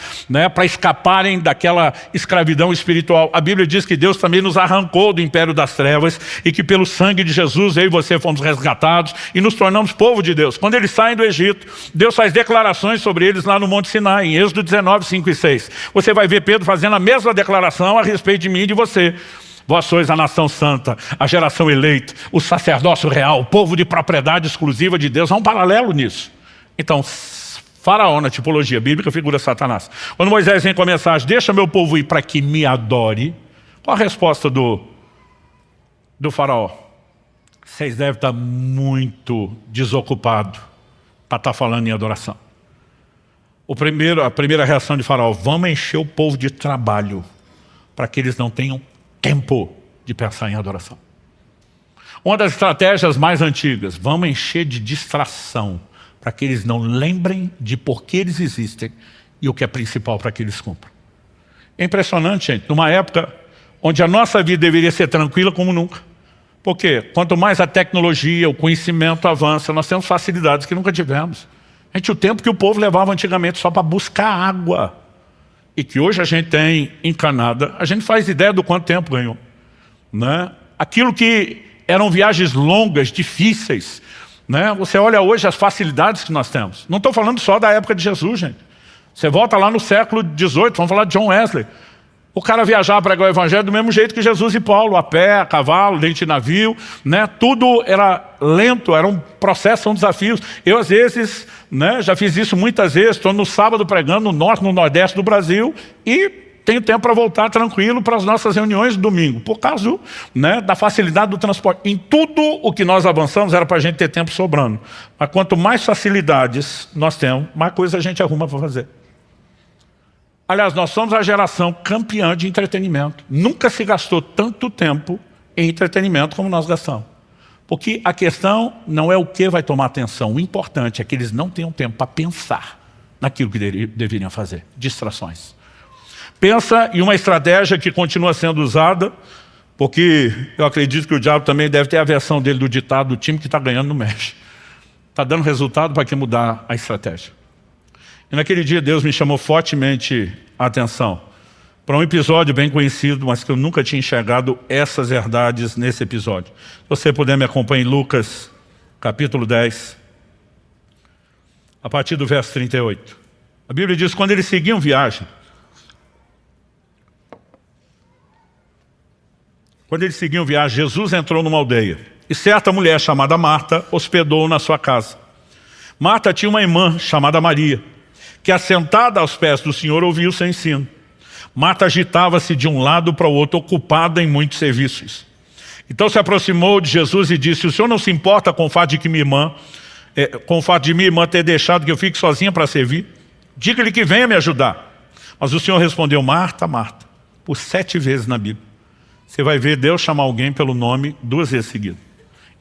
para escaparem daquela escravidão espiritual. A Bíblia diz que Deus também nos arrancou do império das trevas e que pelo sangue de Jesus eu e você fomos resgatados e nos tornamos povo de Deus. Quando eles saem do Egito, Deus faz declarações sobre eles lá no Monte Sinai, em Êxodo 19, 5 e 6. Você vai ver Pedro fazendo a mesma declaração a respeito de mim e de você. Vós sois a nação santa, a geração eleita, o sacerdócio real, o povo de propriedade exclusiva de Deus. Há um paralelo nisso. Então, Faraó, na tipologia bíblica, figura Satanás. Quando Moisés vem com a mensagem, deixa meu povo ir para que me adore, qual a resposta do Faraó? Vocês devem estar muito desocupados para estar falando em adoração. A primeira reação de Faraó, vamos encher o povo de trabalho para que eles não tenham tempo de pensar em adoração. Uma das estratégias mais antigas, vamos encher de distração para que eles não lembrem de por que eles existem e o que é principal para que eles cumpram. É impressionante, gente, numa época onde a nossa vida deveria ser tranquila como nunca. Porque quanto mais a tecnologia, o conhecimento avança, nós temos facilidades que nunca tivemos. Gente, o tempo que o povo levava antigamente só para buscar água, e que hoje a gente tem encanada, a gente faz ideia do quanto tempo ganhou. Aquilo que eram viagens longas, difíceis, você olha hoje as facilidades que nós temos. Não estou falando só da época de Jesus, gente. Você volta lá no século XVIII, vamos falar de John Wesley. O cara viajava para pregar o evangelho do mesmo jeito que Jesus e Paulo, a pé, a cavalo, dentro de navio, Tudo era lento, era um processo, são desafios. Eu, às vezes, já fiz isso muitas vezes, estou no sábado pregando no norte, no nordeste do Brasil e tenho tempo para voltar tranquilo para as nossas reuniões de domingo, por causa da facilidade do transporte. Em tudo o que nós avançamos era para a gente ter tempo sobrando. Mas quanto mais facilidades nós temos, mais coisa a gente arruma para fazer. Aliás, nós somos a geração campeã de entretenimento. Nunca se gastou tanto tempo em entretenimento como nós gastamos. Porque a questão não é o que vai tomar atenção. O importante é que eles não tenham tempo para pensar naquilo que deveriam fazer. Distrações. Pensa em uma estratégia que continua sendo usada, porque eu acredito que o diabo também deve ter a versão dele do ditado, do time que está ganhando não mexe. Está dando resultado, para que mudar a estratégia? E naquele dia Deus me chamou fortemente a atenção para um episódio bem conhecido, mas que eu nunca tinha enxergado essas verdades nesse episódio. Se você puder me acompanhar em Lucas, capítulo 10, a partir do verso 38. A Bíblia diz, quando eles seguiam viagem, Jesus entrou numa aldeia, e certa mulher chamada Marta hospedou-o na sua casa. Marta tinha uma irmã chamada Maria, que assentada aos pés do Senhor ouvia o seu ensino. Marta agitava-se de um lado para o outro, ocupada em muitos serviços. Então se aproximou de Jesus e disse: o Senhor não se importa com o fato de minha irmã ter deixado que eu fique sozinha para servir? Diga-lhe que venha me ajudar. Mas o Senhor respondeu: Marta, Marta, por 7 vezes na Bíblia, você vai ver Deus chamar alguém pelo nome 2 vezes seguidas.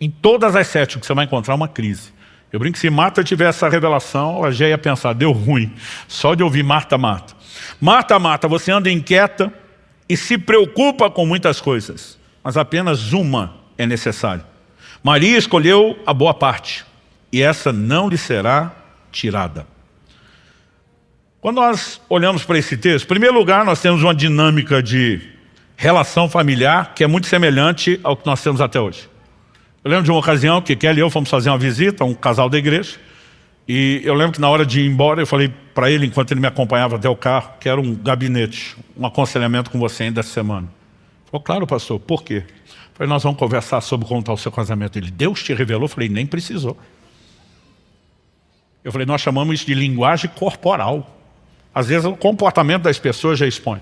Em todas as 7 que você vai encontrar uma crise. Eu brinco que se Marta tivesse essa revelação, ela já ia pensar: deu ruim, só de ouvir Marta, Marta. Marta, Marta, você anda inquieta e se preocupa com muitas coisas, mas apenas uma é necessária. Maria escolheu a boa parte, e essa não lhe será tirada. Quando nós olhamos para esse texto, em primeiro lugar, nós temos uma dinâmica de relação familiar que é muito semelhante ao que nós temos até hoje. Eu lembro de uma ocasião que Kelly e eu fomos fazer uma visita a um casal da igreja, e eu lembro que na hora de ir embora, eu falei para ele, enquanto ele me acompanhava até o carro, que era um gabinete, um aconselhamento com você ainda essa semana. Ele falou: claro, pastor, por quê? Eu falei: nós vamos conversar sobre como está o seu casamento. Ele: Deus te revelou? Eu falei: nem precisou. Eu falei: nós chamamos isso de linguagem corporal. Às vezes o comportamento das pessoas já expõe.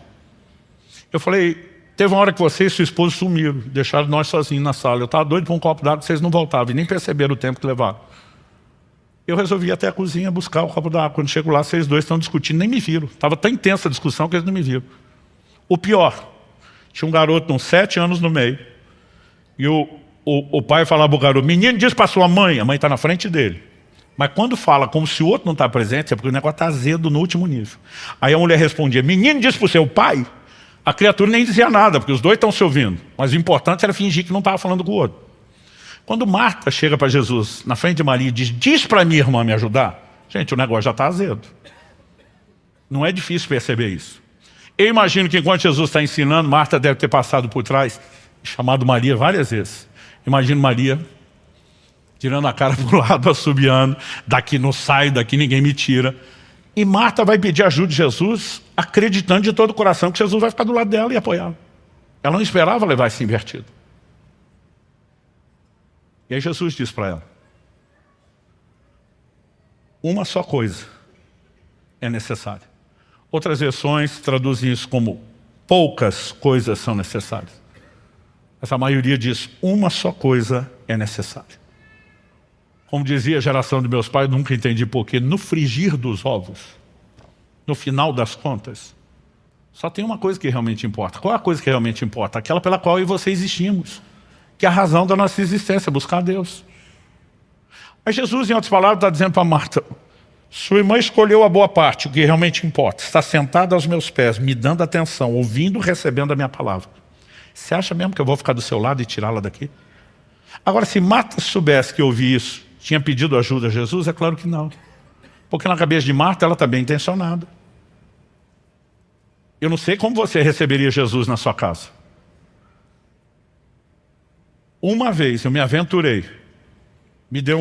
Eu falei: teve uma hora que você e sua esposa sumiram, deixaram nós sozinhos na sala. Eu estava doido para um copo d'água, vocês não voltavam e nem perceberam o tempo que levaram. Eu resolvi ir até a cozinha buscar o copo d'água. Quando chego lá, vocês dois estão discutindo, nem me viram. Estava tão intensa a discussão que eles não me viram. O pior, tinha um garoto de uns 7 anos no meio, e o pai falava para o garoto: menino, diz para sua mãe. A mãe está na frente dele. Mas quando fala como se o outro não está presente, é porque o negócio está azedo no último nível. Aí a mulher respondia: menino, diz para o seu pai. A criatura nem dizia nada, porque os dois estão se ouvindo. Mas o importante era fingir que não estava falando com o outro. Quando Marta chega para Jesus, na frente de Maria, e diz para minha irmã me ajudar, gente, o negócio já está azedo. Não é difícil perceber isso. Eu imagino que enquanto Jesus está ensinando, Marta deve ter passado por trás, chamado Maria várias vezes. Imagino Maria tirando a cara para o lado, assobiando: daqui não sai, daqui ninguém me tira. E Marta vai pedir ajuda de Jesus, acreditando de todo o coração que Jesus vai ficar do lado dela e apoiá-la. Ela não esperava levar isso invertido. E aí Jesus diz para ela: uma só coisa é necessária. Outras versões traduzem isso como: poucas coisas são necessárias. Mas a maioria diz: uma só coisa é necessária. Como dizia a geração de meus pais, nunca entendi porquê, no frigir dos ovos, no final das contas, só tem uma coisa que realmente importa. Qual é a coisa que realmente importa? Aquela pela qual eu e você existimos, que é a razão da nossa existência, buscar a Deus. Mas Jesus, em outras palavras, está dizendo para Marta: sua irmã escolheu a boa parte, o que realmente importa. Está sentada aos meus pés, me dando atenção, ouvindo, recebendo a minha palavra. Você acha mesmo que eu vou ficar do seu lado e tirá-la daqui? Agora, se Marta soubesse que eu ouvi isso, tinha pedido ajuda a Jesus? É claro que não. Porque na cabeça de Marta ela está bem intencionada. Eu não sei como você receberia Jesus na sua casa. Uma vez eu me aventurei, me deu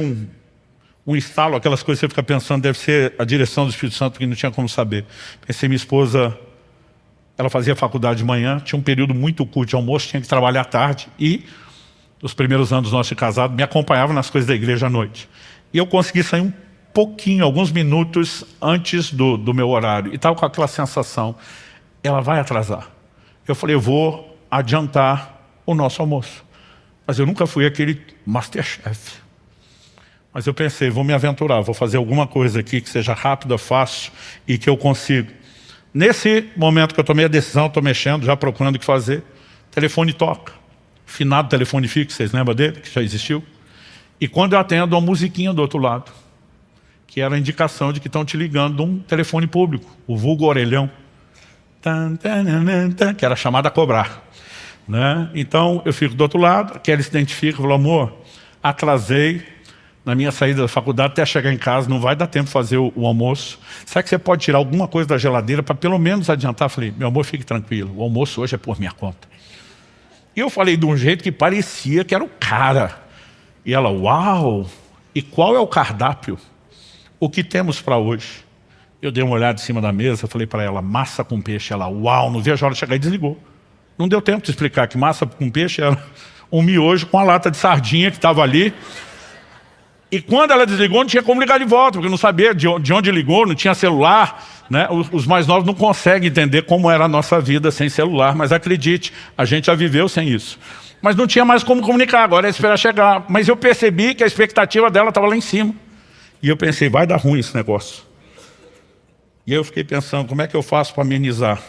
um estalo, aquelas coisas que você fica pensando, deve ser a direção do Espírito Santo, porque não tinha como saber. Pensei: minha esposa, ela fazia faculdade de manhã, tinha um período muito curto de almoço, tinha que trabalhar à tarde, e nos primeiros anos nossos de casado, me acompanhava nas coisas da igreja à noite. E eu consegui sair um pouquinho, alguns minutos antes do meu horário. E estava com aquela sensação: ela vai atrasar. Eu falei: eu vou adiantar o nosso almoço. Mas eu nunca fui aquele Masterchef. Mas eu pensei: vou me aventurar, vou fazer alguma coisa aqui que seja rápida, fácil e que eu consiga. Nesse momento que eu tomei a decisão, estou mexendo, já procurando o que fazer, o telefone toca. Finado telefone fixo, vocês lembram dele, que já existiu? E quando eu atendo, uma musiquinha do outro lado, que era a indicação de que estão te ligando de um telefone público, o vulgo orelhão, que era chamado a cobrar, né? Então eu fico do outro lado, aquele se identifica e fala: amor, atrasei na minha saída da faculdade até chegar em casa, não vai dar tempo de fazer o almoço. Será que você pode tirar alguma coisa da geladeira para pelo menos adiantar? Eu falei: meu amor, fique tranquilo, o almoço hoje é por minha conta. E eu falei de um jeito que parecia que era o cara. E ela: uau! E qual é o cardápio? O que temos para hoje? Eu dei uma olhada em cima da mesa, falei para ela: massa com peixe. Ela: uau! Não vejo a hora de chegar, e desligou. Não deu tempo de explicar que massa com peixe era um miojo com a lata de sardinha que estava ali. E quando ela desligou, não tinha como ligar de volta, porque não sabia de onde ligou, não tinha celular, né? Os mais novos não conseguem entender como era a nossa vida sem celular, mas acredite, a gente já viveu sem isso. Mas não tinha mais como comunicar, agora é esperar chegar. Mas eu percebi que a expectativa dela estava lá em cima. E eu pensei, vai dar ruim esse negócio. E eu fiquei pensando, como é que eu faço para amenizar?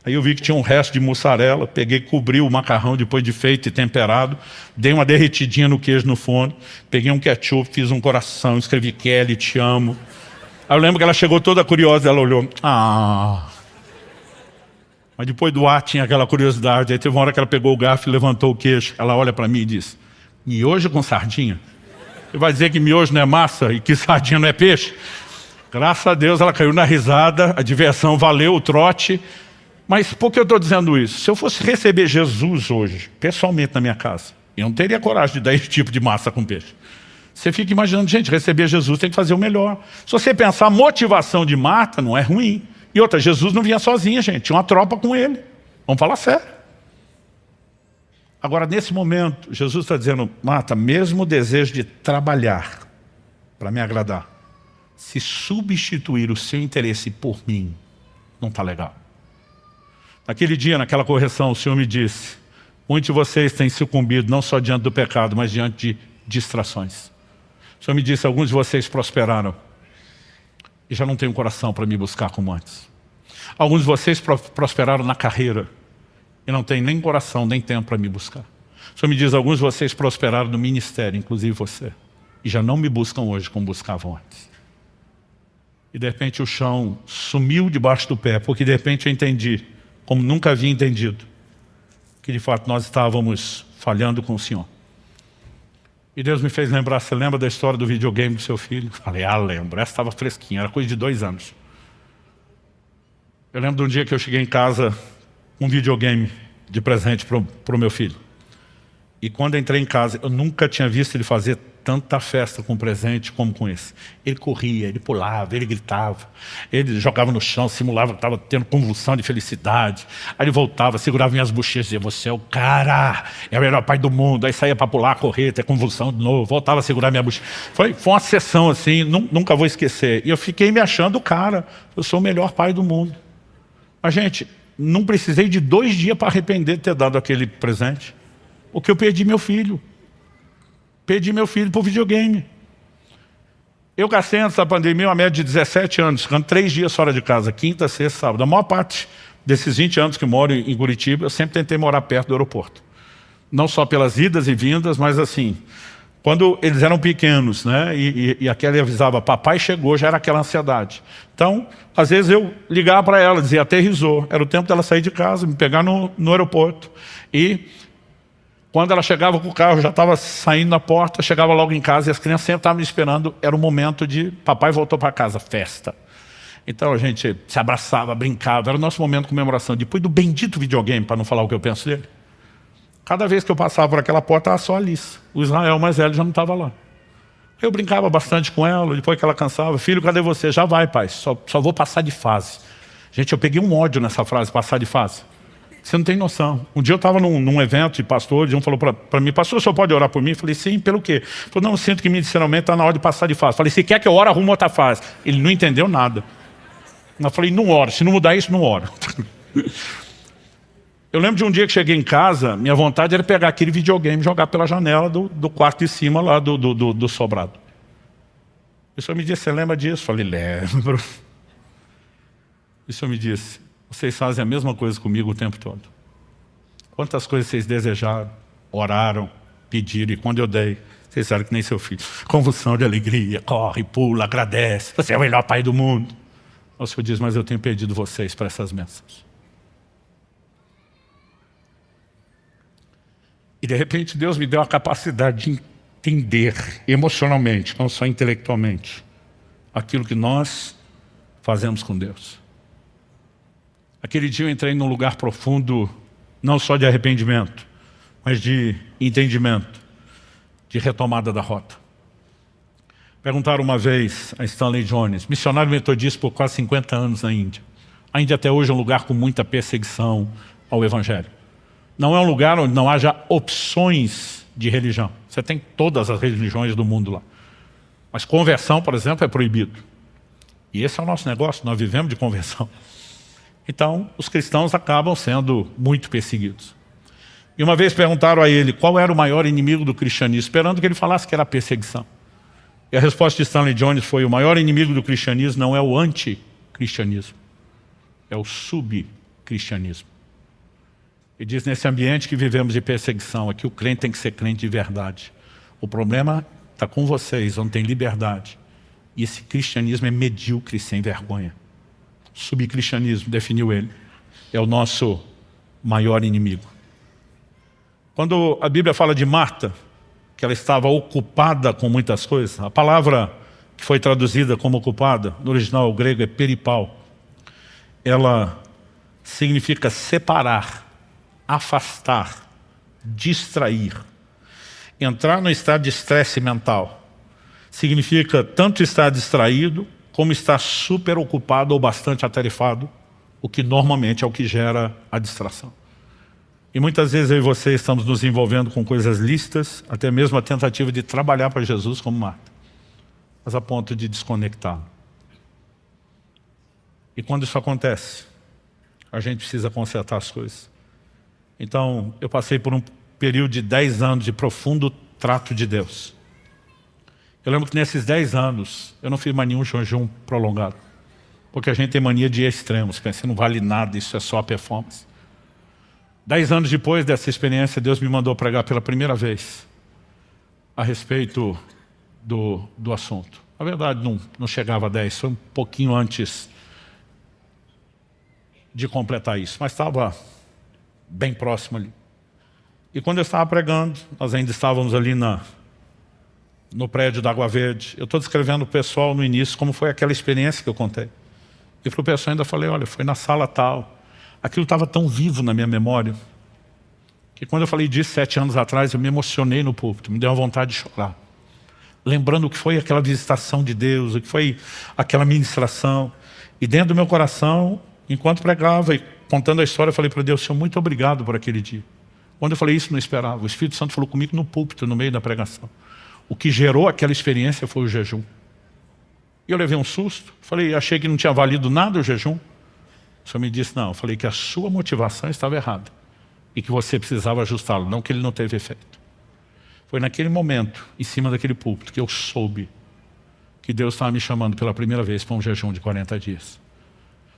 Aí eu vi que tinha um resto de mussarela, peguei, cobri o macarrão depois de feito e temperado, dei uma derretidinha no queijo no forno, peguei um ketchup, fiz um coração, escrevi Kelly, te amo. Aí eu lembro que ela chegou toda curiosa, ela olhou, Mas depois do ar tinha aquela curiosidade. Aí teve uma hora que ela pegou o garfo e levantou o queijo. Ela olha para mim e diz, miojo com sardinha? Você vai dizer que miojo não é massa e que sardinha não é peixe? Graças a Deus ela caiu na risada, a diversão valeu o trote. Mas por que eu estou dizendo isso? Se eu fosse receber Jesus hoje, pessoalmente na minha casa, eu não teria coragem de dar esse tipo de massa com peixe. Você fica imaginando, gente, receber Jesus tem que fazer o melhor. Se você pensar, a motivação de Marta não é ruim. E outra, Jesus não vinha sozinho, gente, tinha uma tropa com ele. Vamos falar sério. Agora, nesse momento, Jesus está dizendo, Marta, mesmo o desejo de trabalhar para me agradar, se substituir o seu interesse por mim, não está legal. Naquele dia, naquela correção, o Senhor me disse, muitos de vocês têm sucumbido não só diante do pecado, mas diante de distrações. O Senhor me disse, alguns de vocês prosperaram e já não têm um coração para me buscar como antes. Alguns de vocês prosperaram na carreira e não têm nem coração, nem tempo para me buscar. O Senhor me diz, alguns de vocês prosperaram no ministério, inclusive você, e já não me buscam hoje como buscavam antes. E de repente o chão sumiu debaixo do pé, porque de repente eu entendi, como nunca havia entendido, que de fato nós estávamos falhando com o Senhor. E Deus me fez lembrar, você lembra da história do videogame do seu filho? Falei, lembro, essa estava fresquinha, era coisa de 2 anos. Eu lembro de um dia que eu cheguei em casa com um videogame de presente para o meu filho. E quando eu entrei em casa, eu nunca tinha visto ele fazer tanta festa com presente como com esse. Ele corria, ele pulava, ele gritava, ele jogava no chão, simulava que estava tendo convulsão de felicidade. Aí ele voltava, segurava minhas bochechas e dizia, você é o cara, é o melhor pai do mundo. Aí saía para pular, correr, ter convulsão de novo, voltava a segurar minha bochecha. Foi uma sessão assim, nunca vou esquecer. E eu fiquei me achando o cara, eu sou o melhor pai do mundo. Mas gente, não precisei de 2 dias para arrepender de ter dado aquele presente. Porque eu perdi meu filho. Perdi meu filho por videogame. Eu gastei antes da pandemia uma média de 17 anos, ficando 3 dias fora de casa, quinta, sexta, sábado. A maior parte desses 20 anos que moro em Curitiba, eu sempre tentei morar perto do aeroporto. Não só pelas idas e vindas, mas assim, quando eles eram pequenos, né, e aquela avisava, papai chegou, já era aquela ansiedade. Então, às vezes eu ligava para ela, dizia, aterrissou. Era o tempo dela sair de casa, me pegar no aeroporto. E quando ela chegava com o carro, já estava saindo na porta, chegava logo em casa e as crianças sempre estavam me esperando. Era o momento de papai voltou para casa, festa. Então a gente se abraçava, brincava, era o nosso momento de comemoração. Depois do bendito videogame, para não falar o que eu penso dele, cada vez que eu passava por aquela porta, estava só a Alice. O Israel mais velho já não estava lá. Eu brincava bastante com ela, depois que ela cansava, filho, cadê você? Já vai, pai, só vou passar de fase. Gente, eu peguei um ódio nessa frase, passar de fase. Você não tem noção. Um dia eu estava num evento de pastores, um falou para mim, pastor, o senhor pode orar por mim? Eu falei, sim, pelo quê? Ele falou, não, eu sinto que medicinalmente está na hora de passar de fase. Eu falei, se quer que eu ore, arruma outra fase. Ele não entendeu nada. Eu falei, não oro, se não mudar isso, não oro. Eu lembro de um dia que cheguei em casa, minha vontade era pegar aquele videogame e jogar pela janela do quarto de cima lá do sobrado. O senhor me disse, você lembra disso? Eu falei, lembro. O senhor me disse, vocês fazem a mesma coisa comigo o tempo todo. Quantas coisas vocês desejaram, oraram, pediram, e quando eu dei, vocês sabem que nem seu filho. Convulsão de alegria, corre, pula, agradece. Você é o melhor pai do mundo. O Senhor diz, mas eu tenho perdido vocês para essas bênçãos. E de repente Deus me deu a capacidade de entender emocionalmente, não só intelectualmente, aquilo que nós fazemos com Deus. Aquele dia eu entrei num lugar profundo, não só de arrependimento, mas de entendimento, de retomada da rota. Perguntaram uma vez a Stanley Jones, missionário metodista por quase 50 anos na Índia. A Índia até hoje é um lugar com muita perseguição ao Evangelho. Não é um lugar onde não haja opções de religião. Você tem todas as religiões do mundo lá. Mas conversão, por exemplo, é proibido. E esse é o nosso negócio, nós vivemos de conversão. Então, os cristãos acabam sendo muito perseguidos. E uma vez perguntaram a ele qual era o maior inimigo do cristianismo, esperando que ele falasse que era a perseguição. E a resposta de Stanley Jones foi: o maior inimigo do cristianismo não é o anticristianismo, é o subcristianismo. Ele diz: nesse ambiente que vivemos de perseguição, aqui o crente tem que ser crente de verdade. O problema está com vocês, onde tem liberdade. E esse cristianismo é medíocre, sem vergonha. Subcristianismo, definiu ele, é o nosso maior inimigo. Quando a Bíblia fala de Marta, que ela estava ocupada com muitas coisas, a palavra que foi traduzida como ocupada, no original grego é peripal. Ela significa separar, afastar, distrair. Entrar no estado de estresse mental significa tanto estar distraído como estar super ocupado ou bastante atarefado, o que normalmente é o que gera a distração. E muitas vezes eu e você estamos nos envolvendo com coisas lícitas, até mesmo a tentativa de trabalhar para Jesus como Marta, mas a ponto de desconectar. E quando isso acontece, a gente precisa consertar as coisas. Então, eu passei por um período de 10 anos de profundo trato de Deus. Eu lembro que nesses 10 anos, eu não fiz mais nenhum jejum prolongado. Porque a gente tem mania de extremos, pensa, não vale nada, isso é só a performance. 10 anos depois dessa experiência, Deus me mandou pregar pela primeira vez a respeito do assunto. Na verdade, não chegava a 10, foi um pouquinho antes de completar isso, mas estava bem próximo ali. E quando eu estava pregando, nós ainda estávamos ali no prédio da Água Verde. Eu estou descrevendo o pessoal no início como foi aquela experiência que eu contei. E para o pessoal ainda falei: olha, foi na sala tal. Aquilo estava tão vivo na minha memória que quando eu falei disso 7 anos atrás, eu me emocionei no púlpito, me deu uma vontade de chorar. Lembrando o que foi aquela visitação de Deus, o que foi aquela ministração. E dentro do meu coração, enquanto pregava e contando a história, eu falei para Deus: Senhor, muito obrigado por aquele dia. Quando eu falei isso, não esperava. O Espírito Santo falou comigo no púlpito, no meio da pregação. O que gerou aquela experiência foi o jejum. E eu levei um susto. Falei, achei que não tinha valido nada o jejum. O Senhor me disse: não, eu falei que a sua motivação estava errada e que você precisava ajustá-lo, não que ele não teve efeito. Foi naquele momento, em cima daquele púlpito, que eu soube que Deus estava me chamando pela primeira vez para um jejum de 40 dias.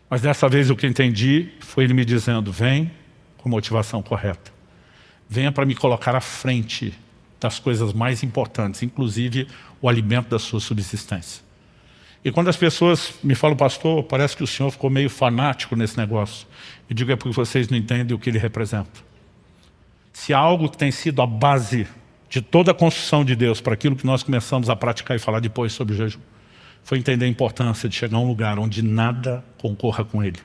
Mas dessa vez o que entendi foi Ele me dizendo: vem com a motivação correta. Venha para me colocar à frente das coisas mais importantes, inclusive o alimento da sua subsistência. E quando as pessoas me falam: pastor, parece que o senhor ficou meio fanático nesse negócio, eu digo: é porque vocês não entendem o que ele representa. Se há algo que tem sido a base de toda a construção de Deus para aquilo que nós começamos a praticar e falar depois sobre o jejum, foi entender a importância de chegar a um lugar onde nada concorra com ele,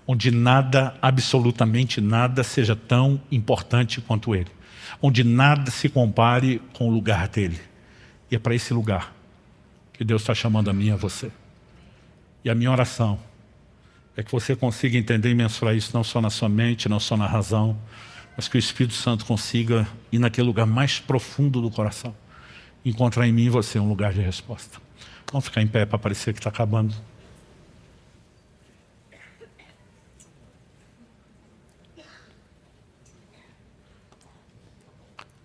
onde nada, absolutamente nada, seja tão importante quanto ele, onde nada se compare com o lugar dele. E é para esse lugar que Deus está chamando a mim e a você. E a minha oração é que você consiga entender e mensurar isso não só na sua mente, não só na razão, mas que o Espírito Santo consiga ir naquele lugar mais profundo do coração, encontrar em mim e você um lugar de resposta. Vamos ficar em pé para parecer que está acabando.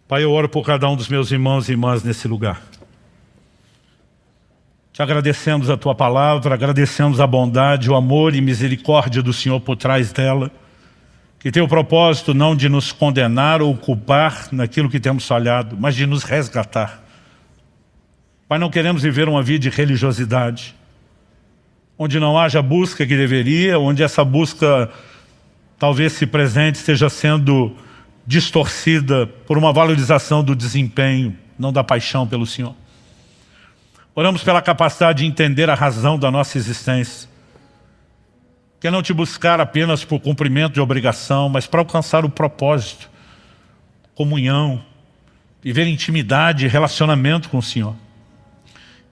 Pai, eu oro por cada um dos meus irmãos e irmãs nesse lugar. Te agradecemos a Tua palavra, agradecemos a bondade, o amor e misericórdia do Senhor por trás dela, que tem o propósito não de nos condenar ou culpar naquilo que temos falhado, mas de nos resgatar. Pai, não queremos viver uma vida de religiosidade, onde não haja a busca que deveria, onde essa busca, talvez se presente, esteja sendo distorcida por uma valorização do desempenho, não da paixão pelo Senhor. Oramos pela capacidade de entender a razão da nossa existência, que é não te buscar apenas por cumprimento de obrigação, mas para alcançar o propósito, comunhão, viver intimidade e relacionamento com o Senhor.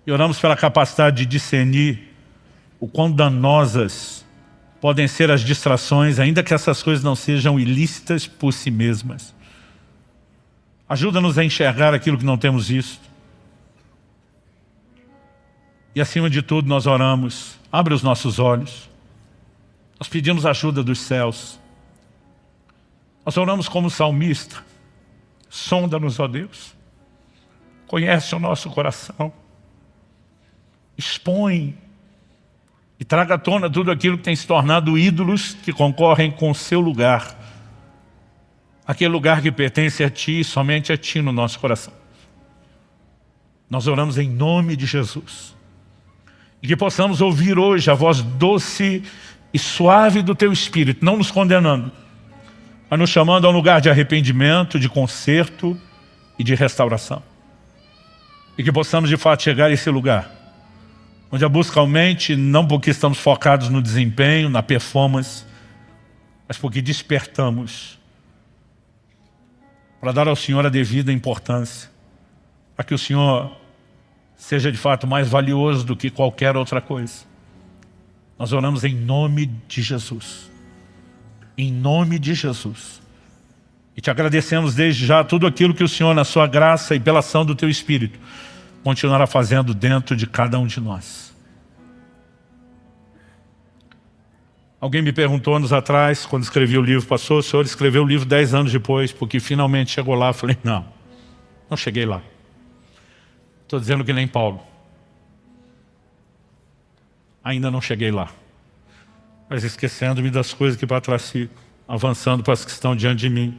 E oramos pela capacidade de discernir o quão danosas podem ser as distrações, ainda que essas coisas não sejam ilícitas por si mesmas. Ajuda-nos a enxergar aquilo que não temos visto. E acima de tudo nós oramos, abre os nossos olhos, nós pedimos ajuda dos céus. Nós oramos como salmista, sonda-nos, ó Deus, conhece o nosso coração, expõe e traga à tona tudo aquilo que tem se tornado ídolos que concorrem com o seu lugar, aquele lugar que pertence a Ti e somente a Ti no nosso coração. Nós oramos em nome de Jesus. E que possamos ouvir hoje a voz doce e suave do Teu Espírito, não nos condenando, mas nos chamando a um lugar de arrependimento, de conserto e de restauração. E que possamos de fato chegar a esse lugar, onde a busca aumente, não porque estamos focados no desempenho, na performance, mas porque despertamos para dar ao Senhor a devida importância, para que o Senhor seja de fato mais valioso do que qualquer outra coisa. Nós oramos em nome de Jesus. Em nome de Jesus. E te agradecemos desde já tudo aquilo que o Senhor, na sua graça e pela ação do Teu Espírito, continuará fazendo dentro de cada um de nós. Alguém me perguntou anos atrás, quando escrevi o livro, pastor, o senhor escreveu o livro 10 anos depois, porque finalmente chegou lá. Eu falei, não cheguei lá. Estou dizendo que nem Paulo. Ainda não cheguei lá. Mas esquecendo-me das coisas que para trás ficam, avançando para as que estão diante de mim.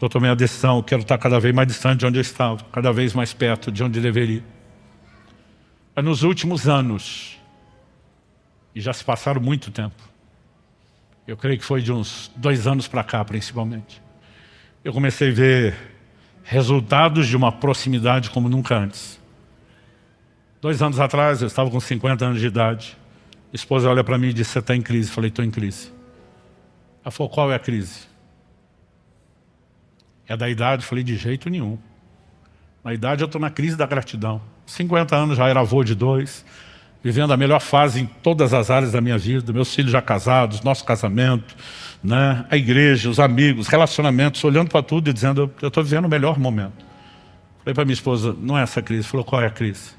Eu tomei a decisão, quero estar cada vez mais distante de onde eu estava, cada vez mais perto de onde deveria. Mas nos últimos anos, e já se passaram muito tempo, eu creio que foi de uns 2 anos para cá principalmente, eu comecei a ver resultados de uma proximidade como nunca antes. 2 anos atrás, eu estava com 50 anos de idade. A esposa olha para mim e diz, você está em crise? Eu falei, estou em crise. Ela falou, qual é a crise? É da idade? Eu falei, de jeito nenhum. Na idade eu estou na crise da gratidão. 50 anos, já era avô de 2, vivendo a melhor fase em todas as áreas da minha vida, meus filhos já casados, nosso casamento, né? A igreja, os amigos, relacionamentos, olhando para tudo e dizendo, eu estou vivendo o melhor momento. Falei para minha esposa, não é essa crise. Falou, qual é a crise?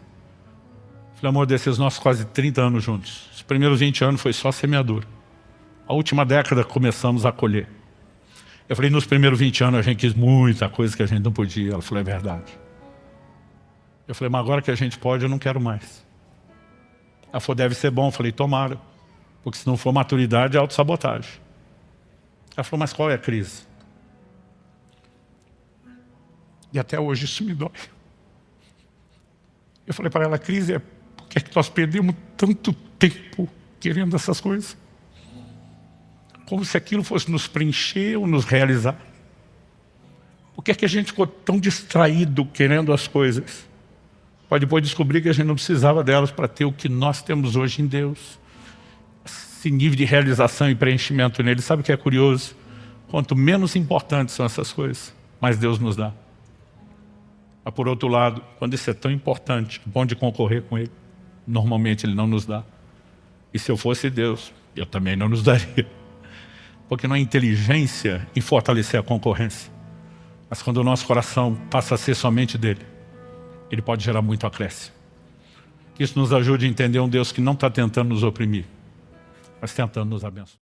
Falei, amor, desses nossos quase 30 anos juntos, os primeiros 20 anos foi só semeadura. A última década começamos a colher. Eu falei, nos primeiros 20 anos a gente quis muita coisa que a gente não podia. Ela falou, é verdade. Eu falei, mas agora que a gente pode, eu não quero mais. Ela falou, deve ser bom. Eu falei, tomara. Porque se não for maturidade, é autossabotagem. Ela falou, mas qual é a crise? E até hoje isso me dói. Eu falei para ela, a crise é porque nós perdemos tanto tempo querendo essas coisas. Como se aquilo fosse nos preencher ou nos realizar. Por que é que a gente ficou tão distraído querendo as coisas? Para depois descobrir que a gente não precisava delas para ter o que nós temos hoje em Deus. Esse nível de realização e preenchimento nele. Sabe o que é curioso? Quanto menos importantes são essas coisas, mais Deus nos dá. Mas por outro lado, quando isso é tão importante, é bom de concorrer com Ele, normalmente Ele não nos dá. E se eu fosse Deus, eu também não nos daria. Porque não há inteligência em fortalecer a concorrência. Mas quando o nosso coração passa a ser somente dele, ele pode gerar muito acréscimo. Que isso nos ajude a entender um Deus que não está tentando nos oprimir, mas tentando nos abençoar.